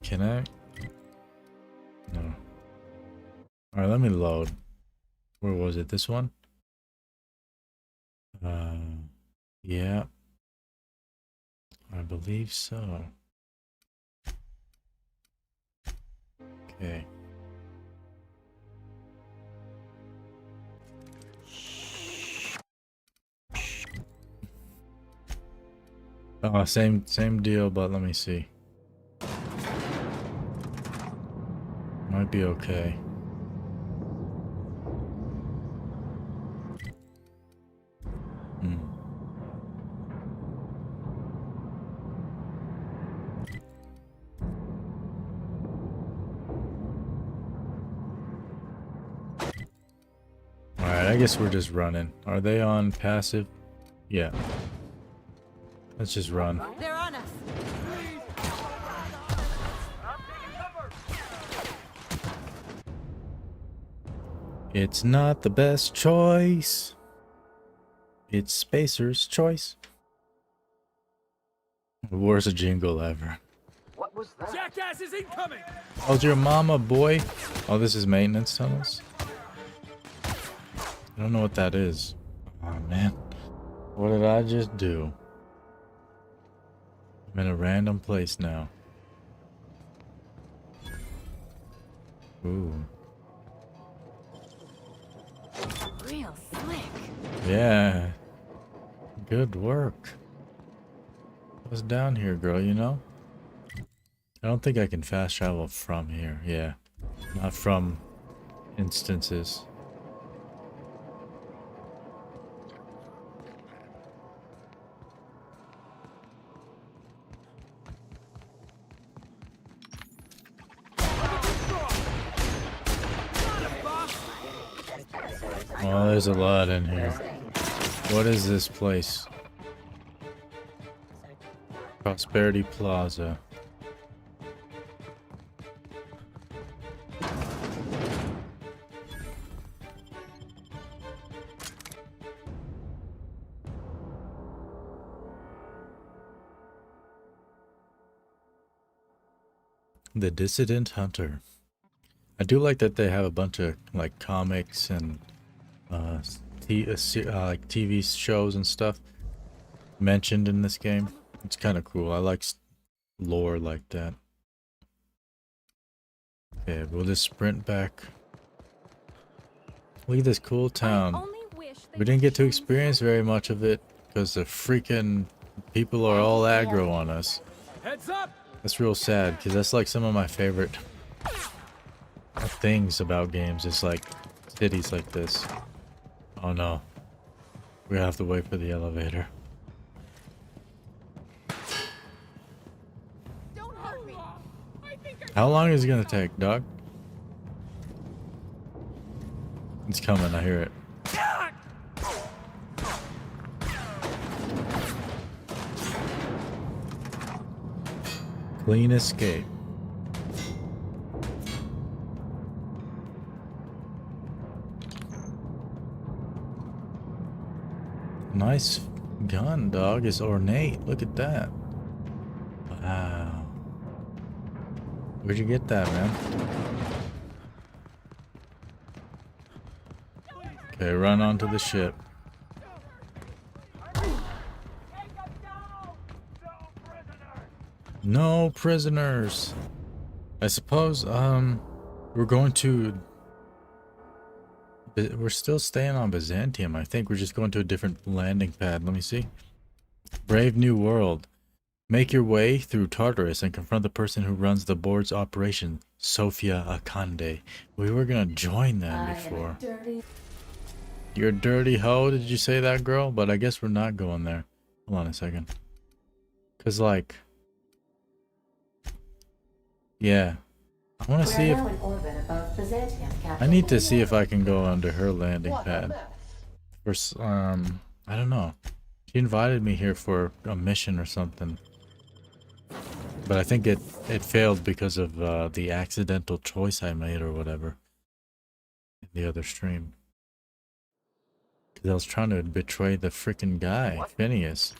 Can I? No. Alright, let me load. Where was it? This one? Yeah. I believe so. Okay. Oh, same deal, but let me see. Might be okay. Alright, I guess we're just running. Are they on passive? Yeah. Let's just run. They're on us. It's not the best choice. It's Spacer's choice. The worst jingle ever. What was that? Jackass is incoming! How's your mama, boy? Oh, this is maintenance tunnels? I don't know what that is. Oh, man. What did I just do? I'm in a random place now. Ooh. Real slick. Yeah. Good work. What's down here, girl, you know? I don't think I can fast travel from here. Yeah. Not from instances. Oh, there's a lot in here. What is this place? Prosperity Plaza. The Dissident Hunter. I do like that they have a bunch of like comics and like TV shows and stuff mentioned in this game. It's kind of cool. I like lore like that. Okay, we'll just sprint back. Look at this cool town. We didn't get to experience very much of it because the freaking people are all aggro on us. Heads up! That's real sad because that's like some of my favorite things about games. It's like cities like this. Oh no. We have to wait for the elevator. How long is it gonna take, Doc? It's coming, I hear it. Clean escape. Nice gun, dog. It's ornate. Look at that. Wow. Where'd you get that, man? Okay, run onto the ship. No prisoners. I suppose, we're going to... We're still staying on Byzantium. I think we're just going to a different landing pad. Let me see. Brave New World. Make your way through Tartarus and confront the person who runs the board's operation, Sofia Akande. We were gonna join them before. You're a dirty hoe, did you say that, girl? But I guess we're not going there. Hold on a second. Cause like... Yeah. I wanna see if... I need to see if I can go under her landing pad. First, I don't know. She invited me here for a mission or something. But I think it failed because of the accidental choice I made or whatever. In the other stream. Because I was trying to betray the freaking guy, Phineas.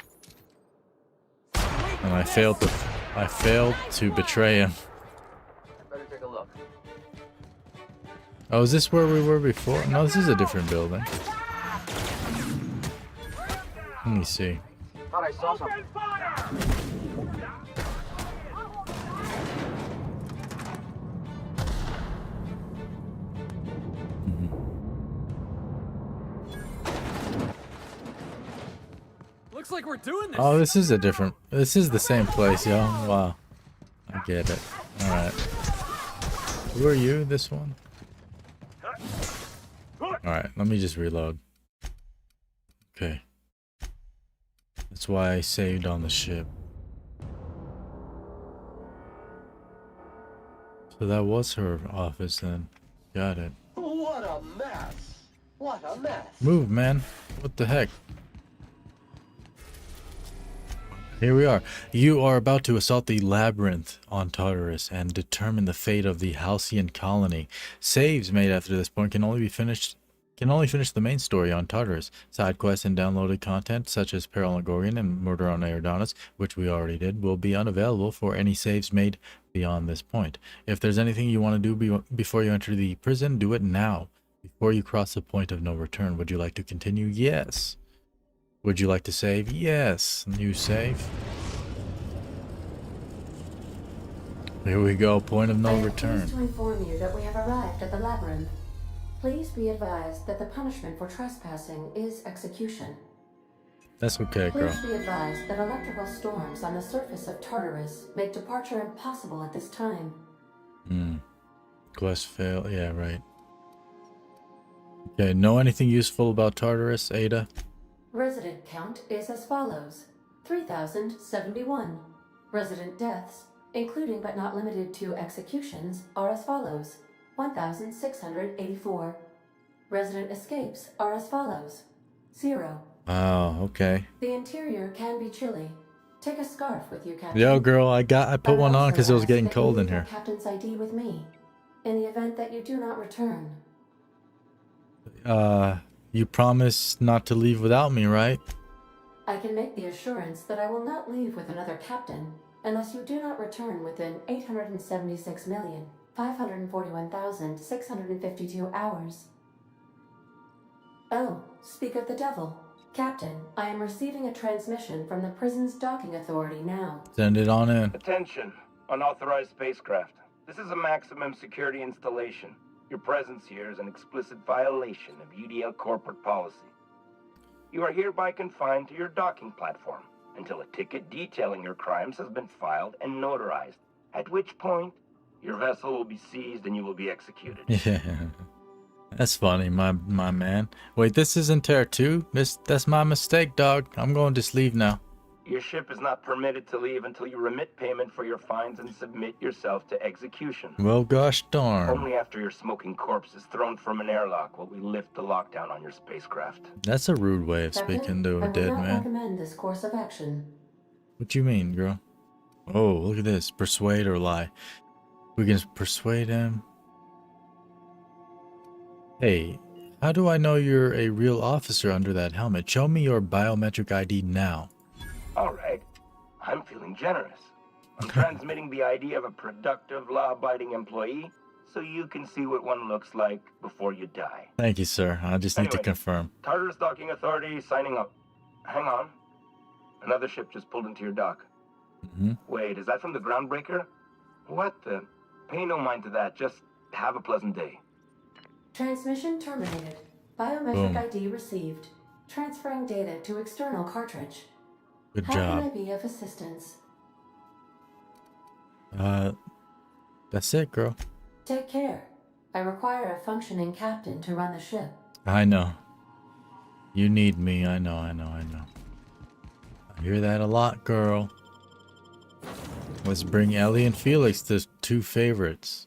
And I failed to betray him. Better take a look. Oh, is this where we were before? No, this is a different building. Let me see. Thought I saw something. Looks like we're doing this. Oh, this is a different... This is the same place, yo. Wow. I get it. Alright. Who are you, this one? Alright, let me just reload. Okay. That's why I saved on the ship. So that was her office then. Got it. What a mess! What a mess! Move, man. What the heck? Here we are. You are about to assault the labyrinth on Tartarus and determine the fate of the Halcyon colony. Saves made after this point can only finish the main story on Tartarus. Side quests and downloaded content such as Peril and Gorgon and Murder on Eridanus, which we already did, will be unavailable for any saves made beyond this point. If there's anything you want to do before you enter the prison, do it now, before you cross the point of no return. Would you like to continue? Yes. Would you like to save? Yes. New save. Here we go. Point of no return. Pleased to inform you that we have arrived at the labyrinth. Please be advised that the punishment for trespassing is execution. That's okay, girl. Please be advised that electrical storms on the surface of Tartarus make departure impossible at this time. Quest fail. Yeah, right. Okay, know anything useful about Tartarus, Ada? Resident count is as follows: 3,071. Resident deaths, including but not limited to executions, are as follows: 1,684. Resident escapes are as follows: 0. Oh, okay. The interior can be chilly. Take a scarf with you, Captain. Yo, girl, I put one on because it was getting cold in here. Captain's ID with me, in the event that you do not return. You promise not to leave without me, right? I can make the assurance that I will not leave with another captain unless you do not return within 876,541,652 hours. Oh, speak of the devil. Captain, I am receiving a transmission from the prison's docking authority now. Send it on in. Attention, unauthorized spacecraft. This is a maximum security installation. Your presence here is an explicit violation of UDL corporate policy. You are hereby confined to your docking platform until a ticket detailing your crimes has been filed and notarized, at which point your vessel will be seized and you will be executed. Yeah. That's funny, my man. Wait, this isn't Terror 2? That's my mistake, dog. I'm going to just leave now. Your ship is not permitted to leave until you remit payment for your fines and submit yourself to execution. Well, gosh darn. Only after your smoking corpse is thrown from an airlock will we lift the lockdown on your spacecraft. That's a rude way of speaking to a dead man. I recommend this course of action. What you mean, girl? Oh, look at this. Persuade or lie. We can persuade him. Hey, how do I know you're a real officer under that helmet? Show me your biometric ID now. Alright, I'm feeling generous. I'm transmitting the ID of a productive, law-abiding employee so you can see what one looks like before you die. Thank you, sir. I just need to confirm. Tartarus Docking Authority signing up. Hang on. Another ship just pulled into your dock. Wait, is that from the Groundbreaker? What the? Pay no mind to that. Just have a pleasant day. Transmission terminated. Biometric ID received. Transferring data to external cartridge. Good How job. can I be of assistance? That's it, girl. Take care. I require a functioning captain to run the ship. I know. You need me. I know. I hear that a lot, girl. Let's bring Ellie and Felix, the two favorites.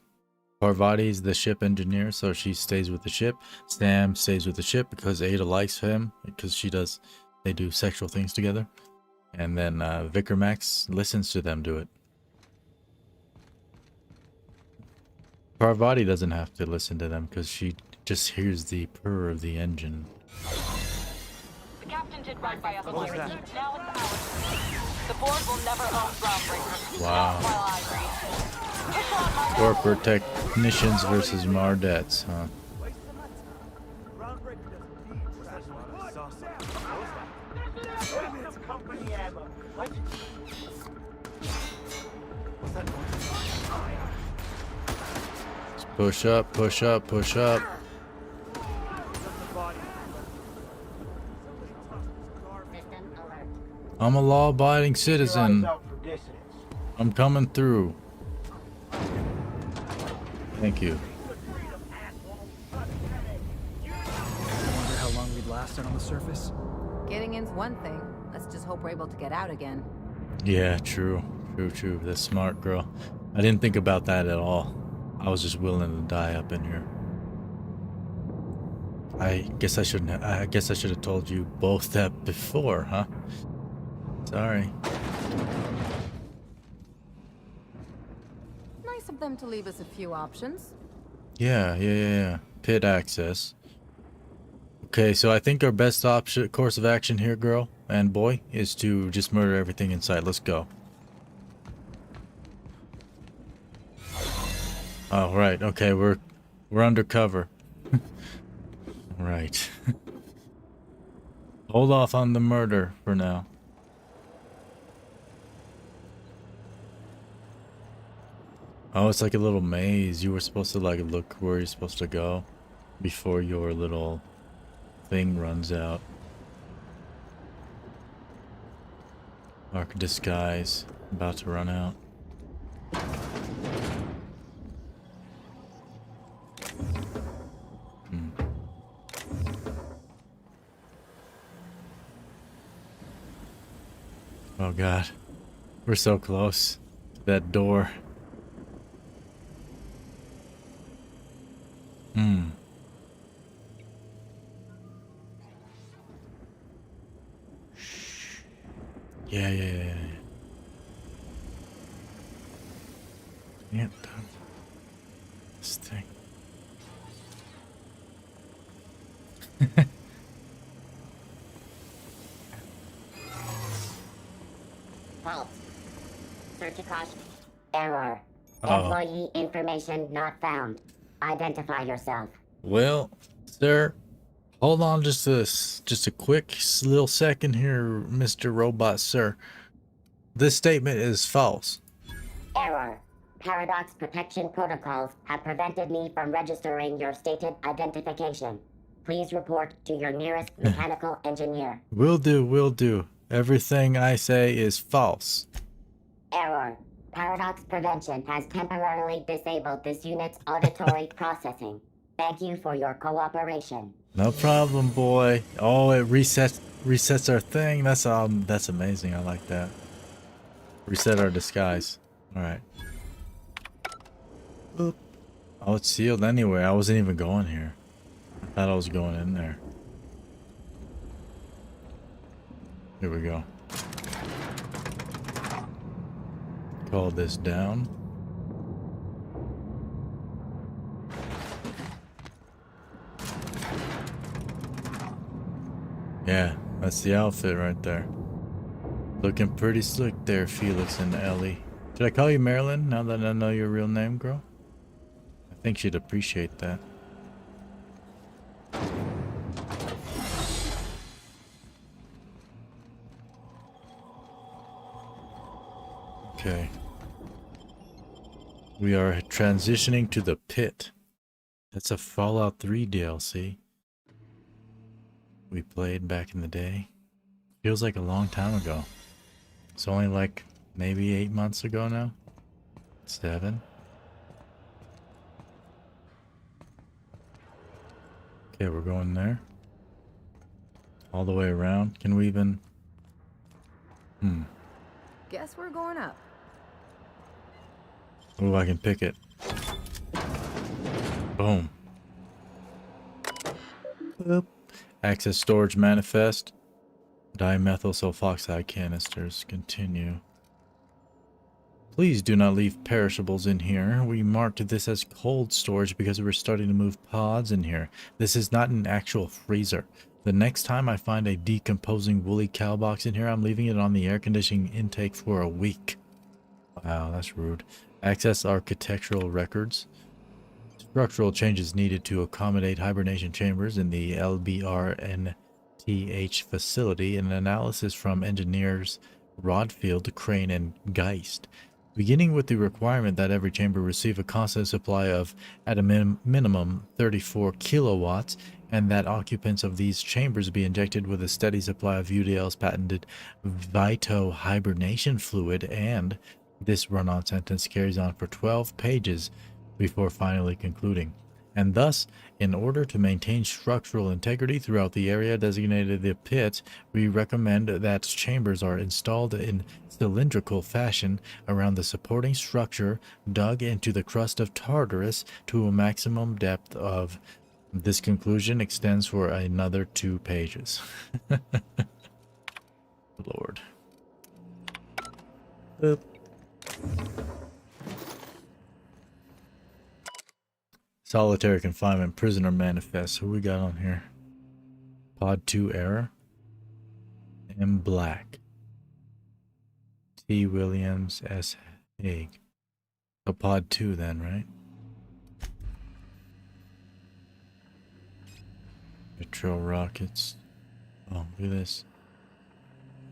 Parvati's the ship engineer, so she stays with the ship. Sam stays with the ship because Ada likes him, because they do sexual things together. And then Vicar Max listens to them do it. Parvati doesn't have to listen to them because she just hears the purr of the engine. The captain did right by us. Now it's ours. The board will never own Groundbreaker. Wow. While I read. Corporate technicians versus Mardettes, huh? Push up, push up, push up. I'm a law-abiding citizen. I'm coming through. Thank you. Wonder how long we'd lasted on the surface? Getting in's one thing. Let's just hope we're able to get out again. Yeah, true. True. That's smart, girl. I didn't think about that at all. I was just willing to die up in here. I guess I should have told you both that before, huh? Sorry. Nice of them to leave us a few options. Yeah. Pit access. Okay, so I think our best course of action here, girl and boy, is to just murder everything in sight. Let's go. Oh, right. Okay, we're undercover. Right. Hold off on the murder for now. Oh, it's like a little maze. You were supposed to like look where you're supposed to go before your little thing runs out. Arc disguise about to run out. Oh god, we're so close to that door. Yeah. Yep, this thing. Halt. Search across. Error. Uh-oh. Employee information not found. Identify yourself. Well, sir, Hold on just a quick little second here, Mr. Robot Sir. This statement is false. Error. Paradox protection protocols have prevented me from registering your stated identification. Please report to your nearest mechanical engineer. Will do. Everything I say is false. Error. Paradox prevention has temporarily disabled this unit's auditory processing. Thank you for your cooperation. No problem, boy. Oh, it resets our thing. That's amazing. I like that. Reset our disguise. All right. Oop. Oh, it's sealed anyway. I wasn't even going here. I thought I was going in there. Here we go. Call this down. Yeah, that's the outfit right there. Looking pretty slick there, Felix and Ellie. Should I call you Marilyn now that I know your real name, girl? I think she'd appreciate that. Okay. We are transitioning to the pit. That's a Fallout 3 DLC we played back in the day. Feels like a long time ago. It's only like maybe 8 months ago now. 7. Okay, we're going there. All the way around. Can we even... Guess we're going up. Oh, I can pick it. Boom. Boop. Access storage manifest. Dimethyl sulfoxide canisters. Continue. Please do not leave perishables in here. We marked this as cold storage because we're starting to move pods in here. This is not an actual freezer. The next time I find a decomposing woolly cow box in here, I'm leaving it on the air conditioning intake for a week. Wow, that's rude. Access architectural records. Structural changes needed to accommodate hibernation chambers in the LBRNTH facility. An analysis from engineers Rodfield, Crane, and Geist. Beginning with the requirement that every chamber receive a constant supply of, at a minimum, 34 kilowatts, and that occupants of these chambers be injected with a steady supply of UDL's patented Vito hibernation fluid, and this run-on sentence carries on for 12 pages before finally concluding. And thus, in order to maintain structural integrity throughout the area designated the pit, we recommend that chambers are installed in cylindrical fashion around the supporting structure dug into the crust of Tartarus to a maximum depth of... This conclusion extends for another 2 pages. Lord. Oop. Solitary confinement prisoner manifest. Who we got on here? Pod 2 error. M. Black. T. Williams. S. Haig. So pod 2 then, right? Petrol rockets. Oh, look at this.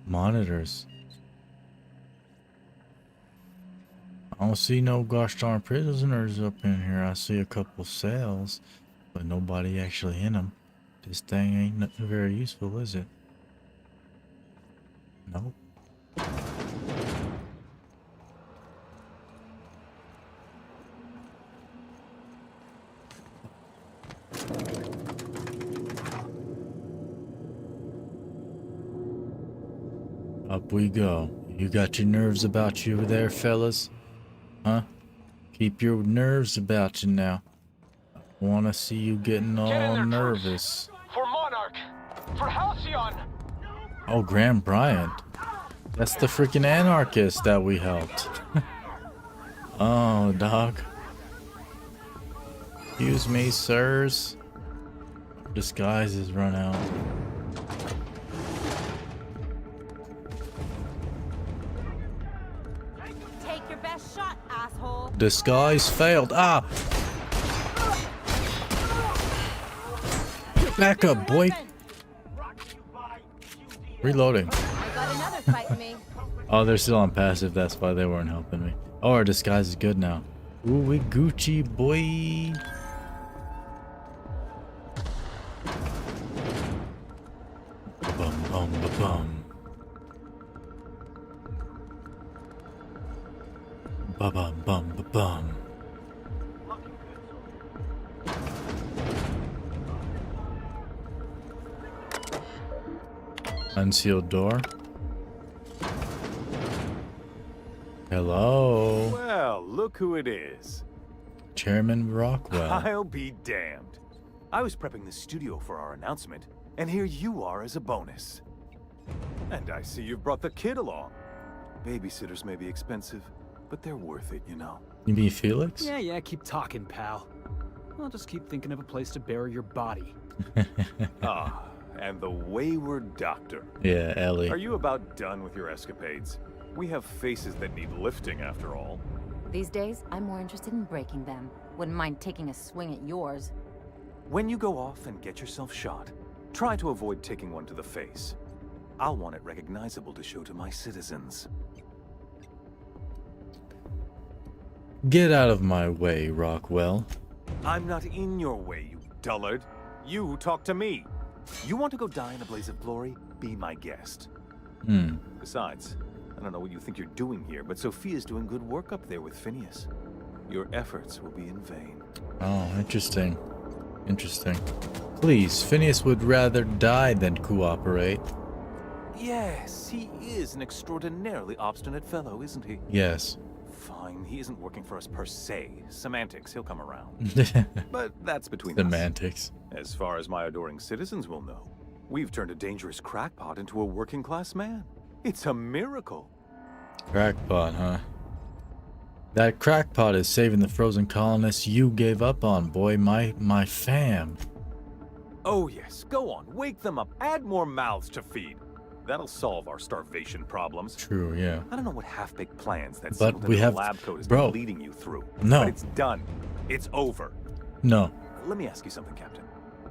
Monitors. I don't see no gosh darn prisoners up in here. I see a couple cells, but nobody actually in them. This thing ain't nothing very useful, is it? Nope. Up we go. You got your nerves about you over there, fellas? Huh? Keep your nerves about you now. I wanna see you getting all nervous. For Monarch! For Halcyon! Oh, Graham Bryant. That's the freaking anarchist that we helped. Oh, dog. Excuse me, sirs. Disguises run out. Take your best shot, asshole. Disguise failed. Ah! Back up, boy. Reloading. I got another fight me. Oh, they're still on passive. That's why they weren't helping me. Oh, our disguise is good now. Ooh, we Gucci, boy. Bum, bum, ba, bum. Ba, bum, bum, ba, bum. Unsealed door. Hello. Well, look who it is. Chairman Rockwell. I'll be damned. I was prepping the studio for our announcement, and here you are as a bonus. And I see you've brought the kid along. Babysitters may be expensive, but they're worth it, you know. You mean Felix? Yeah, keep talking, pal. I'll just keep thinking of a place to bury your body. Ah, and the wayward doctor. Yeah, Ellie. Are you about done with your escapades? We have faces that need lifting, after all. These days, I'm more interested in breaking them. Wouldn't mind taking a swing at yours. When you go off and get yourself shot, try to avoid taking one to the face. I'll want it recognizable to show to my citizens. Get out of my way, Rockwell. I'm not in your way, you dullard. You talk to me. You want to go die in a blaze of glory? Be my guest. Besides, I don't know what you think you're doing here, but Sophia's doing good work up there with Phineas. Your efforts will be in vain. Oh, interesting. Interesting. Please, Phineas would rather die than cooperate. Yes, he is an extraordinarily obstinate fellow, isn't he? Yes. Fine, he isn't working for us per se. Semantics, he'll come around. But that's between Semantics. us. As far as my adoring citizens will know, we've turned a dangerous crackpot into a working-class man. It's a miracle. Crackpot, huh? That crackpot is saving the frozen colonists you gave up on, boy. My fam. Oh yes, go on, wake them up, add more mouths to feed. That'll solve our starvation problems. True, yeah. I don't know what half-baked plans that But we have, lab coat is bro. leading you through. No. But it's done. It's over. No. Let me ask you something, Captain.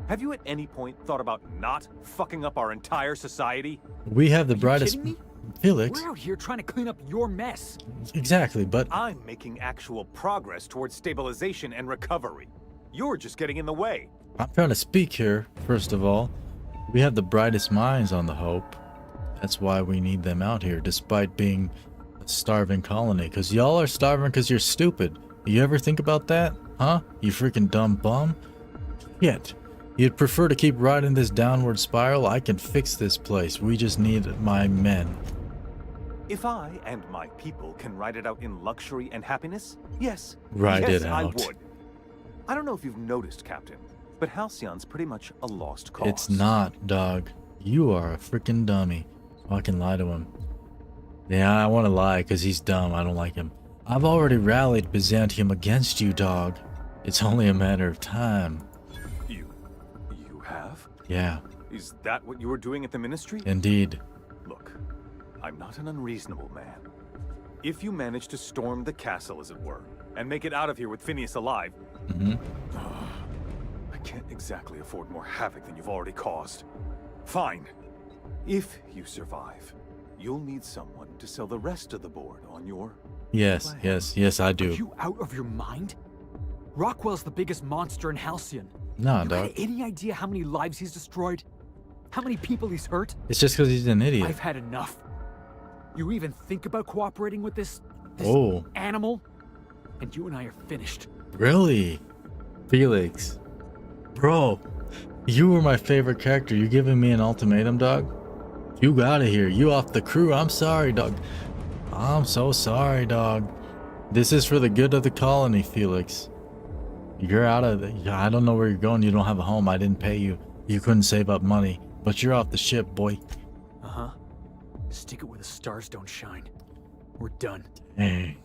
Have you at any point thought about not fucking up our entire society? We have the brightest. kidding me? Felix. We're out here trying to clean up your mess. Exactly, but I'm making actual progress towards stabilization and recovery. You're just getting in the way. I'm trying to speak here. First of all, we have the brightest minds on the Hope. That's why we need them out here, despite being a starving colony. Because y'all are starving because you're stupid. You ever think about that? Huh? You freaking dumb bum? Shit. You'd prefer to keep riding this downward spiral? I can fix this place. We just need my men. If I and my people can ride it out in luxury and happiness, yes. Ride yes, it I out. would. I don't know if you've noticed, Captain, but Halcyon's pretty much a lost cause. It's not, dog. You are a freaking dummy. Oh, I can lie to him. Yeah, I want to lie because he's dumb. I don't like him. I've already rallied Byzantium against you, dog. It's only a matter of time. You have? Yeah, Is that what you were doing at the Ministry? indeed. Look, I'm not an unreasonable man. If you manage to storm the castle, as it were, and make it out of here with Phineas alive, I can't exactly afford more havoc than you've already caused. Fine. If you survive, you'll need someone to sell the rest of the board on your... Yes, yes, I Are do. you out of your mind? Rockwell's the biggest monster in Halcyon. Nah, You dog. got any idea how many lives he's destroyed? How many people he's hurt? It's just because he's an idiot. I've had enough. You even think about cooperating with this Oh, animal? And you and I are finished. really? Felix. Bro, you were my favorite character. You giving me an ultimatum, dog? You out of here. You off the crew. I'm sorry, dog. I'm so sorry, dog. This is for the good of the colony, Felix. You're out of the... I don't know where you're going. You don't have a home. I didn't pay you. You couldn't save up money. But you're off the ship, boy. Uh-huh. Stick it where the stars don't shine. We're done. Hey.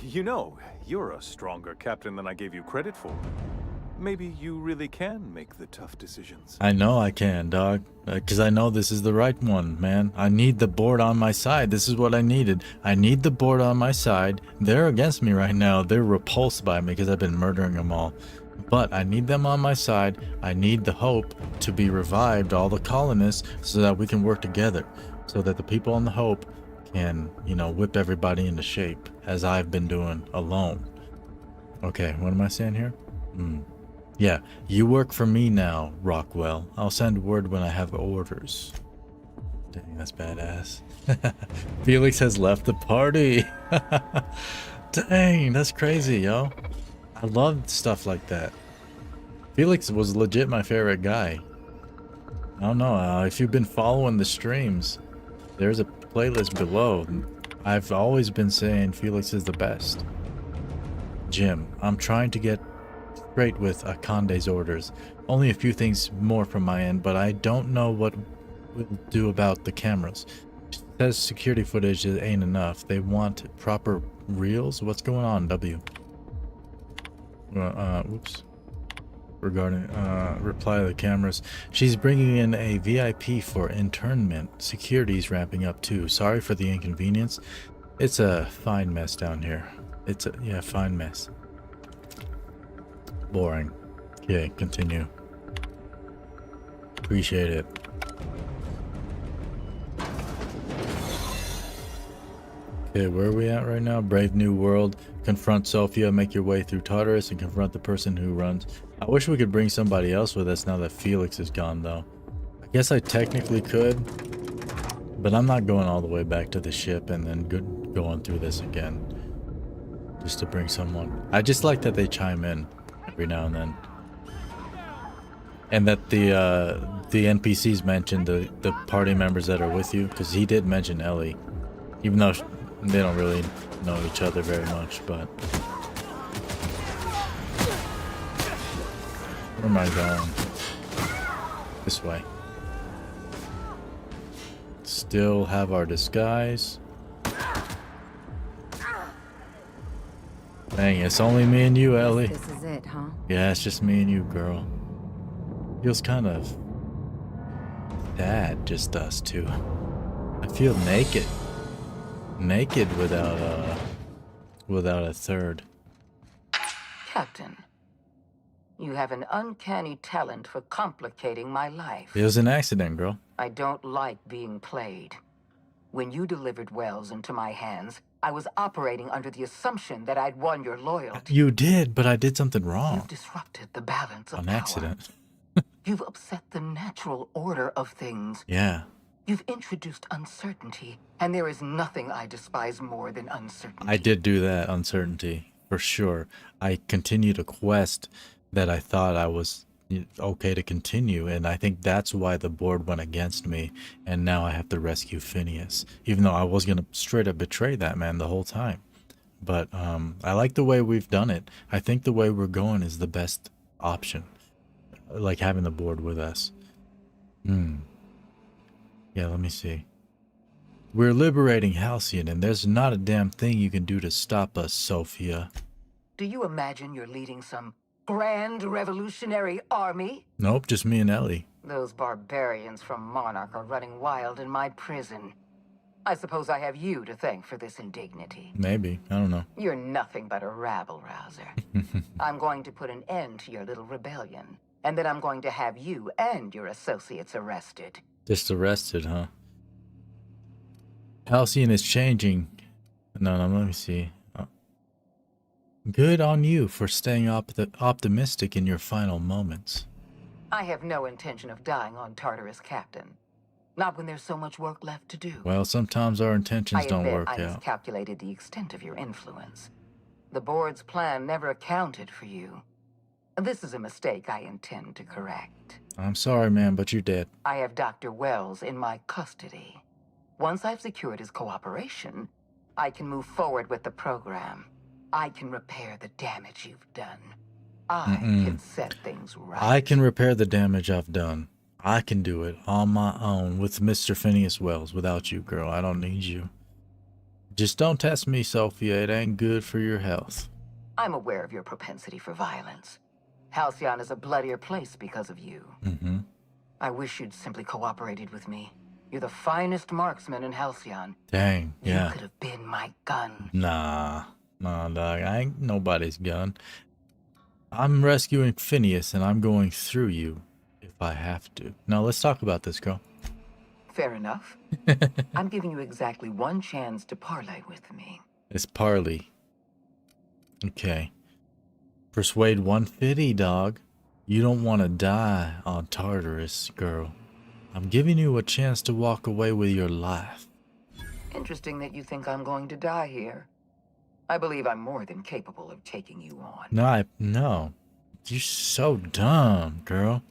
You know, you're a stronger captain than I gave you credit for. Maybe you really can make the tough decisions. I know I can, dog. Because I know this is the right one, man. I need the board on my side. This is what I needed. I need the board on my side. They're against me right now. They're repulsed by me because I've been murdering them all. But I need them on my side. I need the Hope to be revived, all the colonists, so that we can work together. So that the people on the Hope can, you know, whip everybody into shape, as I've been doing alone. Okay, what am I saying here? Yeah, you work for me now, Rockwell. I'll send word when I have orders. Dang, that's badass. Felix has left the party. Dang, that's crazy, yo. I love stuff like that. Felix was legit my favorite guy. I don't know, if you've been following the streams, there's a playlist below. I've always been saying Felix is the best. Jim, I'm trying to get straight with Akande's orders. Only a few things more from my end, but I don't know what we'll do about the cameras. She says security footage ain't enough. They want proper reels? What's going on, W? Whoops. Regarding reply to the cameras. She's bringing in a VIP for internment. Security's ramping up too. Sorry for the inconvenience. It's a fine mess down here. It's a fine mess. Boring. Okay, continue. Appreciate it. Okay, where are we at right now? Brave New World. Confront Sophia, make your way through Tartarus, and confront the person who runs. I wish we could bring somebody else with us now that Felix is gone, though. I guess I technically could, but I'm not going all the way back to the ship and then going through this again. Just to bring someone. I just like that they chime in every now and then. And that the NPCs mention the party members that are with you, because he did mention Ellie. Even though they don't really know each other very much, but... Where am I going? This way. Still have our disguise. Dang, it's only me and you, Ellie. This is it, huh? Yeah, it's just me and you, girl. Feels kind of sad, just us two. I feel naked. Naked without a third. Captain, you have an uncanny talent for complicating my life. It was an accident, girl. I don't like being played. When you delivered Wells into my hands, I was operating under the assumption that I'd won your loyalty. You did, but I did something wrong. You've disrupted the balance of On power. accident. You've upset the natural order of things. Yeah. You've introduced uncertainty, and there is nothing I despise more than uncertainty. I did do that, uncertainty, for sure. I continued a quest that I thought I was okay to continue, and I think that's why the board went against me, and now I have to rescue Phineas, even though I was going to straight up betray that man the whole time. But I like the way we've done it. I think the way we're going is the best option, like having the board with us. Yeah, let me see. We're liberating Halcyon, and there's not a damn thing you can do to stop us, Sophia. Do you imagine you're leading some grand revolutionary army? Nope, just me and Ellie. Those barbarians from Monarch are running wild in my prison. I suppose I have you to thank for this indignity. Maybe, I don't know. You're nothing but a rabble-rouser. I'm going to put an end to your little rebellion, and then I'm going to have you and your associates arrested. Just arrested, huh? Halcyon is changing. No, let me see. Good on you for staying optimistic in your final moments. I have no intention of dying on Tartarus, Captain. Not when there's so much work left to do. Well, sometimes our intentions don't work I out. miscalculated the extent of your influence. The board's plan never accounted for you. This is a mistake I intend to correct. I'm sorry, man, but you did. I have Dr. Wells in my custody. Once I've secured his cooperation, I can move forward with the program. I can repair the damage you've done. I can set things right. I can repair the damage I've done. I can do it on my own with Mr. Phineas Wells. Without you, girl, I don't need you. Just don't test me, Sophia. It ain't good for your health. I'm aware of your propensity for violence. Halcyon is a bloodier place because of you. I wish you'd simply cooperated with me. You're the finest marksman in Halcyon. Dang, yeah. You could have been my gun. Nah, dog. I ain't nobody's gun. I'm rescuing Phineas, and I'm going through you if I have to. Now, let's talk about this, girl. Fair enough. I'm giving you exactly one chance to parlay with me. It's parley. Okay. Persuade 150, dog. You don't want to die on Tartarus, girl. I'm giving you a chance to walk away with your life. Interesting that you think I'm going to die here. I believe I'm more than capable of taking you on. No. You're so dumb, girl.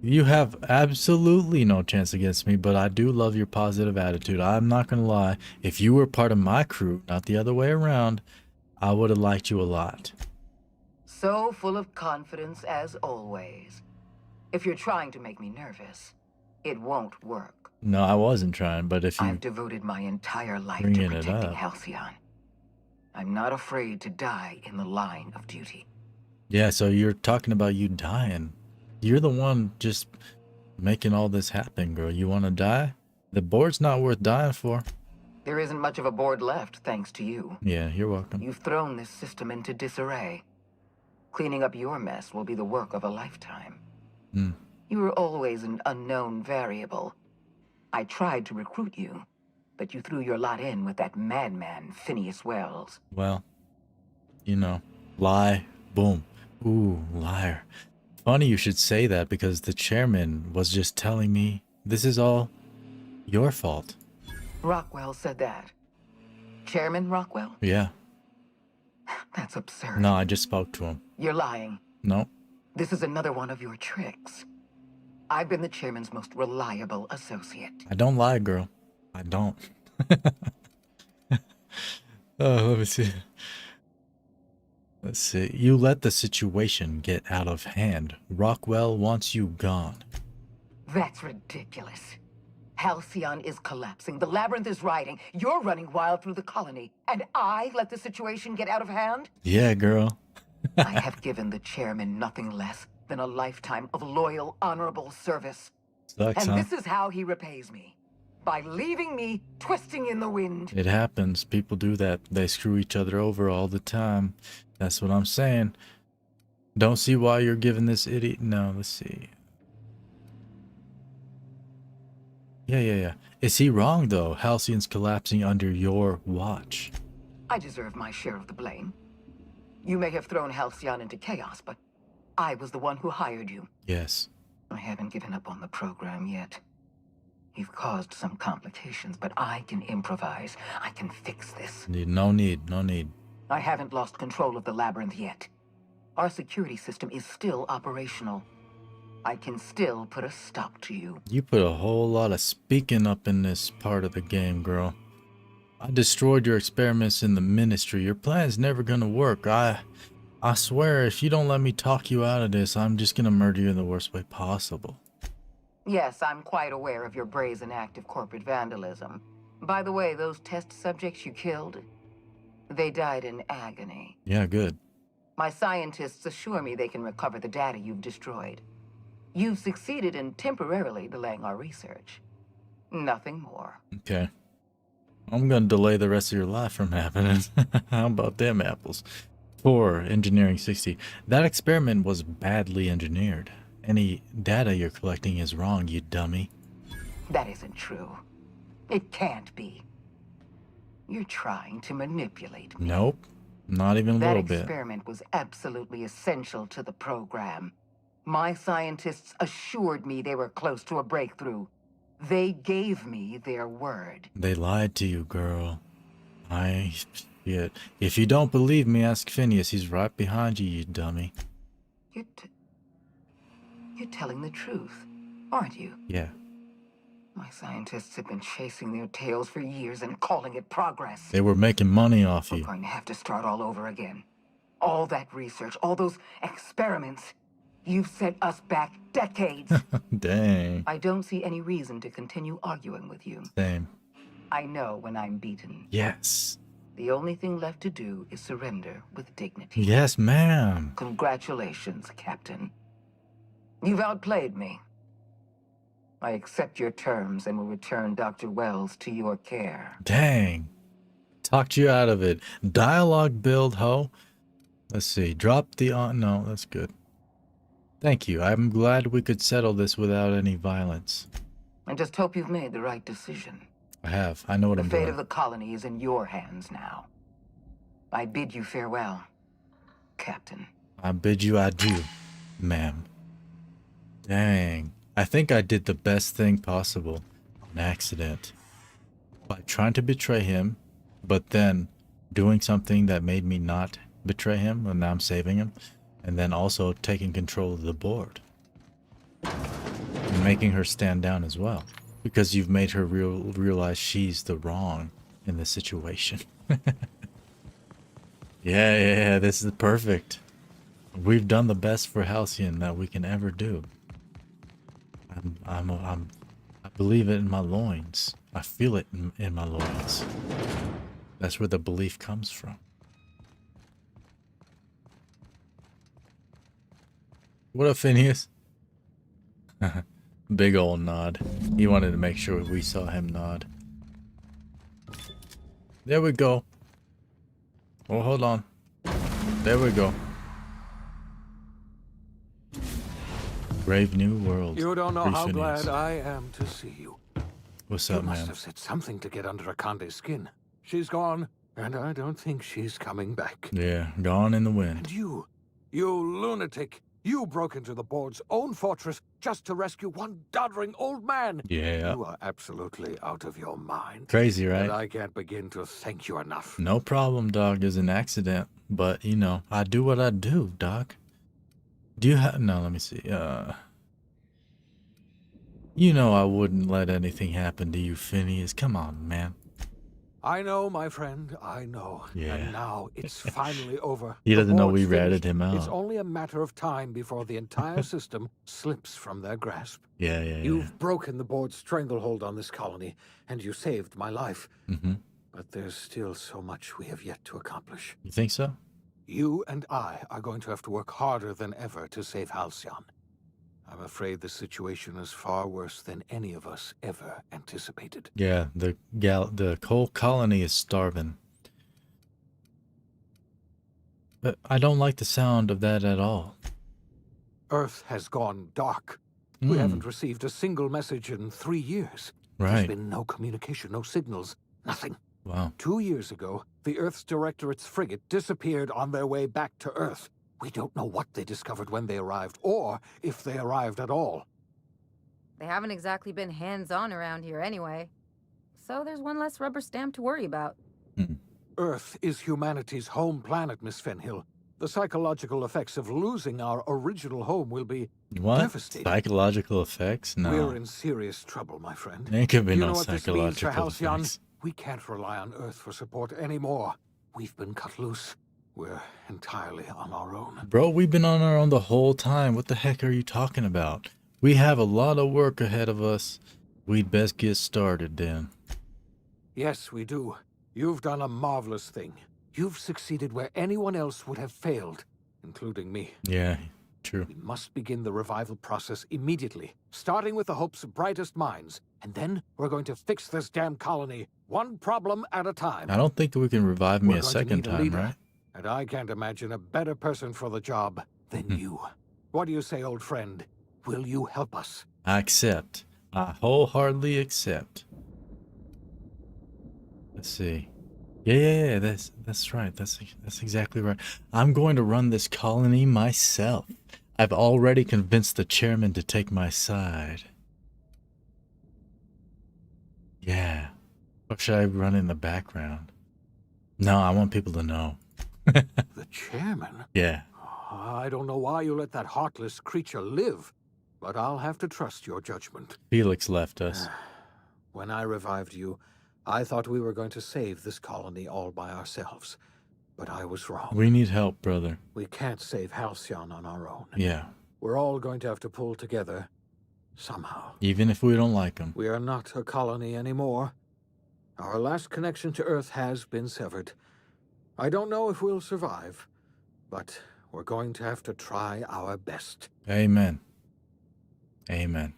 You have absolutely no chance against me, but I do love your positive attitude. I'm not gonna lie. If you were part of my crew, not the other way around, I would have liked you a lot. So full of confidence as always. If you're trying to make me nervous, it won't work. No, I wasn't trying, but if you... I've devoted my entire life to protecting Halcyon. I'm not afraid to die in the line of duty. Yeah, so you're talking about you dying. You're the one just making all this happen, girl. You want to die? The board's not worth dying for. There isn't much of a board left, thanks to you. Yeah, you're welcome. You've thrown this system into disarray. Cleaning up your mess will be the work of a lifetime. You were always an unknown variable. I tried to recruit you, but you threw your lot in with that madman, Phineas Wells. Well, you know, lie, boom. Ooh, liar. Funny you should say that because the chairman was just telling me this is all your fault. Rockwell said that. Chairman Rockwell? Yeah. That's absurd. No, I just spoke to him. You're lying. No. This is another one of your tricks. I've been the chairman's most reliable associate. I don't lie, girl. I don't. Let me see. Let's see. You let the situation get out of hand. Rockwell wants you gone. That's ridiculous. Halcyon is collapsing. The labyrinth is rioting. You're running wild through the colony. And I let the situation get out of hand? Yeah, girl. I have given the chairman nothing less than a lifetime of loyal, honorable service. Sucks, and huh? this is how he repays me. By leaving me twisting in the wind. It happens. People do that. They screw each other over all the time. That's what I'm saying. Don't see why you're giving this idiot... No, let's see. Yeah. Is he wrong, though? Halcyon's collapsing under your watch. I deserve my share of the blame. You may have thrown Halcyon into chaos, but I was the one who hired you. Yes. I haven't given up on the program yet. You've caused some complications, but I can improvise. I can fix this. No need. I haven't lost control of the labyrinth yet. Our security system is still operational. I can still put a stop to you. You put a whole lot of speaking up in this part of the game, girl. I destroyed your experiments in the ministry. Your plan's never gonna work. I swear, if you don't let me talk you out of this, I'm just gonna murder you in the worst way possible. Yes, I'm quite aware of your brazen act of corporate vandalism. By the way, those test subjects you killed, they died in agony. Yeah, good. My scientists assure me they can recover the data you've destroyed. You've succeeded in temporarily delaying our research. Nothing more. Okay. I'm gonna delay the rest of your life from happening. How about them apples? 4, Engineering 60. That experiment was badly engineered. Any data you're collecting is wrong, you dummy. That isn't true. It can't be. You're trying to manipulate me. Nope. Not even a little bit. That experiment was absolutely essential to the program. My scientists assured me they were close to a breakthrough. They gave me their word. They lied to you, girl. Shit. If you don't believe me, ask Phineas. He's right behind you, you dummy. You're telling the truth, aren't you? Yeah. My scientists have been chasing their tails for years and calling it progress. They were making money off We're you. going to have to start all over again. All that research, all those experiments. You've set us back decades. Dang. I don't see any reason to continue arguing with you. Same. I know when I'm beaten. Yes. The only thing left to do is surrender with dignity. Yes, ma'am. Congratulations, Captain. You've outplayed me. I accept your terms and will return Dr. Wells to your care. Dang. Talked you out of it. Dialogue build, ho. Let's see. Drop the no, that's good. Thank you. I'm glad we could settle this without any violence. I just hope you've made the right decision. I have. I know what I'm doing. The fate of the colony is in your hands now. I bid you farewell, Captain. I bid you adieu, ma'am. Dang. I think I did the best thing possible on accident. By trying to betray him, but then doing something that made me not betray him, and now I'm saving him. And then also taking control of the board. And making her stand down as well. Because you've made her realize she's the wrong in this situation. Yeah, this is perfect. We've done the best for Halcyon that we can ever do. I believe it in my loins. I feel it in my loins. That's where the belief comes from. What up, Phineas? Big old nod. He wanted to make sure we saw him nod. There we go. Oh, hold on. There we go. Brave new world. You don't know how Phineas. glad I am to see you. What's up, You must man? have said something to get under Akande's skin. She's gone, and I don't think she's coming back. Yeah, gone in the wind. And you lunatic, you broke into the board's own fortress just to rescue one doddering old man. Yeah. You are absolutely out of your mind. Crazy, right? And I can't begin to thank you enough. No problem, dog. It's an accident. But, you know, I do what I do, dog. Do you have... No, let me see. You know I wouldn't let anything happen to you, Phineas. Come on, man. I know, my friend, I know. Yeah. And now it's finally over. He The doesn't know board's we ratted finished. him out. It's only a matter of time before the entire system slips from their grasp. Yeah. You've broken the board's stranglehold on this colony, and you saved my life. Mm-hmm. But there's still so much we have yet to accomplish. You think so? You and I are going to have to work harder than ever to save Halcyon. I'm afraid the situation is far worse than any of us ever anticipated. Yeah, the whole colony is starving. But I don't like the sound of that at all. Earth has gone dark. We haven't received a single message in 3 years. There's Right. been no communication, no signals, nothing. Wow. 2 years ago, the Earth's Directorate's frigate disappeared on their way back to Earth. We don't know what they discovered when they arrived, or if they arrived at all. They haven't exactly been hands-on around here anyway. So there's one less rubber stamp to worry about. Earth is humanity's home planet, Miss Fenhill. The psychological effects of losing our original home will be What? devastating. Psychological effects? No. We're in serious trouble, my friend. There could be You no know what this means for psychological Halcyon? effects. We can't rely on Earth for support anymore. We've been cut loose. We're entirely on our own. Bro, we've been on our own the whole time. What the heck are you talking about? We have a lot of work ahead of us. We'd best get started then. Yes, we do. You've done a marvelous thing. You've succeeded where anyone else would have failed, including me. Yeah, true. We must begin the revival process immediately, starting with the Hope's brightest minds. And then we're going to fix this damn colony, one problem at a time. I don't think we can revive me We're a going to second need a time, leader, right? And I can't imagine a better person for the job than you. What do you say, old friend? Will you help us? I accept. I wholeheartedly accept. Let's see. Yeah. That's right. That's exactly right. I'm going to run this colony myself. I've already convinced the chairman to take my side. Yeah. Or should I run in the background? No, I want people to know. The chairman? Yeah. I don't know why you let that heartless creature live, but I'll have to trust your judgment. Felix left us. When I revived you, I thought we were going to save this colony all by ourselves, but I was wrong. We need help, brother. We can't save Halcyon on our own. Yeah. We're all going to have to pull together, somehow. Even if we don't like them. We are not a colony anymore. Our last connection to Earth has been severed. I don't know if we'll survive, but we're going to have to try our best. Amen. Amen.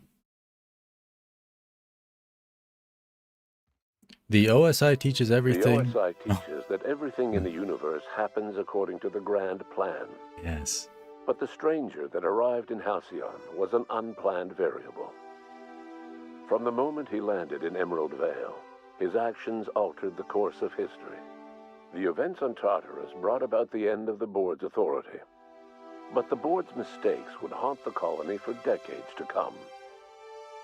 The OSI teaches everything. The OSI teaches that everything in the universe happens according to the grand plan. Yes. But the stranger that arrived in Halcyon was an unplanned variable. From the moment he landed in Emerald Vale, his actions altered the course of history. The events on Tartarus brought about the end of the board's authority. But the board's mistakes would haunt the colony for decades to come.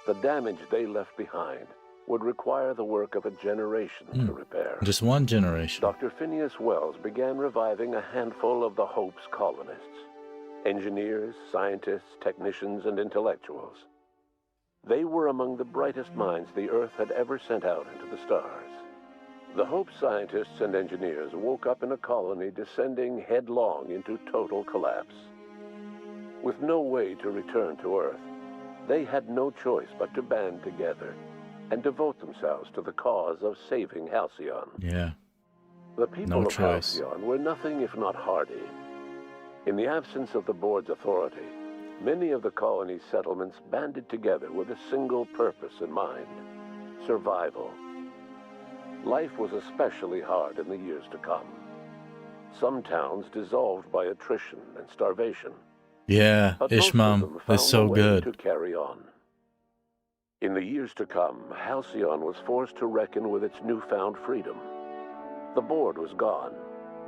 The damage they left behind would require the work of a generation to repair. Just one generation. Dr. Phineas Wells began reviving a handful of the Hope's colonists. Engineers, scientists, technicians, and intellectuals. They were among the brightest minds the Earth had ever sent out into the stars. The Hope scientists and engineers woke up in a colony descending headlong into total collapse. With no way to return to Earth, they had no choice but to band together and devote themselves to the cause of saving Halcyon. Yeah. The people of Halcyon were nothing if not hardy. In the absence of the board's authority, many of the colony's settlements banded together with a single purpose in mind: survival. Life was especially hard in the years to come. Some towns dissolved by attrition and starvation. Yeah, But most of Ishmael them is found so a way good. to carry on. In the years to come, Halcyon was forced to reckon with its newfound freedom. The board was gone,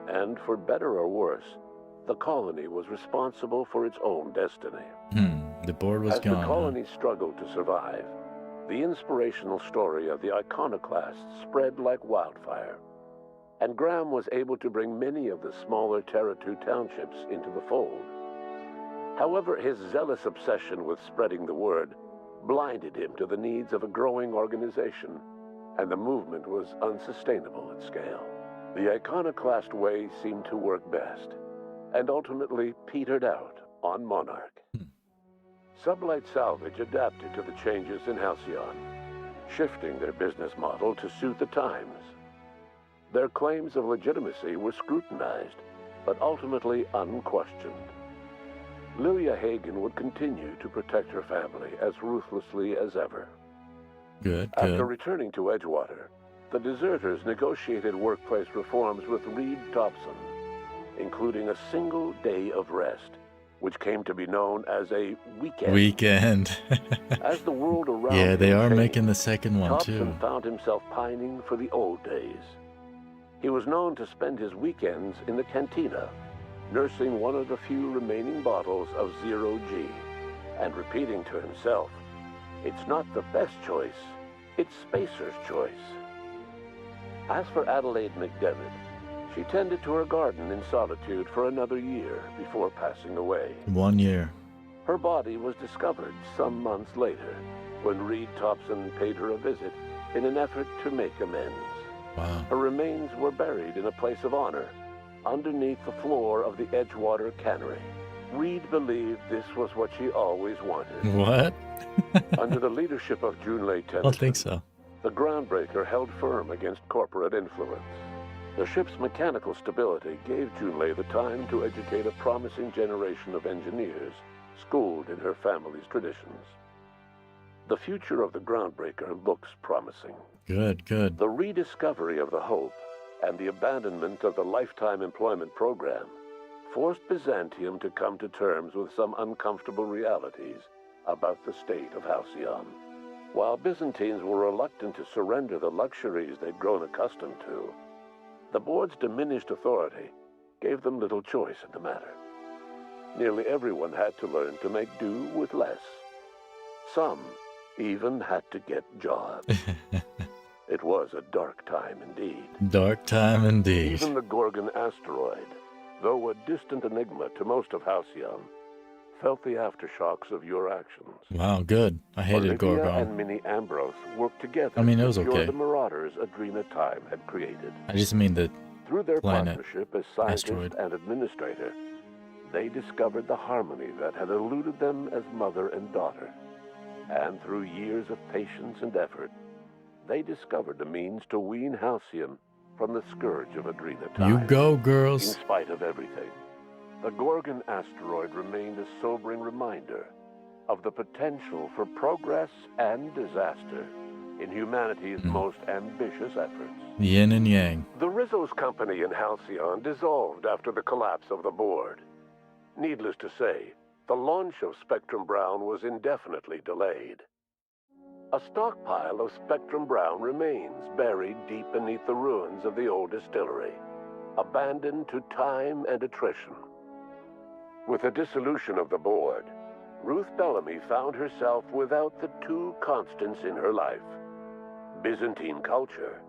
and for better or worse, the colony was responsible for its own destiny. The board was As gone. the colony struggled to survive, the inspirational story of the iconoclasts spread like wildfire, and Graham was able to bring many of the smaller Terra-2 townships into the fold. However, his zealous obsession with spreading the word blinded him to the needs of a growing organization, and the movement was unsustainable at scale. The iconoclast way seemed to work best, and ultimately petered out on Monarch. Sublight Salvage adapted to the changes in Halcyon, shifting their business model to suit the times. Their claims of legitimacy were scrutinized, but ultimately unquestioned. Lilia Hagen would continue to protect her family as ruthlessly as ever. Good, After good. returning to Edgewater, the deserters negotiated workplace reforms with Reed Thompson, including a single day of rest, which came to be known as a weekend. As the world around Yeah, they him are changed, making the second one Thompson too. found himself pining for the old days. He was known to spend his weekends in the cantina, nursing one of the few remaining bottles of Zero G, and repeating to himself, "It's not the best choice, it's Spacer's choice." As for Adelaide McDevitt, she tended to her garden in solitude for another year before passing away. 1 year. Her body was discovered some months later, when Reed Thompson paid her a visit in an effort to make amends. Wow. Her remains were buried in a place of honor, underneath the floor of the Edgewater Cannery. Reed believed this was what she always wanted. What? Under the leadership of Junlei I Tennyson, don't think so. the groundbreaker held firm against corporate influence. The ship's mechanical stability gave Junlei the time to educate a promising generation of engineers, schooled in her family's traditions. The future of the groundbreaker looks promising. Good, good. The rediscovery of the Hope and the abandonment of the lifetime employment program forced Byzantium to come to terms with some uncomfortable realities about the state of Halcyon. While Byzantines were reluctant to surrender the luxuries they'd grown accustomed to, the board's diminished authority gave them little choice in the matter. Nearly everyone had to learn to make do with less. Some even had to get jobs. It was a dark time indeed. Dark time indeed. Even the Gorgon asteroid, though a distant enigma to most of Halcyon, felt the aftershocks of your actions. Wow, good. I hated Olivia Gorgon. and Minnie Ambrose worked together I mean, it to was cure okay. the marauders Adrena Time had created. I just mean the Through their planet partnership as scientist asteroid. and administrator, they discovered the harmony that had eluded them as mother and daughter. And through years of patience and effort, they discovered the means to wean Halcyon from the scourge of Adrena Time. You go, In girls. spite of everything, the Gorgon asteroid remained a sobering reminder of the potential for progress and disaster in humanity's most ambitious efforts. Yin and yang. The Rizzo's company in Halcyon dissolved after the collapse of the board. Needless to say, the launch of Spectrum Brown was indefinitely delayed. A stockpile of Spectrum Brown remains buried deep beneath the ruins of the old distillery, abandoned to time and attrition. With the dissolution of the board, Ruth Bellamy found herself without the two constants in her life: Byzantine culture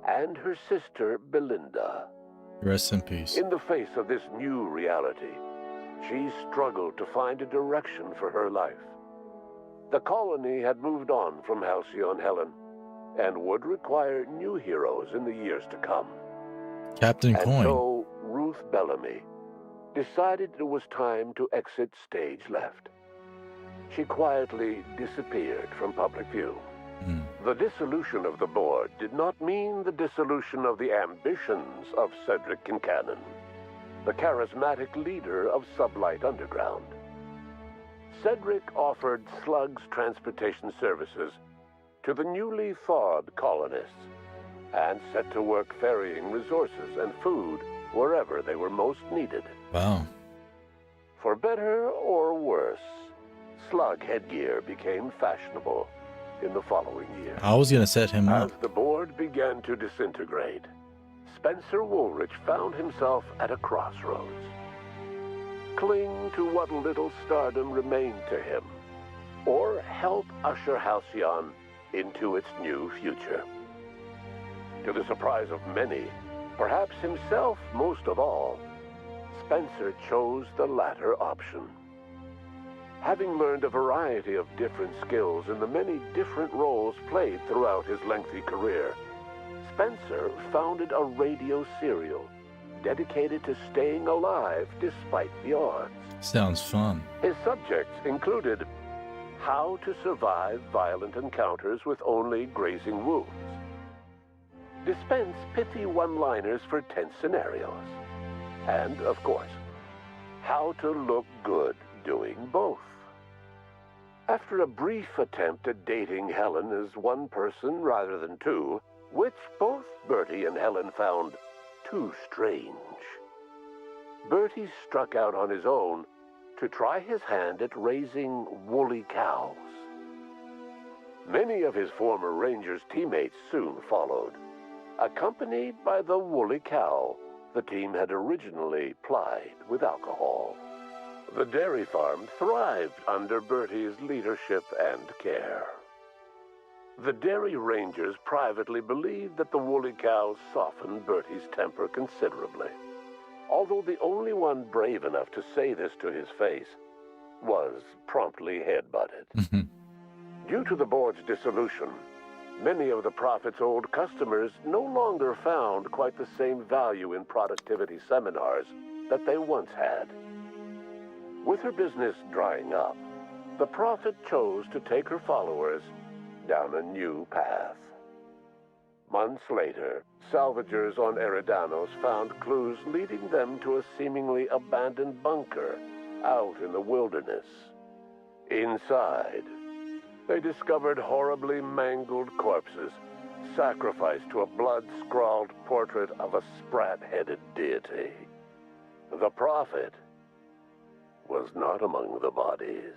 and her sister Belinda. Rest in peace. In the face of this new reality, she struggled to find a direction for her life. The colony had moved on from Halcyon Helen and would require new heroes in the years to come. Captain Coine. And so Ruth Bellamy decided it was time to exit stage left. She quietly disappeared from public view. The dissolution of the board did not mean the dissolution of the ambitions of Cedric Kincannon, the charismatic leader of Sublight Underground. Cedric offered slugs transportation services to the newly thawed colonists and set to work ferrying resources and food wherever they were most needed. Wow. For better or worse, slug headgear became fashionable in the following year. I was gonna set him up. As the board began to disintegrate, Spencer Woolrich found himself at a crossroads. Cling to what little stardom remained to him, or help usher Halcyon into its new future. To the surprise of many, perhaps himself most of all, Spencer chose the latter option. Having learned a variety of different skills in the many different roles played throughout his lengthy career, Spencer founded a radio serial dedicated to staying alive despite the odds. Sounds fun. His subjects included how to survive violent encounters with only grazing wounds, dispense pithy one-liners for tense scenarios, and, of course, how to look good doing both. After a brief attempt at dating Helen as one person rather than two, which both Bertie and Helen found too strange, Bertie struck out on his own to try his hand at raising woolly cows. Many of his former Rangers teammates soon followed, accompanied by the woolly cow the team had originally plied with alcohol. The dairy farm thrived under Bertie's leadership and care. The Dairy Rangers privately believed that the woolly cows softened Bertie's temper considerably, although the only one brave enough to say this to his face was promptly headbutted. Due to the board's dissolution, many of the Prophet's old customers no longer found quite the same value in productivity seminars that they once had. With her business drying up, the Prophet chose to take her followers down a new path. Months later, salvagers on Eridanos found clues leading them to a seemingly abandoned bunker out in the wilderness. Inside, they discovered horribly mangled corpses, sacrificed to a blood-scrawled portrait of a sprat-headed deity. The Prophet was not among the bodies.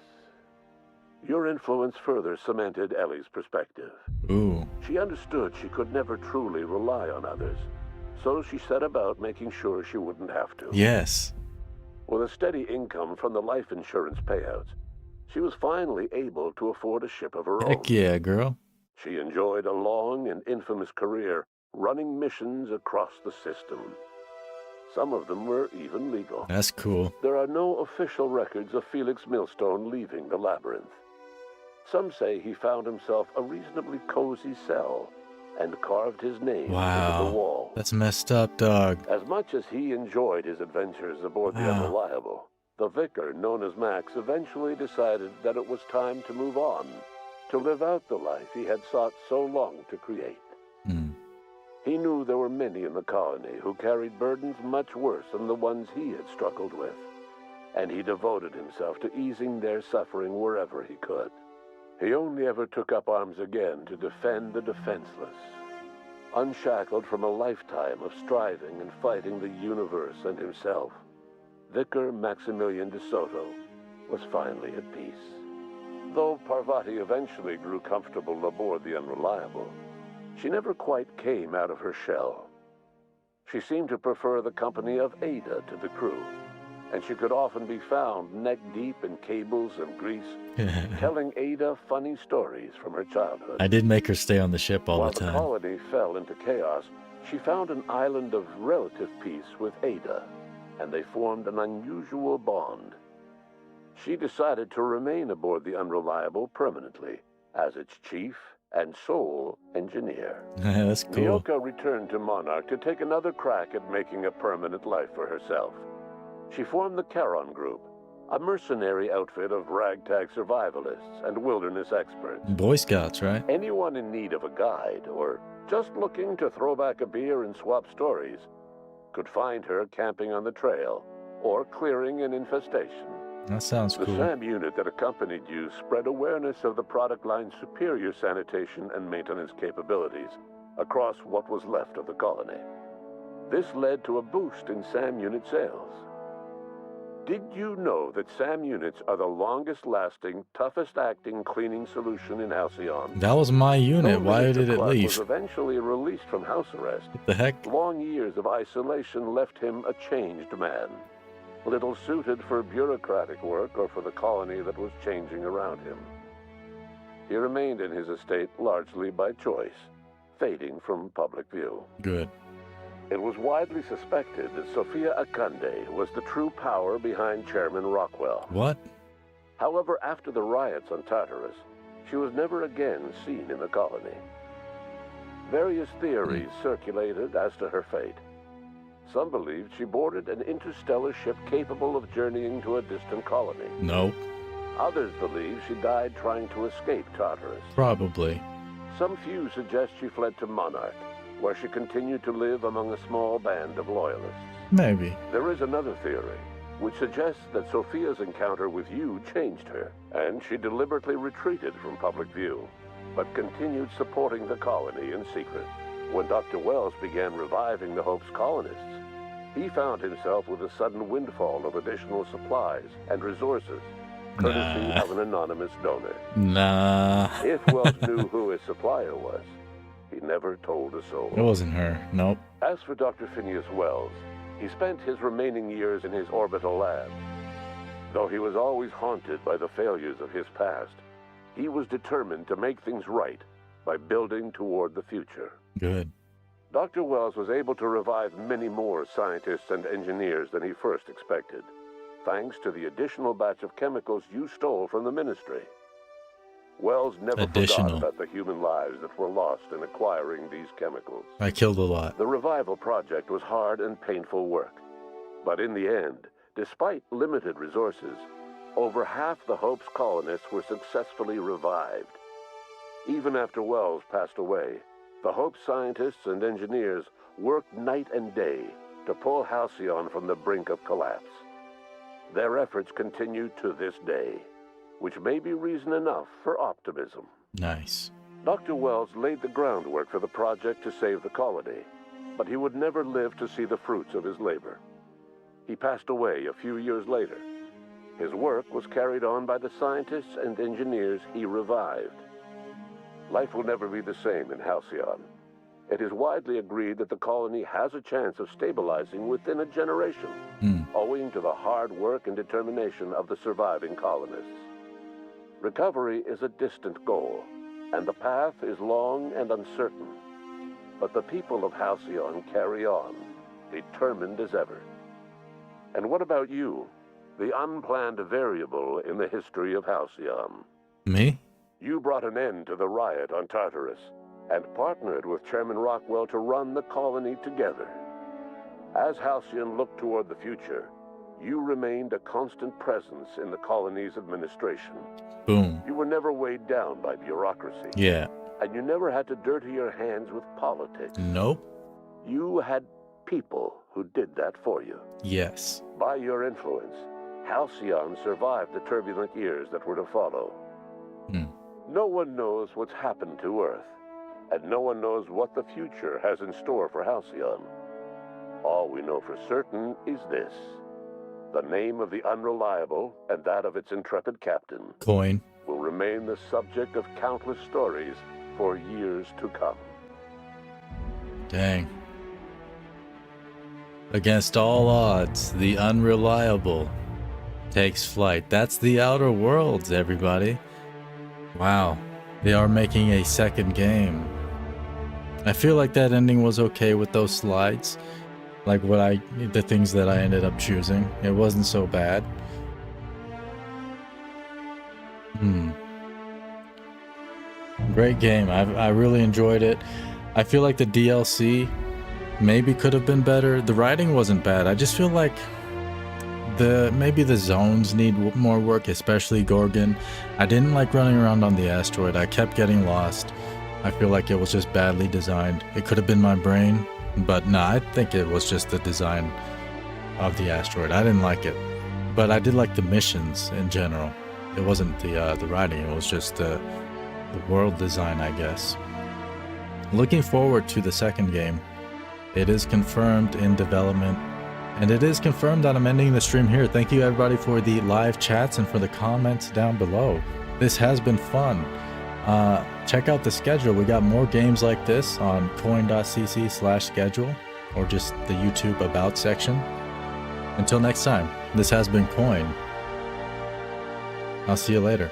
Your influence further cemented Ellie's perspective. Ooh. She understood she could never truly rely on others, so she set about making sure she wouldn't have to. Yes. With a steady income from the life insurance payouts, she was finally able to afford a ship of her own. Heck yeah, girl. She enjoyed a long and infamous career running missions across the system. Some of them were even legal. That's cool. There are no official records of Felix Millstone leaving the labyrinth. Some say he found himself a reasonably cozy cell and carved his name into the wall. That's messed up, dog. As much as he enjoyed his adventures aboard the Unreliable, the vicar, known as Max, eventually decided that it was time to move on, to live out the life he had sought so long to create. He knew there were many in the colony who carried burdens much worse than the ones he had struggled with, and he devoted himself to easing their suffering wherever he could. He only ever took up arms again to defend the defenseless. Unshackled from a lifetime of striving and fighting the universe and himself, Vicar Maximilian de Soto was finally at peace. Though Parvati eventually grew comfortable aboard the Unreliable, she never quite came out of her shell. She seemed to prefer the company of Ada to the crew, and she could often be found neck-deep in cables and grease, telling Ada funny stories from her childhood. I did make her stay on the ship all While the time. the colony fell into chaos, she found an island of relative peace with Ada, and they formed an unusual bond. She decided to remain aboard the Unreliable permanently as its chief and sole engineer. That's cool. Nyoka returned to Monarch to take another crack at making a permanent life for herself. She formed the Charon Group, a mercenary outfit of ragtag survivalists and wilderness experts. Boy Scouts, right? Anyone in need of a guide or just looking to throw back a beer and swap stories could find her camping on the trail or clearing an infestation. That sounds The cool. SAM unit that accompanied you spread awareness of the product line's superior sanitation and maintenance capabilities across what was left of the colony. This led to a boost in SAM unit sales. Did you know that SAM units are the longest-lasting, toughest-acting cleaning solution in Halcyon? That was my unit. Though Why Minister did it Clark leave? was eventually released from house arrest. What the heck? Long years of isolation left him a changed man, little suited for bureaucratic work or for the colony that was changing around him. He remained in his estate largely by choice, fading from public view. Good. It was widely suspected that Sophia Akande was the true power behind Chairman Rockwell. What? However, after the riots on Tartarus, she was never again seen in the colony. Various theories circulated as to her fate. Some believed she boarded an interstellar ship capable of journeying to a distant colony. Nope. Others believe she died trying to escape Tartarus. Probably. Some few suggest she fled to Monarch, where she continued to live among a small band of loyalists. Maybe. There is another theory, which suggests that Sophia's encounter with you changed her, and she deliberately retreated from public view, but continued supporting the colony in secret. When Dr. Wells began reviving the Hope's colonists, he found himself with a sudden windfall of additional supplies and resources, courtesy of an anonymous donor. Nah. If Wells knew who his supplier was, he never told a soul. It wasn't her. Nope. As for Dr. Phineas Wells, he spent his remaining years in his orbital lab. Though he was always haunted by the failures of his past, he was determined to make things right by building toward the future. Good. Dr. Wells was able to revive many more scientists and engineers than he first expected, thanks to the additional batch of chemicals you stole from the Ministry. Wells never forgot about the human lives that were lost in acquiring these chemicals. I killed a lot. The revival project was hard and painful work, but in the end, despite limited resources, over half the Hope's colonists were successfully revived. Even after Wells passed away, the Hope scientists and engineers worked night and day to pull Halcyon from the brink of collapse. Their efforts continue to this day, which may be reason enough for optimism. Nice. Dr. Wells laid the groundwork for the project to save the colony, but he would never live to see the fruits of his labor. He passed away a few years later. His work was carried on by the scientists and engineers he revived. Life will never be the same in Halcyon. It is widely agreed that the colony has a chance of stabilizing within a generation, owing to the hard work and determination of the surviving colonists. Recovery is a distant goal, and the path is long and uncertain. But the people of Halcyon carry on, determined as ever. And what about you, the unplanned variable in the history of Halcyon? Me? You brought an end to the riot on Tartarus and partnered with Chairman Rockwell to run the colony together. As Halcyon looked toward the future, you remained a constant presence in the colony's administration. Boom. You were never weighed down by bureaucracy. Yeah. And you never had to dirty your hands with politics. Nope. You had people who did that for you. Yes. By your influence, Halcyon survived the turbulent years that were to follow. No one knows what's happened to Earth, and no one knows what the future has in store for Halcyon. All we know for certain is this: the name of the Unreliable and that of its intrepid captain, Coine, will remain the subject of countless stories for years to come. Dang. Against all odds, the Unreliable takes flight. That's the Outer Worlds, everybody. Wow. They are making a second game. I feel like that ending was okay with those slides. Like the things that I ended up choosing. It wasn't so bad. Great game. I really enjoyed it. I feel like the DLC maybe could have been better. The writing wasn't bad. I just feel like maybe the zones need more work, especially Gorgon. I didn't like running around on the asteroid. I kept getting lost. I feel like it was just badly designed. It could have been my brain, but no, I think it was just the design of the asteroid. I didn't like it, but I did like the missions in general. It wasn't the writing. It was just the world design, I guess. Looking forward to the second game. It is confirmed in development, and it is confirmed that I'm ending the stream here. Thank you everybody for the live chats and for the comments down below. This has been fun. Check out the schedule. We got more games like this on coin.cc/schedule or just the YouTube About section. Until next time, this has been Coin. I'll see you later.